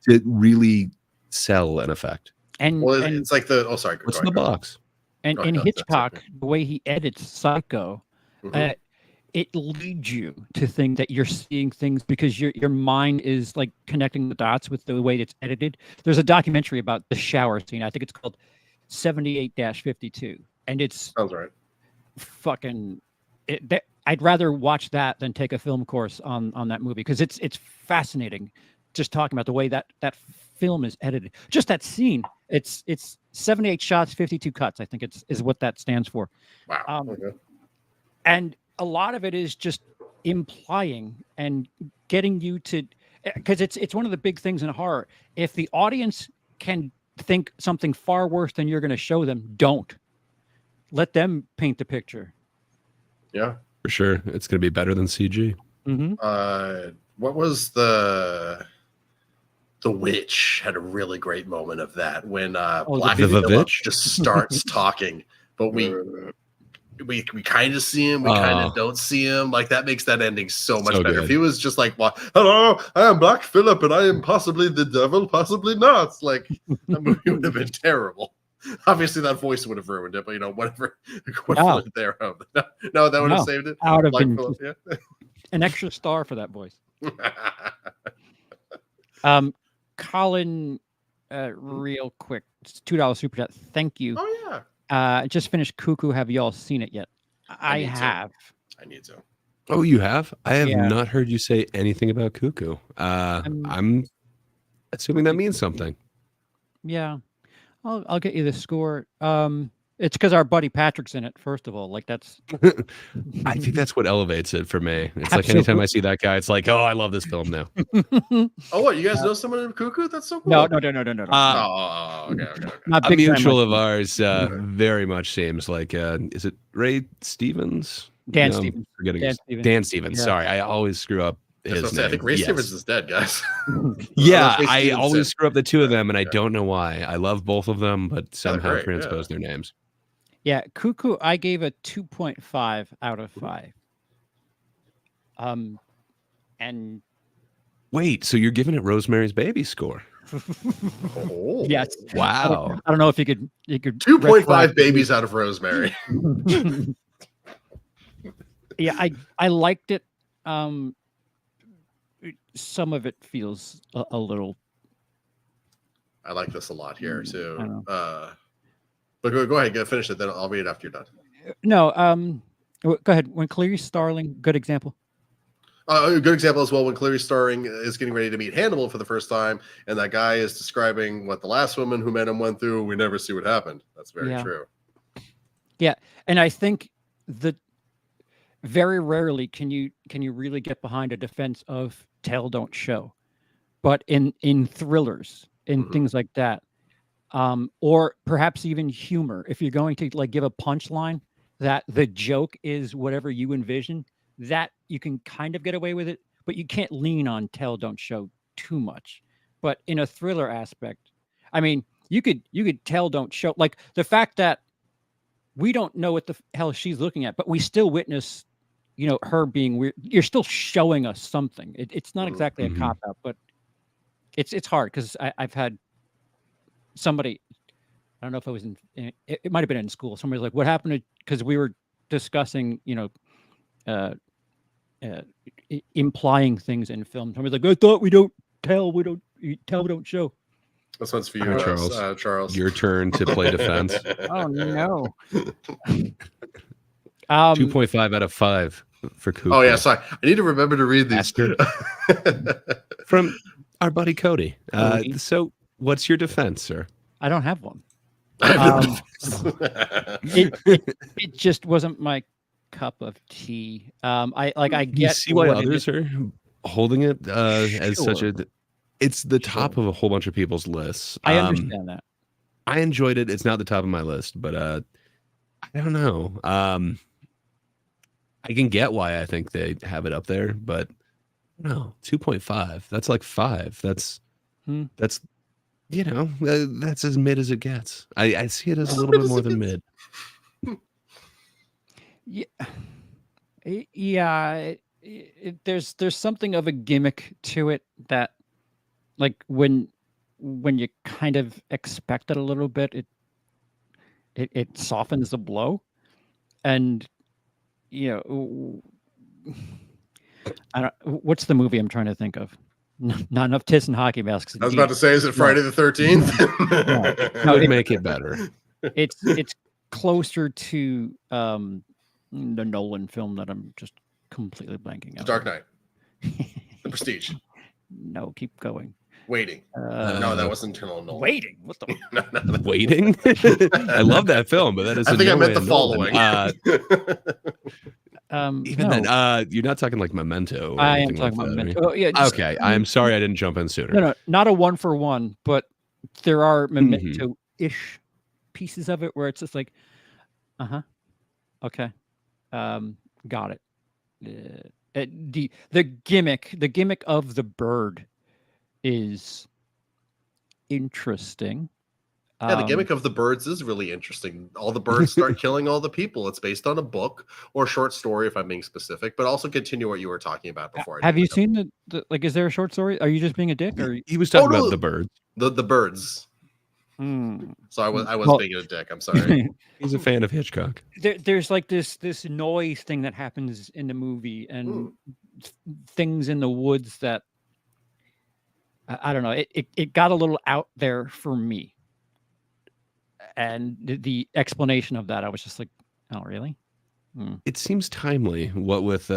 to really sell an effect. And it's like what's in the box? And in Hitchcock, the way he edits Psycho, it leads you to think that you're seeing things because your mind is like connecting the dots with the way it's edited. There's a documentary about the shower scene. I think it's called 78-52, and it's sounds right. Fucking. I'd rather watch that than take a film course on that movie, because it's fascinating. Just talking about the way that film is edited. Just that scene. It's 78 shots, 52 cuts. I think is what that stands for. Wow. And a lot of it is just implying and getting you to, because it's one of the big things in horror. If the audience can think something far worse than you're going to show them, don't let them paint the picture. Yeah, for sure. It's going to be better than CG. What was the Witch had a really great moment of that when Black Phillip just starts talking, but we kind of see him, we kind of don't see him. Like, that makes that ending so much better. Good. If he was just like, well, hello, I am Black Phillip, and I am possibly the devil, possibly not. Like, that movie would have been terrible. Obviously, that voice would have ruined it, but whatever equivalent thereof. No, that would have saved it. I would have been an extra star for that voice. Colin, real quick, $2 super chat. Thank you. Oh yeah. Just finished Cuckoo. Have y'all seen it yet? I have. I need to. Oh, you have? I have not heard you say anything about Cuckoo. I'm assuming that means something. Yeah, I'll get you the score. It's because our buddy Patrick's in it. First of all, like that's. I think that's what elevates it for me. It's like anytime I see that guy, it's like, oh, I love this film now. Oh, what? You guys know someone in Cuckoo? That's so cool. No. Okay. A mutual of ours very much seems like. Is it Ray Stevens? Dan Stevens. Dan Stevens. Yeah. Sorry, I always screw up his name. I think Ray Stevens is dead, guys. Yeah, I always screw up the two of them, and I don't know why. I love both of them, but somehow transpose their names. Yeah, Cuckoo, I gave a 2.5 out of 5. And wait, so you're giving it Rosemary's Baby score? Oh, yes. Wow. I don't know if you could 2.5 babies out of Rosemary. Yeah, I liked it. Some of it feels a little. I like this a lot here too. But go ahead, finish it. Then I'll read it after you're done. No, go ahead. When Clarice Starling, good example. A good example as well, when Clarice Starling is getting ready to meet Hannibal for the first time, and that guy is describing what the last woman who met him went through. We never see what happened. That's very true. Yeah, and I think that very rarely can you really get behind a defense of tell, don't show, but in thrillers, in things like that. Or perhaps even humor. If you're going to like give a punchline that the joke is whatever you envision, that you can kind of get away with it, but you can't lean on tell, don't show too much. But in a thriller aspect, I mean, you could tell don't show, like the fact that we don't know what the hell she's looking at, but we still witness, you know, her being weird. You're still showing us something. It's not exactly a cop out, but it's hard because I've had somebody, I don't know if it was it might have been in school. Somebody's like, what happened to, because we were discussing, you know, implying things in film. Somebody's like, I thought we don't tell, we don't show. This one's for you, Charles. Charles. Your turn to play defense. Oh no. 2.5 out of 5 for Cuckoo. Oh yeah, sorry. I need to remember to read these. From our buddy Cody. So what's your defense, sir? I don't have one. I It just wasn't my cup of tea. I get, you see why others are holding it as such a, it's the top of a whole bunch of people's lists. I understand that. I enjoyed it. It's not the top of my list, but I don't know. I can get why I think they have it up there, but no, 2.5. That's like 5. That's you know, that's as mid as it gets. I see it as a little bit more than mid. Yeah, there's something of a gimmick to it that, like, when you kind of expect it a little bit, it softens the blow, and you know, I don't. What's the movie I'm trying to think of? Not enough tits and hockey masks. was about to say, is it Friday the 13th? No, make it better. It's closer to the Nolan film that I'm just completely blanking out. The Dark Knight. The Prestige. No, keep going. Waiting. No, that wasn't Internal Nolan. Waiting. What the? No. Waiting. I love that film, but that is. I think I meant The Following. Even no. then, you're not talking like Memento. Or I am anything talking like about that, Memento. right? Oh, yeah, just, Okay, I'm sorry I didn't jump in sooner. No, not a 1-for-1, but there are Memento-ish pieces of it where it's just like, okay, got it. The gimmick of the bird is interesting. Yeah, the gimmick of the birds is really interesting. All the birds start killing all the people. It's based on a book or short story, if I'm being specific, but also continue what you were talking about before. Have you seen the like, is there a short story? Are you just being a dick? Or He was talking about the birds. The birds. So I was being a dick. I'm sorry. He's a fan of Hitchcock. There's like this noise thing that happens in the movie, and things in the woods that I don't know. It got a little out there for me. And the explanation of that, I was just like, oh, really? It seems timely, what with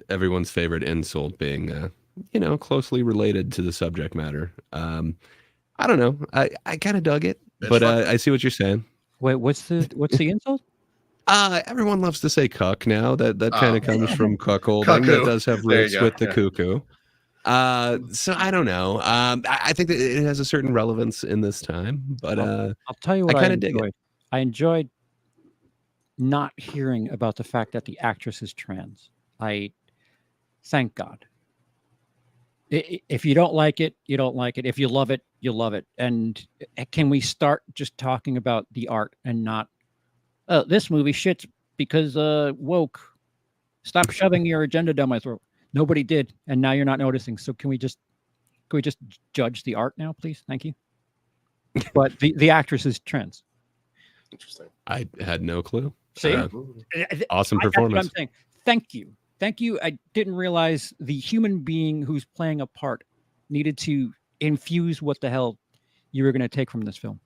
everyone's favorite insult being, you know, closely related to the subject matter. I don't know. I kind of dug it, but I see what you're saying. Wait, what's the insult? Everyone loves to say cuck now. That kind of comes from cuckolding. That does have roots with the cuckoo. So I don't know. I think that it has a certain relevance in this time, but I'll tell you what I kind of dig it. I enjoyed not hearing about the fact that the actress is trans. Thank God. If you don't like it, you don't like it. If you love it, you love it. And can we start just talking about the art and not, this movie shits because woke. Stop shoving your agenda down my throat. Nobody did, and now you're not noticing. So can we just judge the art now, please? Thank you. But the actress is trans. Interesting. I had no clue. See, awesome That's performance. what I'm saying. Thank you. I didn't realize the human being who's playing a part needed to infuse what the hell you were going to take from this film.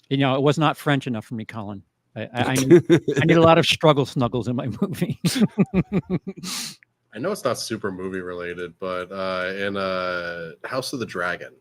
You know, it was not French enough for me, Colin. I need a lot of struggle snuggles in my movie. I know it's not super movie related, but in House of the Dragon,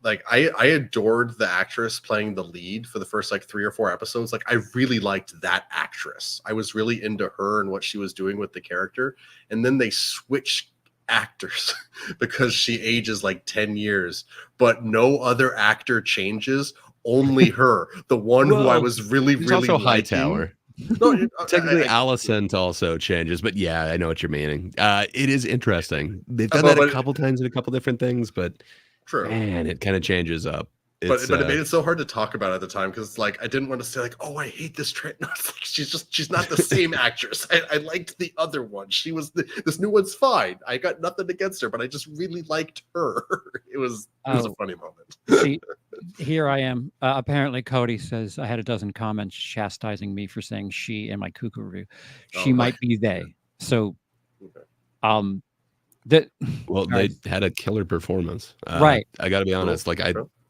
like I adored the actress playing the lead for the first like 3 or 4 episodes. Like I really liked that actress. I was really into her and what she was doing with the character. And then they switched actors because she ages like 10 years, but no other actor changes. Only her, the one who I was really also liking. Hightower. No, Technically, Alicent also changes, but yeah, I know what you're meaning. It is interesting. They've done But- that a but- couple times in a couple different things, but true. man, it kind of changes up. But It's, it made it so hard to talk about at the time because like I didn't want to say like, oh, I hate this train. No, it's like she's not the same actress. I liked the other one. She was this new one's fine. I got nothing against her, but I just really liked her. It was a funny moment. See, here I am. Apparently, Cody says I had a dozen comments chastising me for saying she in my Cuckoo review. She might be they. So, that well, they had a killer performance. Right. I got to be honest. Like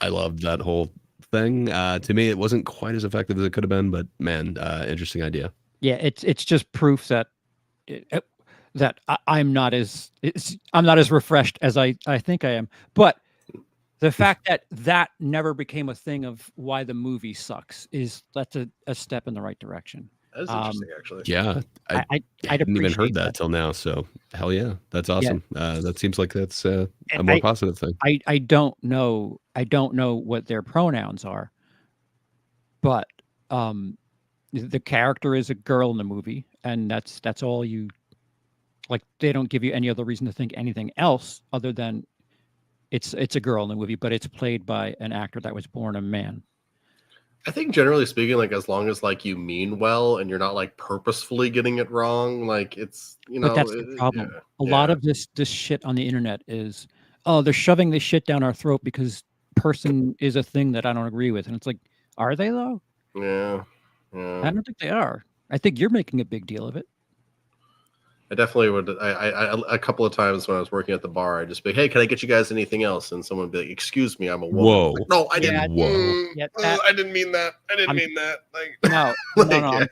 I loved that whole thing. To me, it wasn't quite as effective as it could have been, but man, interesting idea. Yeah, it's just proof that I'm not as refreshed as I think I am. But the fact that never became a thing of why the movie sucks that's a step in the right direction. That's interesting, actually. Yeah, I hadn't even heard that till now. So hell yeah, that's awesome. Yeah. That seems like that's a more positive thing. I don't know what their pronouns are, but the character is a girl in the movie, and that's all you like. They don't give you any other reason to think anything else other than it's a girl in the movie, but it's played by an actor that was born a man. I think generally speaking, like as long as like you mean well and you're not like purposefully getting it wrong, like it's But that's the problem. A lot of this shit on the internet is, oh, they're shoving this shit down our throat because person is a thing that I don't agree with, and it's like, are they though? Yeah. I don't think they are. I think you're making a big deal of it. I definitely would. I a couple of times when I was working at the bar, I'd just be, "Hey, can I get you guys anything else?" And someone would be like, "Excuse me, I'm a woman." Whoa! Like, no, I didn't. Yeah, I didn't mean that. I didn't mean that. Like, no.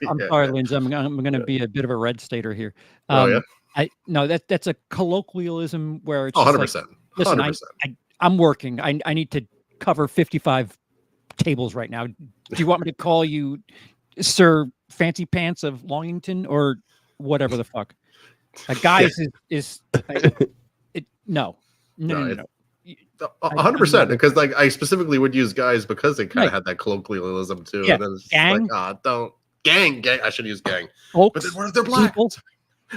I'm sorry, Linz. I'm going to be a bit of a red stater here. That's a colloquialism where it's 100%. Like, listen, 100%. I'm working. I need to cover 55 tables right now. Do you want me to call you Sir Fancy Pants of Longington or whatever the fuck? Guys is no. 100%, because like I specifically would use guys because they kind of had that colloquialism too. Yeah. And then it's Gang. like, don't gang. I should use gang. Folks, but then what if they're black? people.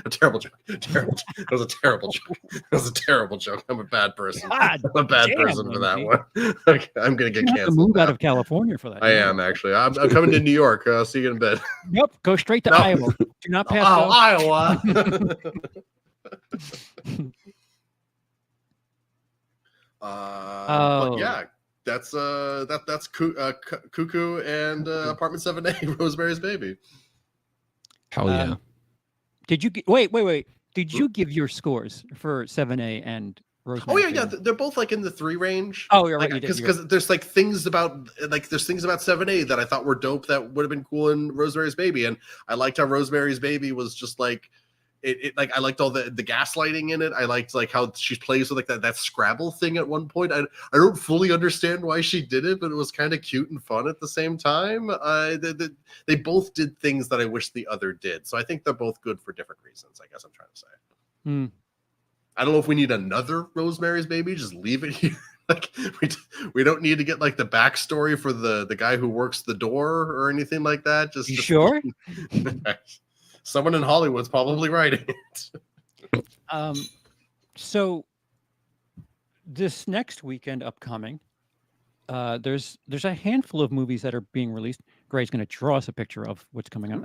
A terrible joke. That was a terrible joke. That was a terrible joke. I'm a bad person. God, I'm a bad person for that one. Okay, I'm gonna get You have to canceled. move now. out of California for that. I am actually. I'm coming to New York. See you in bed. Nope. Go straight to No. Iowa. Do not pass. Oh, Iowa. But yeah, that's Cuckoo and Apartment 7A, Rosemary's Baby. Hell yeah. Did you wait? Did you give your scores for 7A and Rosemary? Oh yeah, they're both like in the 3 range. Oh, you're right. Because there's like things about 7A that I thought were dope that would have been cool in Rosemary's Baby, and I liked how Rosemary's Baby was just like it like I liked all the gaslighting in it. I liked like how she plays with like that Scrabble thing at one point. I don't fully understand why she did it, but it was kind of cute and fun at the same time. They both did things that I wish the other did. So I think they're both good for different reasons, I guess I'm trying to say. I don't know if we need another Rosemary's Baby. Just leave it here. Like we don't need to get like the backstory for the guy who works the door or anything like that. Just sure? Someone in Hollywood's probably writing it. So this next weekend upcoming, there's a handful of movies that are being released. Gray's going to draw us a picture of what's coming up.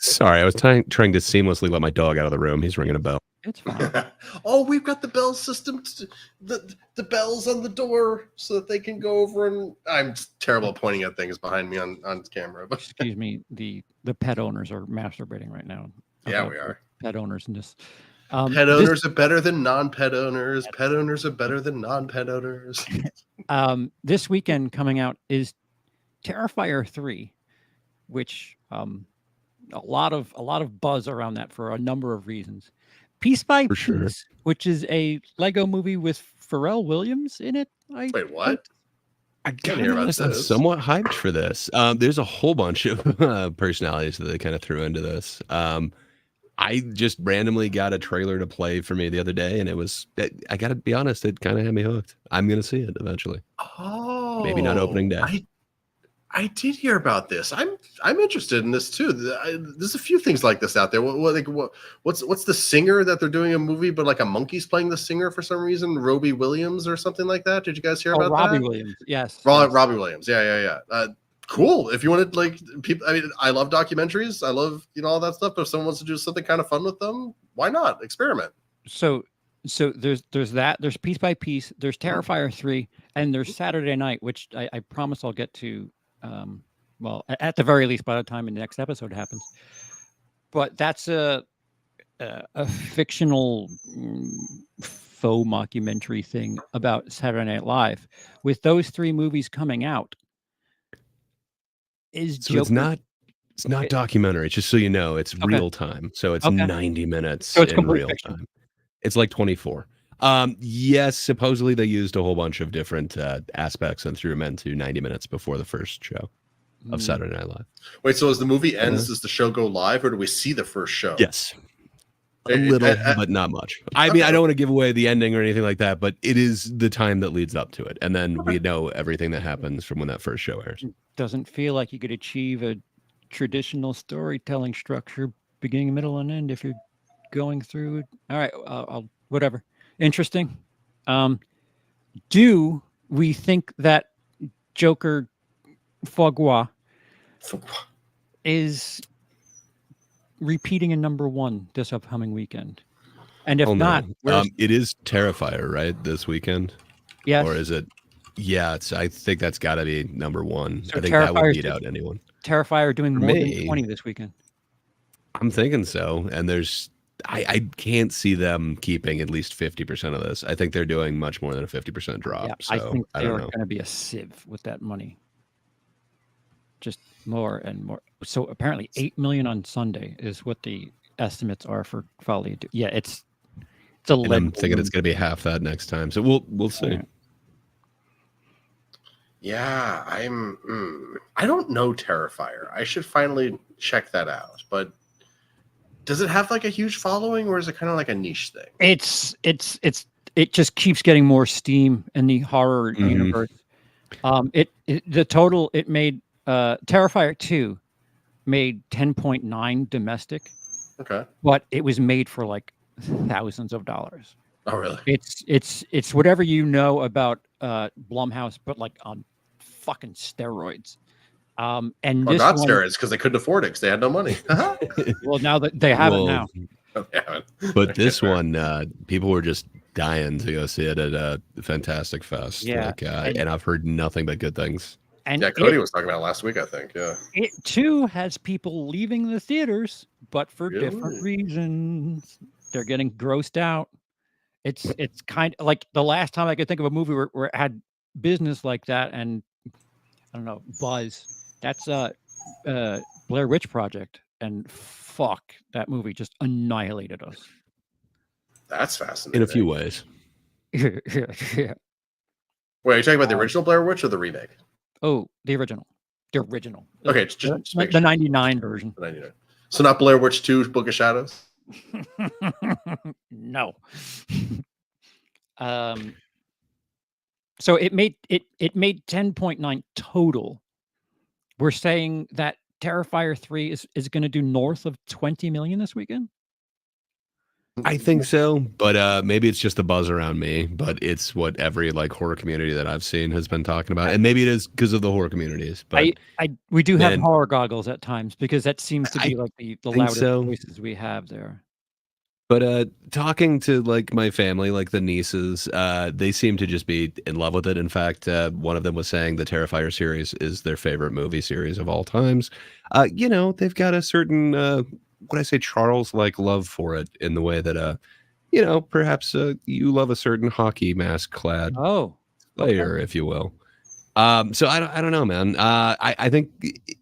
Sorry, I was trying to seamlessly let my dog out of the room. He's ringing a bell. It's fine. Oh, we've got the bell system, the bells on the door so that they can go over, and I'm terrible at pointing at things behind me on camera. But excuse me, the pet owners are masturbating right now. Yeah, we are. Pet owners and this. Pet owners are better than non-pet owners. Pet owners are better than non-pet owners. This weekend coming out is Terrifier 3, which a lot of buzz around that for a number of reasons. Piece by Piece, which is a Lego movie with Pharrell Williams in it. Wait, what? I can't hear about this. I'm somewhat hyped for this. There's a whole bunch of personalities that they kind of threw into this. I just randomly got a trailer to play for me the other day, and it was, I got to be honest, it kind of had me hooked. I'm going to see it eventually. Oh. Maybe not opening day. I did hear about this. I'm interested in this too. There's a few things like this out there. What's the singer that they're doing a movie, but like a monkey's playing the singer for some reason? Robbie Williams or something like that. Did you guys hear about Robbie that? Williams. Yes, yes. Robbie Williams. Yeah. Cool. If you wanted like people, I mean, I love documentaries. I love all that stuff. But if someone wants to do something kind of fun with them, why not experiment? So there's that. There's Piece by Piece. There's Terrifier 3, and there's Saturday Night, which I promise I'll get to. Well, at the very least, by the time the next episode happens. But that's a fictional faux mockumentary thing about Saturday Night Live. With those 3 movies coming out, it's not documentary. Just so you know, it's real time. So it's 90 minutes so it's in real fiction. time. It's like 24. Yes, supposedly they used a whole bunch of different aspects and threw them into 90 minutes before the first show of Saturday Night Live. Wait, so as the movie ends, does the show go live, or do we see the first show? Yes. A little, but not much. I mean, I don't want to give away the ending or anything like that, but it is the time that leads up to it. And then we know everything that happens from when that first show airs. Doesn't feel like you could achieve a traditional storytelling structure, beginning, middle, and end if you're going through it. All right, I'll whatever. Interesting. Do we think that Joker Folie is repeating a #1 this upcoming weekend? And if not, it is Terrifier, right? This weekend? Yes. Or is it? Yeah, I think that's got to be #1. So I think that would beat out anyone. Terrifier doing more than 20 this weekend. I'm thinking so. And I can't see them keeping at least 50% of this. I think they're doing much more than a 50% drop. Yeah, so I think they're don't know. going to be a sieve with that money. Just more and more. So apparently 8 million on Sunday is what the estimates are for Folie. Yeah, it's a and I'm thinking it's going to be half that next time. So we'll see. Yeah, I don't know Terrifier. I should finally check that out. But does it have like a huge following, or is it kind of like a niche thing? It just keeps getting more steam in the horror universe. It made Terrifier 2 made 10.9 domestic. Okay. But it was made for like thousands of dollars. Oh, really? It's whatever you know about Blumhouse, but like on fucking steroids. And this not steroids, because they couldn't afford it because they had no money. Well, now that they have it now. But this one, people were just dying to go see it at a Fantastic Fest. Yeah, and I've heard nothing but good things. And yeah, Cody was talking about it last week, I think. Yeah. It too has people leaving the theaters, but for different reasons. They're getting grossed out. It's kind of like the last time I could think of a movie where it had business like that, and I don't know, buzz. That's Blair Witch Project, and fuck, that movie just annihilated us. That's fascinating. In a few ways. Yeah. Wait, are you talking about the original Blair Witch or the remake? Oh, the original. The original. Okay, just the 99 version. The 99. So not Blair Witch 2, Book of Shadows? No. So it made 10.9 total. We're saying that Terrifier 3 is going to do north of 20 million this weekend. I think so, but maybe it's just the buzz around me. But it's what every like horror community that I've seen has been talking about, and maybe it is because of the horror communities. But we do have horror goggles at times because that seems to be like the loudest voices we have there. But talking to like my family, like the nieces, they seem to just be in love with it. In fact, one of them was saying the Terrifier series is their favorite movie series of all times. They've got a certain what I say, Charles-like love for it in the way that, perhaps you love a certain hockey mask-clad player, if you will. So I don't know, man. I think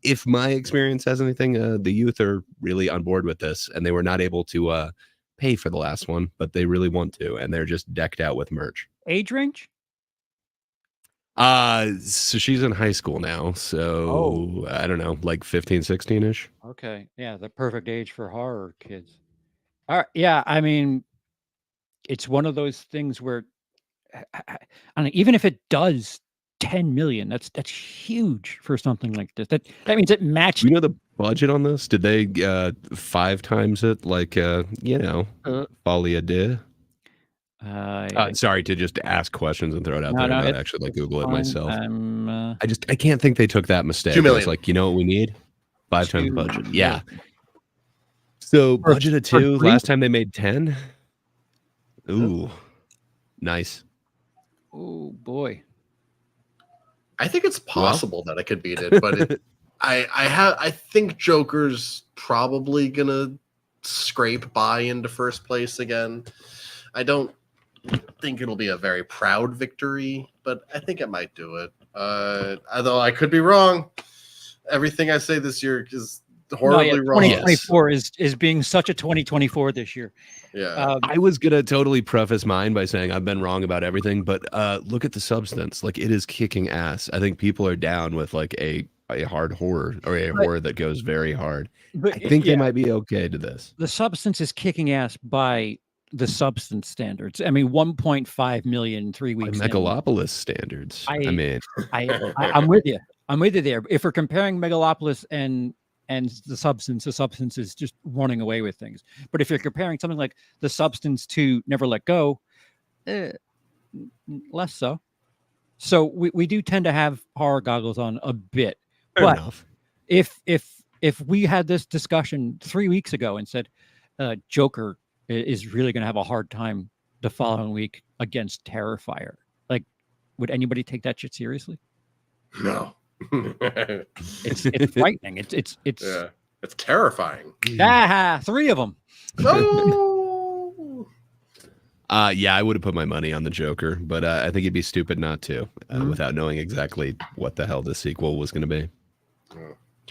if my experience has anything, the youth are really on board with this, and they were not able to pay for the last one, but they really want to, and they're just decked out with merch. Age range? So she's in high school now, so I don't know, like 15, 16-ish. Okay. Yeah, the perfect age for horror kids. All right. Yeah, I mean, it's one of those things where I don't know, even if it does 10 million. That's huge for something like this. That means it matched. You know the budget on this? Did they 5 times it like Folie, deux? Sorry to just ask questions and throw it out there and not actually like Google it myself. I can't think they took that mistake. 2 million. It's like, you know what we need? 5 times budget. Yeah. So budget of 2. Last time they made 10. Ooh, nice. Oh boy. I think it's possible that I could beat it, but I think Joker's probably gonna scrape by into first place again. I don't think it'll be a very proud victory, but I think it might do it. Although I could be wrong. Everything I say this year is horribly wrong. 2024 is being such a 2024 this year. Yeah. I was gonna totally preface mine by saying I've been wrong about everything, but look at the substance. Like, it is kicking ass. I think people are down with like a hard horror or a horror that goes very hard. But I think they might be okay to this. The substance is kicking ass by the substance standards. I mean, 1.5 million 3 weeks. Megalopolis standards. I'm with you. I'm with you there. If we're comparing Megalopolis and the substance is just running away with things. But if you're comparing something like the substance to Never Let Go, less so. So we do tend to have horror goggles on a bit. Fair enough. If we had this discussion 3 weeks ago and said Joker is really going to have a hard time the following week against Terrifier, like, would anybody take that shit seriously? No. It's frightening. It's terrifying. 3 of them. Oh. Yeah, I would have put my money on the Joker, but I think it'd be stupid not to, without knowing exactly what the hell the sequel was going to be.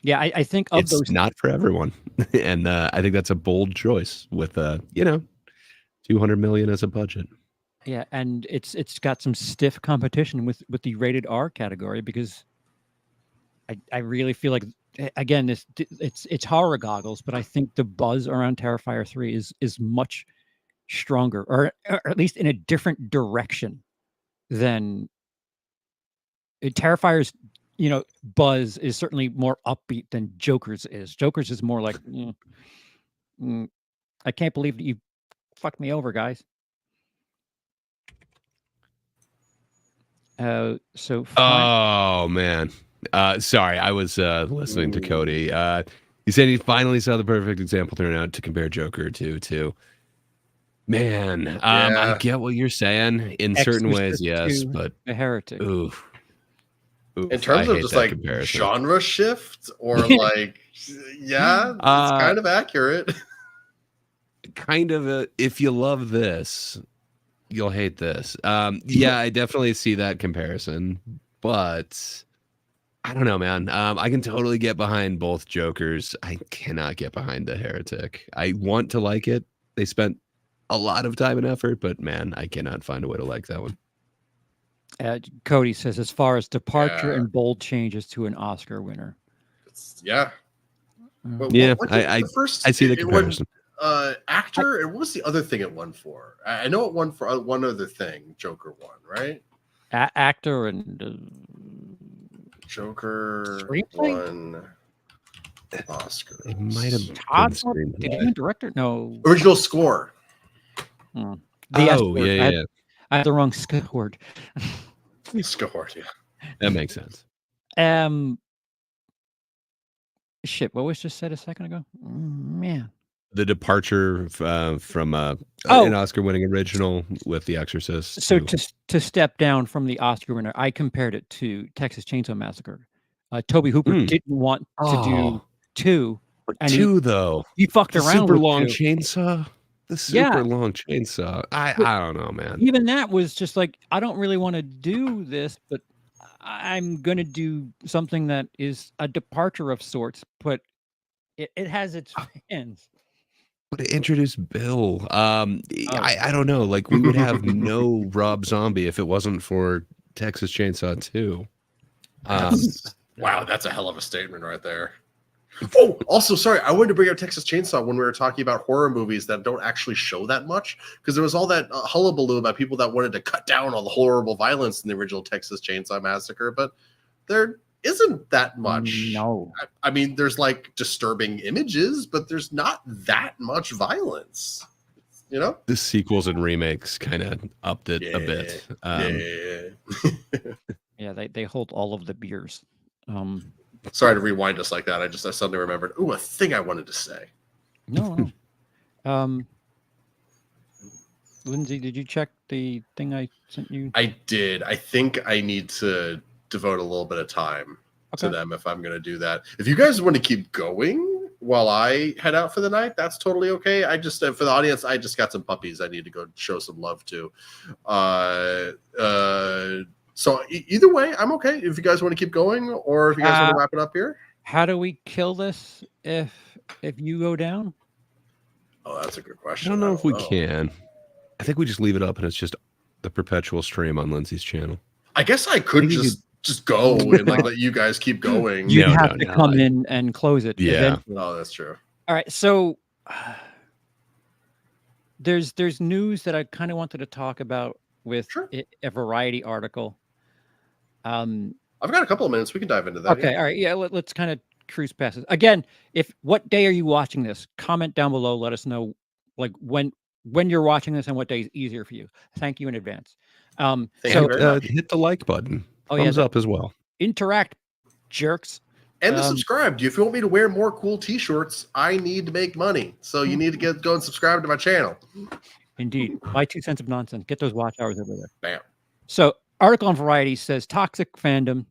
Yeah, I think it's not for everyone, and I think that's a bold choice with 200 million as a budget. Yeah, and it's got some stiff competition with the rated R category, because I really feel like, again, it's horror goggles, but I think the buzz around Terrifier 3 is much stronger, or at least in a different direction than Terrifier's. Buzz is certainly more upbeat than Joker's is. Joker's is more like, I can't believe that you fucked me over, guys. Oh man. Sorry, I was listening to Cody. He said he finally saw the perfect example turn out to compare Joker to. Man, I get what you're saying in certain ways, yes, but a heretic. Oof. In terms of just like comparison. Genre shift, or like, it's kind of accurate. Kind of if you love this, you'll hate this. Yeah, I definitely see that comparison, but I don't know, man. I can totally get behind both Jokers. I cannot get behind the Heretic. I want to like it. They spent a lot of time and effort, but man, I cannot find a way to like that one. Cody says, as far as departure and bold changes to an Oscar winner. I see the comparison. Actor, and what was the other thing it won for? I know it won for one other thing. Joker won, right? Actor and Joker won Oscar. It might have been did he win director? No. Original score. Yeah. I had the wrong word. Scored, yeah. That makes sense. Shit, what was just said a second ago? Man. The departure from an Oscar-winning original with The Exorcist. So to step down from the Oscar winner, I compared it to Texas Chainsaw Massacre. Toby Hooper didn't want to do 2. And he fucked around super with long 2. chainsaw. The super long chainsaw. I don't know, man. Even that was just like, I don't really want to do this, but I'm going to do something that is a departure of sorts, but it has its fans. But it introduced Bill. I don't know. Like, we would have no Rob Zombie if it wasn't for Texas Chainsaw 2. Wow, that's a hell of a statement right there. Oh, also, sorry, I wanted to bring up Texas Chainsaw when we were talking about horror movies that don't actually show that much, because there was all that hullabaloo about people that wanted to cut down all the horrible violence in the original Texas Chainsaw Massacre, but there isn't that much. No. I mean, there's like disturbing images, but there's not that much violence. You know, The sequels and remakes kind of upped it a bit. Yeah, they hold all of the beers. Sorry to rewind us like that. I suddenly remembered. Ooh, a thing I wanted to say. No. Lindsay, did you check the thing I sent you? I did. I think I need to devote a little bit of time to them if I'm going to do that. If you guys want to keep going while I head out for the night, that's totally okay. I just, for the audience, I just got some puppies I need to go show some love to. So either way, I'm okay. If you guys want to keep going, or if you guys want to wrap it up here. How do we kill this if you go down? Oh, that's a good question. I don't know if we can. I think we just leave it up and it's just the perpetual stream on Lindsay's channel. I guess I could just go and like let you guys keep going. You have to come in and close it. Yeah. No, that's true. All right. So there's news that I kind of wanted to talk about with a Variety article. I've got a couple of minutes. We can dive into that. Okay. All right. Yeah. Let's kind of cruise past it. Again, what day are you watching this? Comment down below. Let us know like when you're watching this and what day is easier for you. Thank you in advance. Hit the like button. Thumbs up as well. Interact, jerks. And subscribe. If you want me to wear more cool t-shirts, I need to make money. So you need to go and subscribe to my channel. Indeed. My 2 cents of nonsense. Get those watch hours over there. Bam. So article on Variety says toxic fandom,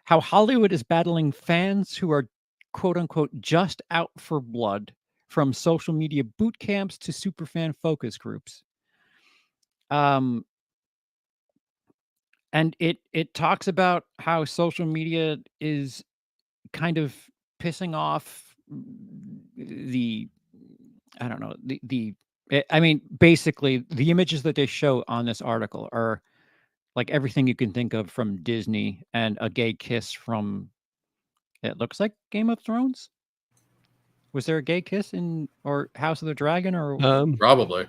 how Hollywood is battling fans who are quote unquote just out for blood, from social media boot camps to superfan focus groups. And it talks about how social media is kind of pissing off basically the images that they show on this article are like everything you can think of from Disney, and a gay kiss from, it looks like Game of Thrones. Was there a gay kiss in or House of the Dragon or probably?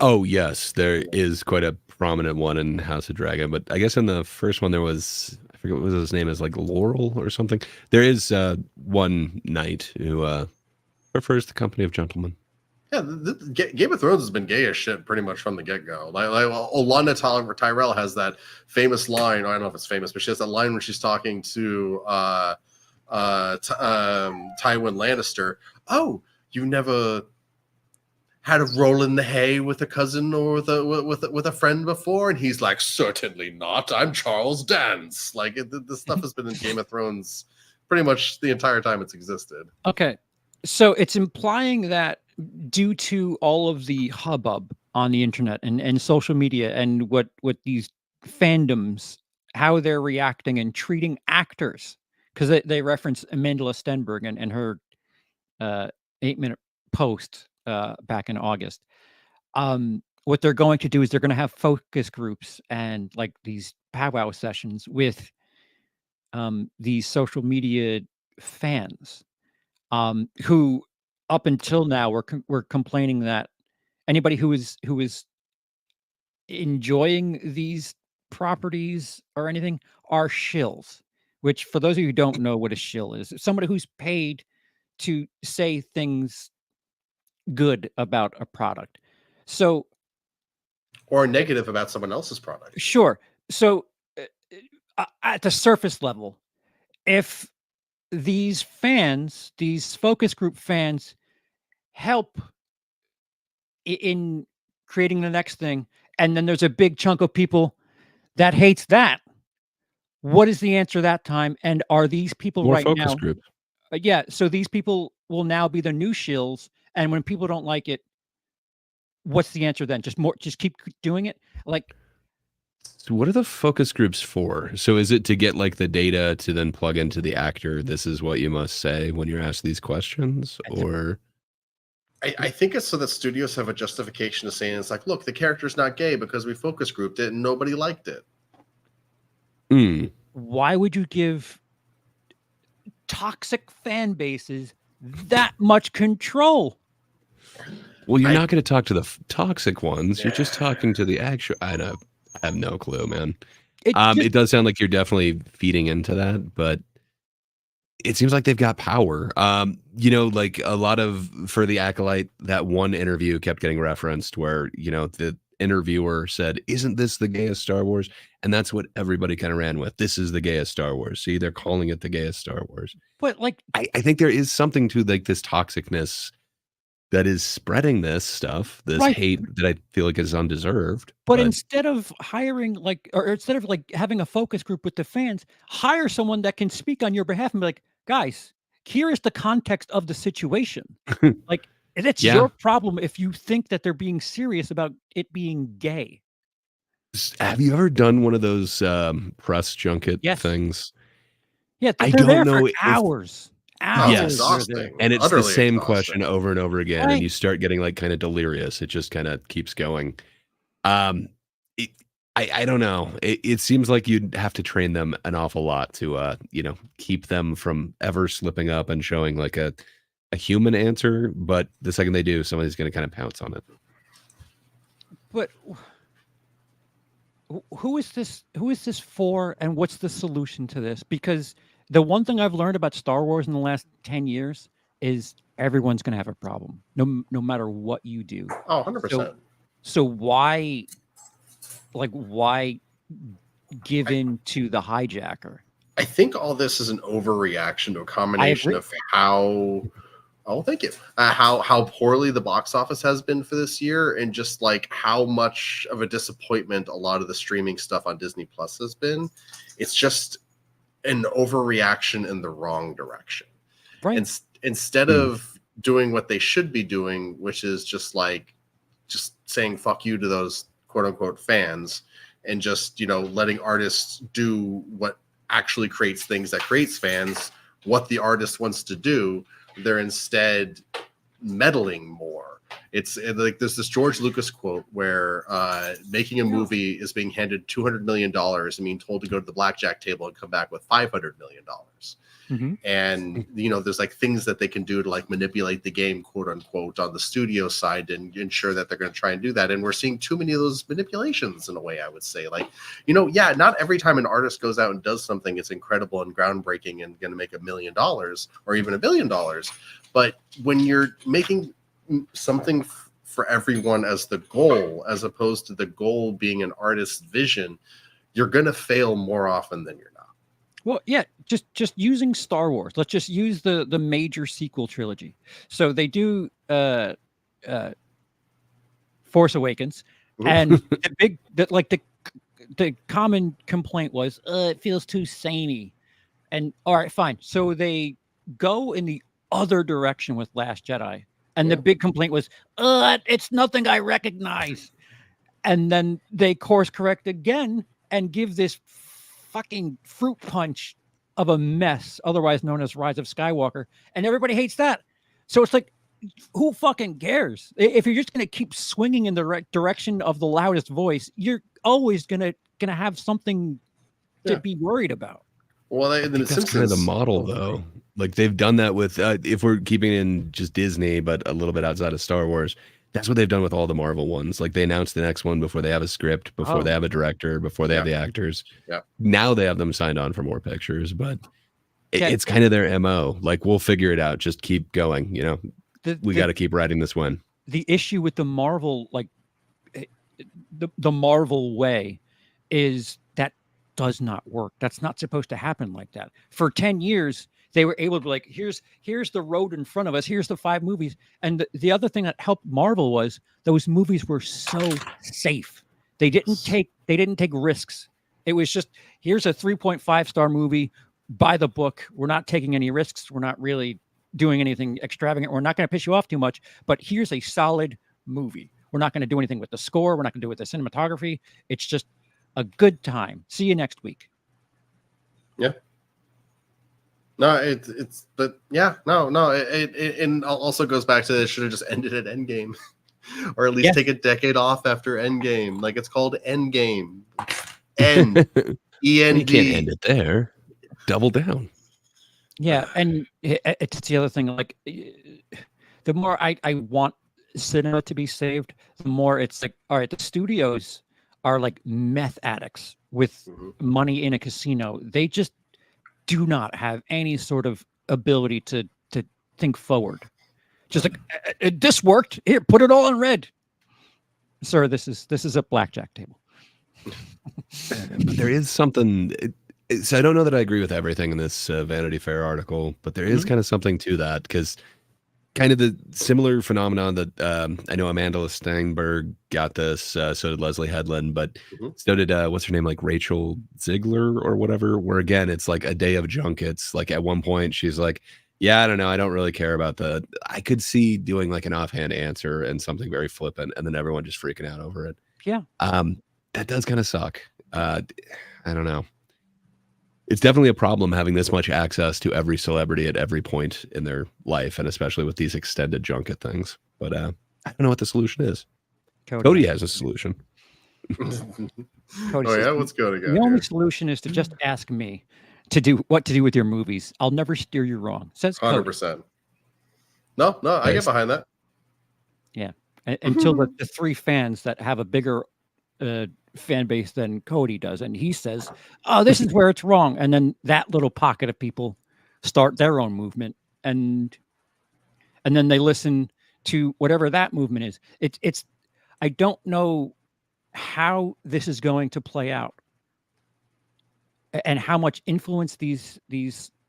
Oh yes, there is quite a prominent one in House of Dragon, but I guess in the first one there was, I forget what was his name, is like Laurel or something. There is one knight who prefers the company of gentlemen. Yeah, Game of Thrones has been gay as shit pretty much from the get-go. Like Olenna Tyrell has that famous line. I don't know if it's famous, but she has that line when she's talking to Tywin Lannister. Oh, you never had a roll in the hay with a cousin or with a friend before? And he's like, certainly not. I'm Charles Dance. Like this stuff has been in Game of Thrones pretty much the entire time it's existed. Okay, so it's implying that due to all of the hubbub on the internet and social media and what these fandoms, how they're reacting and treating actors, because they reference Amanda Stenberg and her 8-minute post back in August. What they're going to do is they're going to have focus groups and like these powwow sessions with these social media fans who up until now we're complaining that anybody who is enjoying these properties or anything are shills, which for those of you who don't know what a shill is, somebody who's paid to say things good about a product. So, or negative about someone else's product. Sure. So at the surface level, if these fans, these focus group fans, help in creating the next thing, and then there's a big chunk of people that hates that, what is the answer that time? And are these people more right focus now? Group. Yeah. So these people will now be the new shills, and when people don't like it, what's the answer then? Just keep doing it. Like, so what are the focus groups for? So is it to get like the data to then plug into the actor? This is what you must say when you're asked these questions, or I think it's so that studios have a justification to saying it's like, look, the character's not gay because we focus grouped it and nobody liked it. Why would you give toxic fan bases that much control. Well, you're not going to talk to the toxic ones. You're just talking to the actual. I have no clue, man. It does sound like you're definitely feeding into that, but it seems like they've got power. Like a lot of for the Acolyte, that one interview kept getting referenced where, the interviewer said, "Isn't this the gayest Star Wars?" And that's what everybody kind of ran with. This is the gayest Star Wars. See, they're calling it the gayest Star Wars. But like, I think there is something to like this toxicness that is spreading this stuff, this hate that I feel like is undeserved. But instead of hiring or instead of having a focus group with the fans, hire someone that can speak on your behalf and be like, guys, here is the context of the situation. Like, it's your problem if you think that they're being serious about it being gay. Have you ever done one of those press junket things? Yeah, I they're there don't know for hours. Yes, and it's utterly the same exhausting. question over and over again, and you start getting like kind of delirious. It just kind of keeps going. I don't know. It seems like you'd have to train them an awful lot to keep them from ever slipping up and showing like a human answer. But the second they do, somebody's going to kind of pounce on it. But who is this? Who is this for? And what's the solution to this? Because the one thing I've learned about Star Wars in the last 10 years is everyone's going to have a problem, no matter what you do. Oh, 100%. So why give in to the hijacker? I think all this is an overreaction to a combination of how poorly the box office has been for this year, and just like how much of a disappointment a lot of the streaming stuff on Disney Plus has been. It's just an overreaction in the wrong direction. Right. And instead of doing what they should be doing, which is just saying fuck you to those quote unquote fans, and just, letting artists do what actually creates things that creates fans, what the artist wants to do, they're instead meddling more. It's like there's this George Lucas quote where making a movie is being handed $200 million and being told to go to the blackjack table and come back with $500 million. Mm-hmm. And, there's like things that they can do to like manipulate the game, quote unquote, on the studio side and ensure that they're going to try and do that. And we're seeing too many of those manipulations in a way, I would say. Like, not every time an artist goes out and does something, it's incredible and groundbreaking and going to make $1 million or even $1 billion. But when you're making something for everyone as the goal, as opposed to the goal being an artist's vision, you're going to fail more often than you're not. Well, yeah, just using Star Wars. Let's just use the major sequel trilogy. So they do Force Awakens, and the common complaint was it feels too samey. And all right, fine. So they go in the other direction with Last Jedi. And the big complaint was, it's nothing I recognize. And then they course correct again and give this fucking fruit punch of a mess, otherwise known as Rise of Skywalker. And everybody hates that. So it's like, who fucking cares? If you're just going to keep swinging in the direction of the loudest voice, you're always going to have something to be worried about. Well, that's kind of the model, though. Like they've done that with, if we're keeping in just Disney, but a little bit outside of Star Wars, that's what they've done with all the Marvel ones. Like they announced the next one before they have a script, before they have a director, before they have the actors. Yeah. Now they have them signed on for more pictures, but it's kind of their MO. Like we'll figure it out. Just keep going. We got to keep riding this win. The issue with the Marvel, like the Marvel way, is that does not work. That's not supposed to happen like that. For 10 years, they were able to be like, here's the road in front of us. Here's the 5 movies. And the other thing that helped Marvel was those movies were so safe. They didn't take risks. It was just, here's a 3.5-star movie, by the book. We're not taking any risks. We're not really doing anything extravagant. We're not going to piss you off too much, but here's a solid movie. We're not going to do anything with the score. We're not going to do it with the cinematography. It's just a good time. See you next week. Yeah. No, it also goes back to it should have just ended at Endgame, or at least take a decade off after Endgame. Like it's called Endgame. End. END. You can't end it there. Double down. Yeah, and it's the other thing. Like, the more I want cinema to be saved, the more it's like, all right, the studios are like meth addicts with money in a casino. They just do not have any sort of ability to think forward. Just like, this worked. Here, put it all in red, sir. This is a blackjack table. But there is something. So I don't know that I agree with everything in this Vanity Fair article, but there is kind of something to that, because kind of the similar phenomenon that I know Amanda Steinberg got this, so did Leslie Headland, but so did what's her name, like Rachel Ziegler or whatever, where again it's like a day of junkets. Like at one point she's like, yeah, I don't know, I don't really care about I could see doing like an offhand answer and something very flippant, and then everyone just freaking out over it. Yeah. That does kind of suck. I don't know. It's definitely a problem having this much access to every celebrity at every point in their life, and especially with these extended junket things. But I don't know what the solution is. Cody has a solution. Cody says, what's Cody got? The only solution is to just ask me to do what to do with your movies. I'll never steer you wrong. Says Cody. 100%. No, I get behind that. Yeah, until the three fans that have a bigger fan base than Cody does, and he says, "Oh, this is where it's wrong," and then that little pocket of people start their own movement, and then they listen to whatever that movement is. It's I don't know how this is going to play out, and how much influence these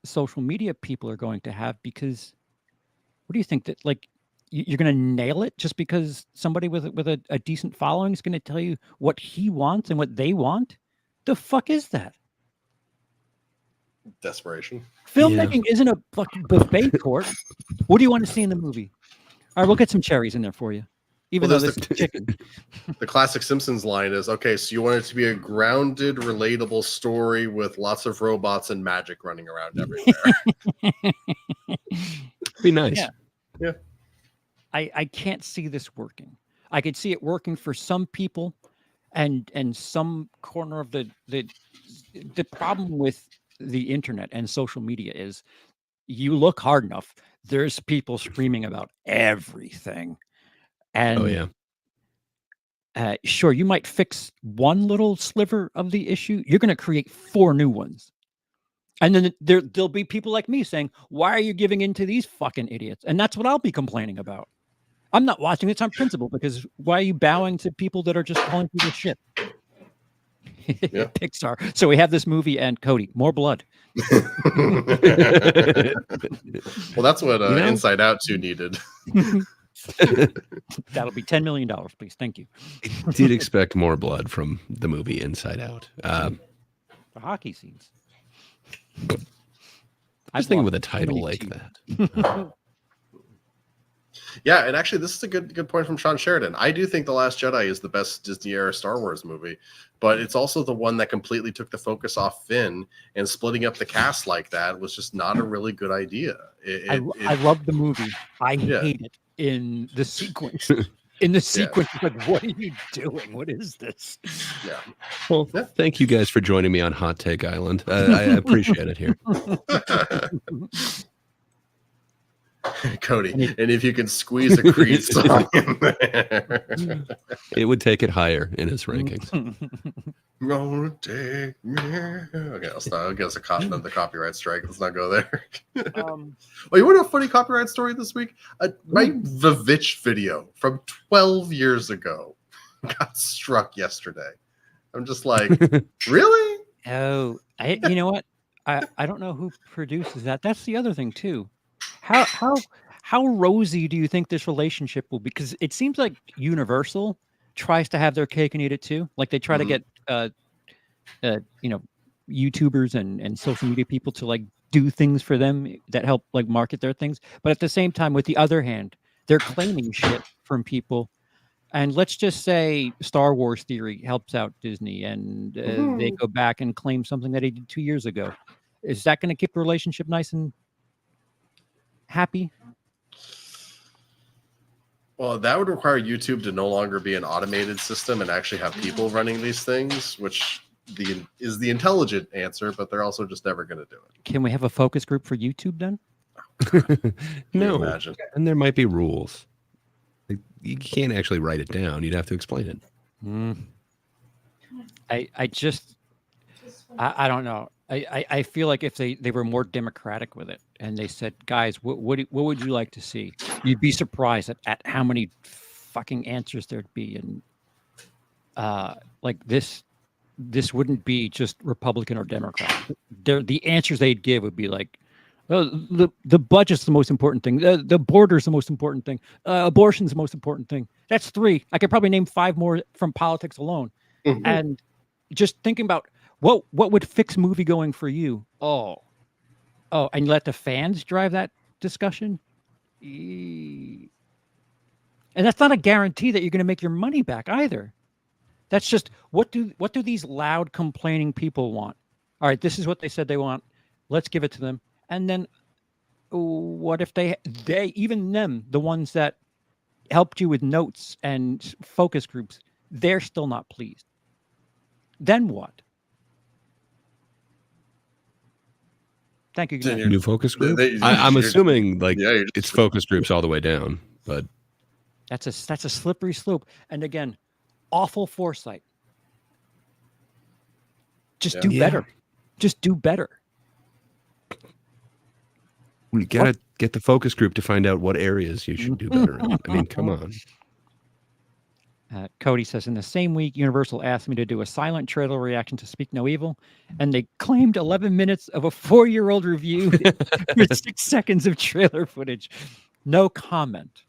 social media people are going to have, because what do you think, that like you're going to nail it just because somebody with a decent following is going to tell you what he wants and what they want? The fuck is that? Desperation. Filmmaking isn't a fucking buffet court. What do you want to see in the movie? All right, we'll get some cherries in there for you. Even though this is chicken. The classic Simpsons line is, okay, so you want it to be a grounded, relatable story with lots of robots and magic running around everywhere. Be nice. Yeah. I can't see this working. I could see it working for some people, and some corner of the problem with the internet and social media is, you look hard enough, there's people screaming about everything. And sure, you might fix one little sliver of the issue, you're going to create 4 new ones. And then there'll be people like me saying, why are you giving in to these fucking idiots? And that's what I'll be complaining about. I'm not watching this on principle, because why are you bowing to people that are just calling people shit? Yeah. Pixar. So we have this movie, and Cody, more blood. Well, that's what Inside Out 2 needed. That'll be $10 million, please. Thank you. I did expect more blood from the movie Inside Out. The hockey scenes. I was thinking with a title like that. Yeah, and actually, this is a good point from Sean Sheridan. I do think The Last Jedi is the best Disney-era Star Wars movie, but it's also the one that completely took the focus off Finn, and splitting up the cast like that was just not a really good idea. I love the movie. I hate it in the sequence. In the sequence, like, what are you doing? What is this? Yeah. Well, thank you guys for joining me on Hot Take Island. I appreciate it here. Cody, and if you can squeeze a Creed song in there, it would take it higher in his rankings. Gonna take me. Okay, I'll stop. I'll get us the copyright strike. Let's not go there. Oh, you want a funny copyright story this week? My Vivitch video from 12 years ago got struck yesterday. I'm just like, really? Oh, you know what? I don't know who produces that. That's the other thing too. How rosy do you think this relationship will be? Because it seems like Universal tries to have their cake and eat it too. Like they try to get YouTubers and social media people to like do things for them that help like market their things. But at the same time, with the other hand, they're claiming shit from people. And let's just say Star Wars Theory helps out Disney, and they go back and claim something that he did 2 years ago. Is that going to keep the relationship nice and happy? Well, that would require YouTube to no longer be an automated system and actually have people running these things, which the intelligent answer, but they're also just never going to do it. Can we have a focus group for YouTube then? Can you No, imagine? and there might be rules. Like, you can't actually write it down. You'd have to explain it. I just I don't know. I feel like if they were more democratic with it and they said, guys, what would you like to see? You'd be surprised at how many fucking answers there'd be. And like this wouldn't be just Republican or Democrat. The answers they'd give would be like, the budget's the most important thing. The border's the most important thing. Abortion's the most important thing. That's 3. I could probably name 5 more from politics alone. Mhm. And just thinking about what would fix movie going for you? Oh, and let the fans drive that discussion. And that's not a guarantee that you're going to make your money back either. That's just what do these loud complaining people want? All right, this is what they said they want. Let's give it to them. And then what if they even them, the ones that helped you with notes and focus groups, they're still not pleased. Then what? Thank you. Glenn. New focus group. I'm assuming like it's focus groups all the way down, but That's a slippery slope. And again, awful foresight. Just do better. Just do better. we gotta get the focus group to find out what areas you should do better in. I mean, come on. Cody says, in the same week, Universal asked me to do a silent trailer reaction to Speak No Evil, and they claimed 11 minutes of a 4-year-old review with 6 seconds of trailer footage. No comment.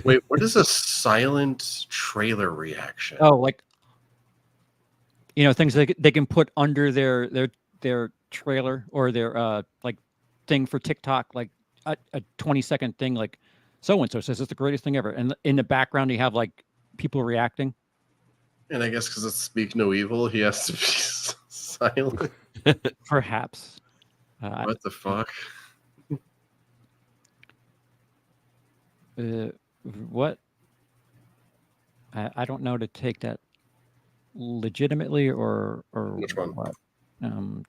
Wait, what is a silent trailer reaction? Oh, like, things they can put under their trailer or their like thing for TikTok, like a 20-second thing, like so-and-so says it's the greatest thing ever. And in the background, you have like people reacting. And I guess because it's Speak No Evil, he has to be silent. Perhaps. What the fuck? What? I don't know to take that legitimately or Which one? What.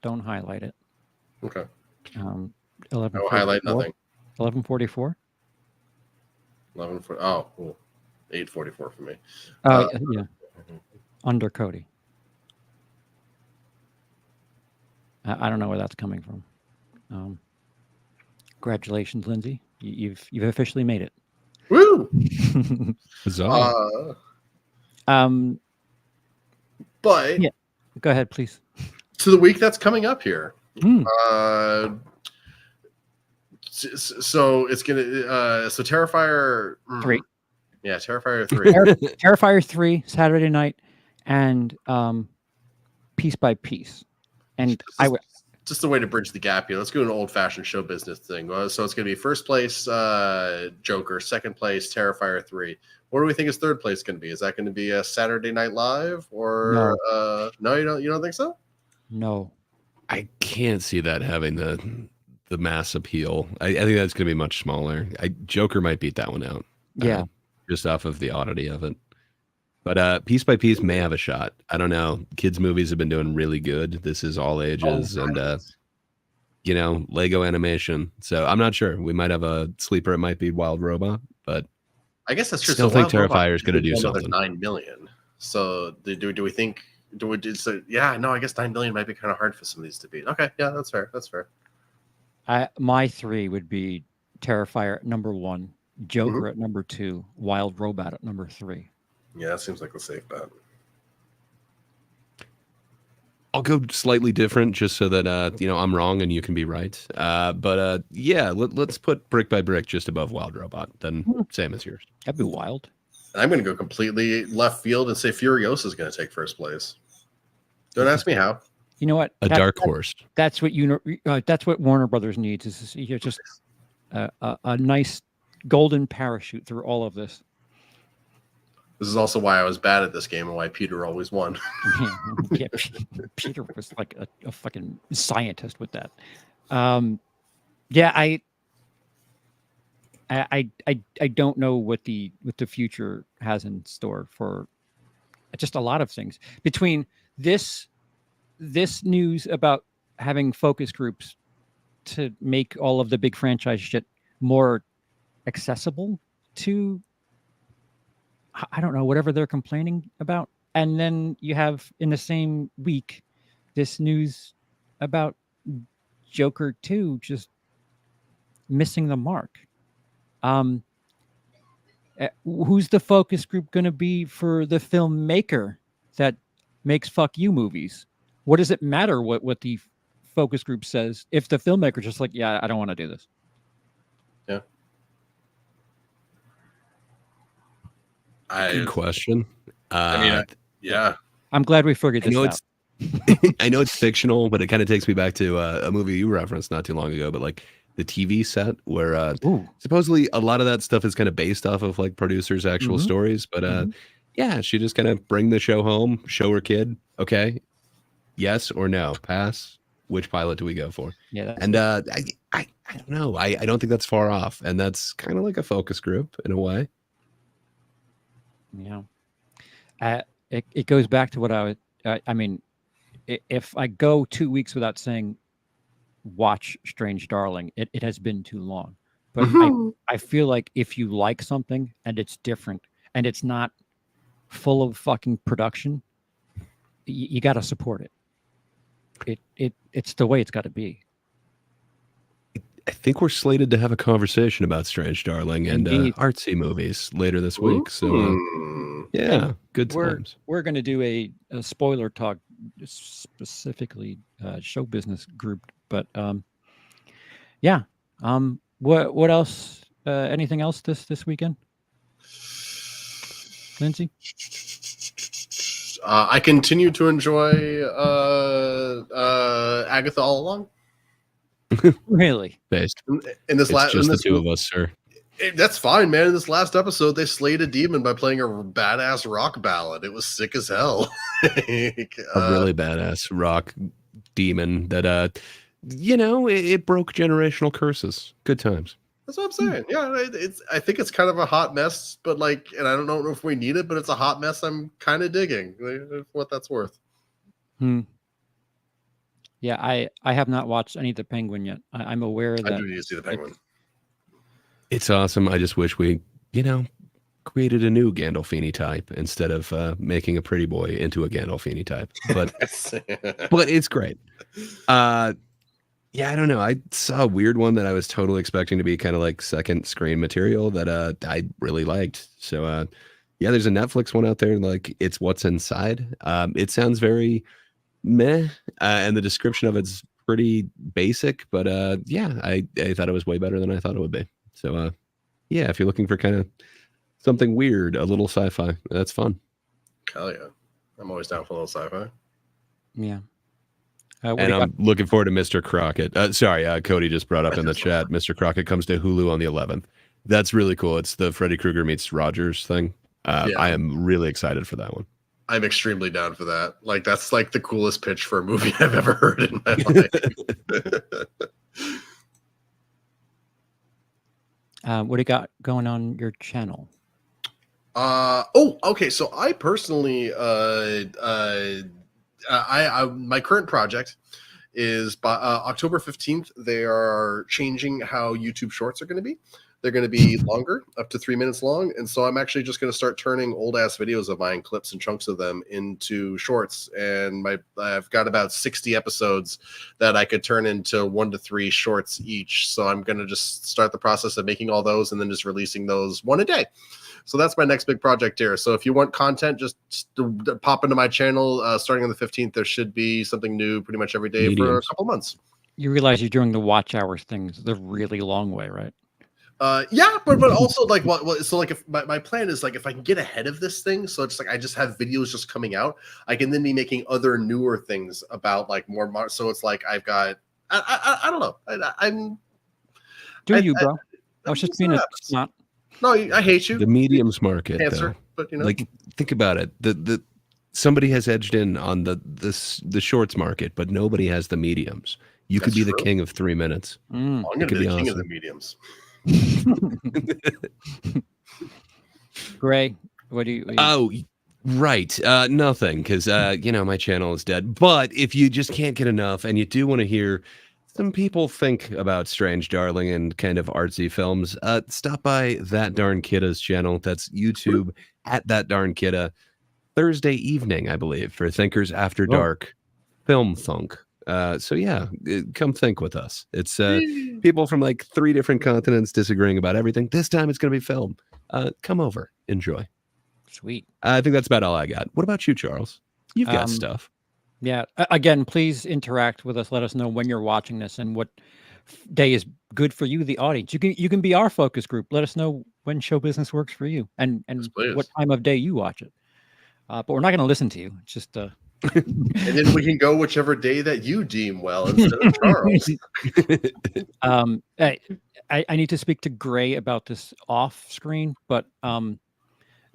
Don't highlight it. Okay. 11. I will highlight nothing. 11:44. 11 for cool. 8:44 for me. Yeah. Under Cody. I don't know where that's coming from. Congratulations, Lindsay. You've officially made it. Woo! Huzzah. But Yeah. Go ahead, please. to the week that's coming up here. So it's gonna so Terrifier 3. Yeah, Terrifier 3. Terrifier 3 Saturday night, and Piece by Piece. And just a way to bridge the gap here. Let's go to an old-fashioned show business thing. So it's going to be first place Joker, second place Terrifier 3. What do we think is third place going to be? Is that going to be a Saturday Night Live or no? You don't think so? No. I can't see that having the mass appeal. I think that's going to be much smaller. Joker might beat that one out. Yeah. Just off of the oddity of it. But Piece by Piece may have a shot. I don't know. Kids' movies have been doing really good. This is all ages and, Lego animation. So I'm not sure. We might have a sleeper. It might be Wild Robot, but I guess that's true. Still think Terrifier is going to do another something. 9 million. So do we think? I guess 9 million might be kind of hard for some of these to beat. Okay, yeah, that's fair. That's fair. My 3 would be Terrifier at number 1, Joker at number 2, Wild Robot at number 3. Yeah, that seems like a safe bet. I'll go slightly different just so that I'm wrong and you can be right. Let's put Brick by Brick just above Wild Robot. Then same as yours. That'd be wild. And I'm going to go completely left field and say Furiosa is going to take first place. Don't ask me how. You know what? Dark horse. That's what that's what Warner Brothers needs. Is just a nice golden parachute through all of this. This is also why I was bad at this game and why Peter always won. Yeah, Peter was like a fucking scientist with that. I don't know what the future has in store for just a lot of things. Between this this news about having focus groups to make all of the big franchise shit more accessible to, I don't know, whatever they're complaining about. And then you have in the same week this news about Joker 2 just missing the mark. Who's the focus group going to be for the filmmaker that makes fuck you movies? What does it matter what the focus group says if the filmmaker's just like, yeah, I don't want to do this? Yeah. Good question. Yeah. I'm glad we figured this out. I know it's fictional, but it kind of takes me back to a movie you referenced not too long ago, but like the TV set where supposedly a lot of that stuff is kind of based off of like producers' actual stories. But yeah, she just kind of bring the show home, show her kid. Okay, yes or no, pass. Which pilot do we go for? Yeah, and I don't know. I don't think that's far off, and that's kind of like a focus group in a way. Yeah, it goes back to what I mean, if I go 2 weeks without saying watch Strange Darling, it has been too long. But I feel like if you like something and it's different and it's not full of fucking production, you got to support it. It's the way it's got to be. I think we're slated to have a conversation about Strange Darling and artsy movies later this week. So yeah, good times. We're going to do a spoiler talk, specifically show business group. But yeah, what else? Anything else this weekend, Lindsay? I continue to enjoy Agatha All Along. Really? Based. In this last, just the two of us, sir. That's fine, man. In this last episode, they slayed a demon by playing a badass rock ballad. It was sick as hell. A really badass rock demon that, it broke generational curses. Good times. That's what I'm saying. Yeah, I think it's kind of a hot mess, but and I don't know if we need it, but it's a hot mess I'm kind of digging, for what that's worth. Yeah, I have not watched any of the Penguin yet. I'm aware that I do need to see the Penguin. It's awesome. I just wish we, created a new Gandolfini type instead of making a pretty boy into a Gandolfini type. But but it's great. Yeah, I don't know. I saw a weird one that I was totally expecting to be kind of like second screen material that I really liked. So yeah, there's a Netflix one out there. Like it's What's Inside. It sounds very meh, and the description of it's pretty basic. But yeah, I thought it was way better than I thought it would be. So yeah, if you're looking for kind of something weird, a little sci-fi, that's fun. Hell yeah, I'm always down for a little sci-fi. Yeah. And I'm looking forward to Mr. Crockett. Sorry, Cody just brought up in the chat. Mr. Crockett comes to Hulu on the 11th. That's really cool. It's the Freddy Krueger meets Rogers thing. I am really excited for that one. I'm extremely down for that. That's like the coolest pitch for a movie I've ever heard in my life. What do you got going on your channel? Okay. So I personally, my current project is by October 15th. They are changing how YouTube Shorts are going to be. They're going to be longer, up to 3 minutes long. And so I'm actually just going to start turning old ass videos of mine, clips and chunks of them, into shorts. And I've got about 60 episodes that I could turn into 1 to 3 shorts each. So I'm going to just start the process of making all those and then just releasing those one a day. So that's my next big project here. So if you want content, just pop into my channel. Starting on the 15th, there should be something new pretty much every day for a couple months. You realize you're doing the watch hours things the really long way, right? Yeah, but also so if my plan is if I can get ahead of this thing, so it's I just have videos just coming out, I can then be making other newer things about more. So it's I've got I don't know. I'm bro. I was just being a snot. No, I hate you. The mediums market, Cancer, but think about it. The somebody has edged in on the shorts market, but nobody has the mediums. You could be the king of 3 minutes. I'm going to be the king of the mediums. Gray, what do you? Right. Nothing, because my channel is dead. But if you just can't get enough and you do want to hear some people think about Strange Darling and kind of artsy films, stop by That Darn Kidda's channel. That's YouTube at That Darn Kidda. Thursday evening, I believe, for Thinkers After Dark Film Thunk. So yeah, come think with us. It's people from like 3 different continents disagreeing about everything. This time it's going to be film. Come over. Enjoy. Sweet. I think that's about all I got. What about you, Charles? You've got stuff. Yeah. Again, please interact with us. Let us know when you're watching this and what day is good for you, the audience. You can be our focus group. Let us know when show business works for you and what time of day you watch it. But we're not going to listen to you. It's just and then we can go whichever day that you deem well instead of Charles. I need to speak to Gray about this off screen, but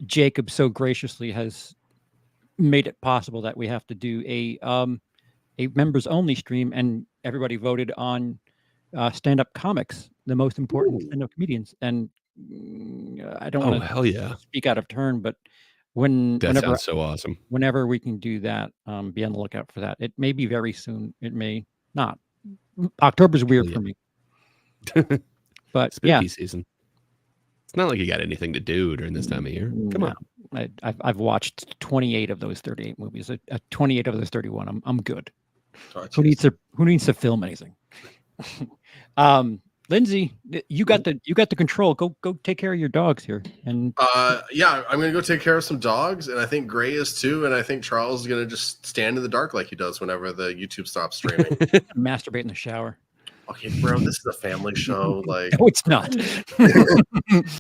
Jacob so graciously has made it possible that we have to do a members only stream, and everybody voted on stand-up comics, the most important stand-up comedians. And I don't want to speak out of turn, but whenever sounds so awesome. Whenever we can do that, be on the lookout for that. It may be very soon. It may not. October's weird for me. But spooky season. It's not like you got anything to do during this time of year. Come on. I've watched 28 of those 38 movies. 28 of those 31. I'm good. Oh, who needs to film anything? Lindsay, you got the control. Go take care of your dogs here. And yeah, I'm gonna go take care of some dogs, and I think Gray is too, and I think Charles is gonna just stand in the dark like he does whenever the YouTube stops streaming. Masturbate in the shower. Okay, bro, this is a family show. Like, no, it's not.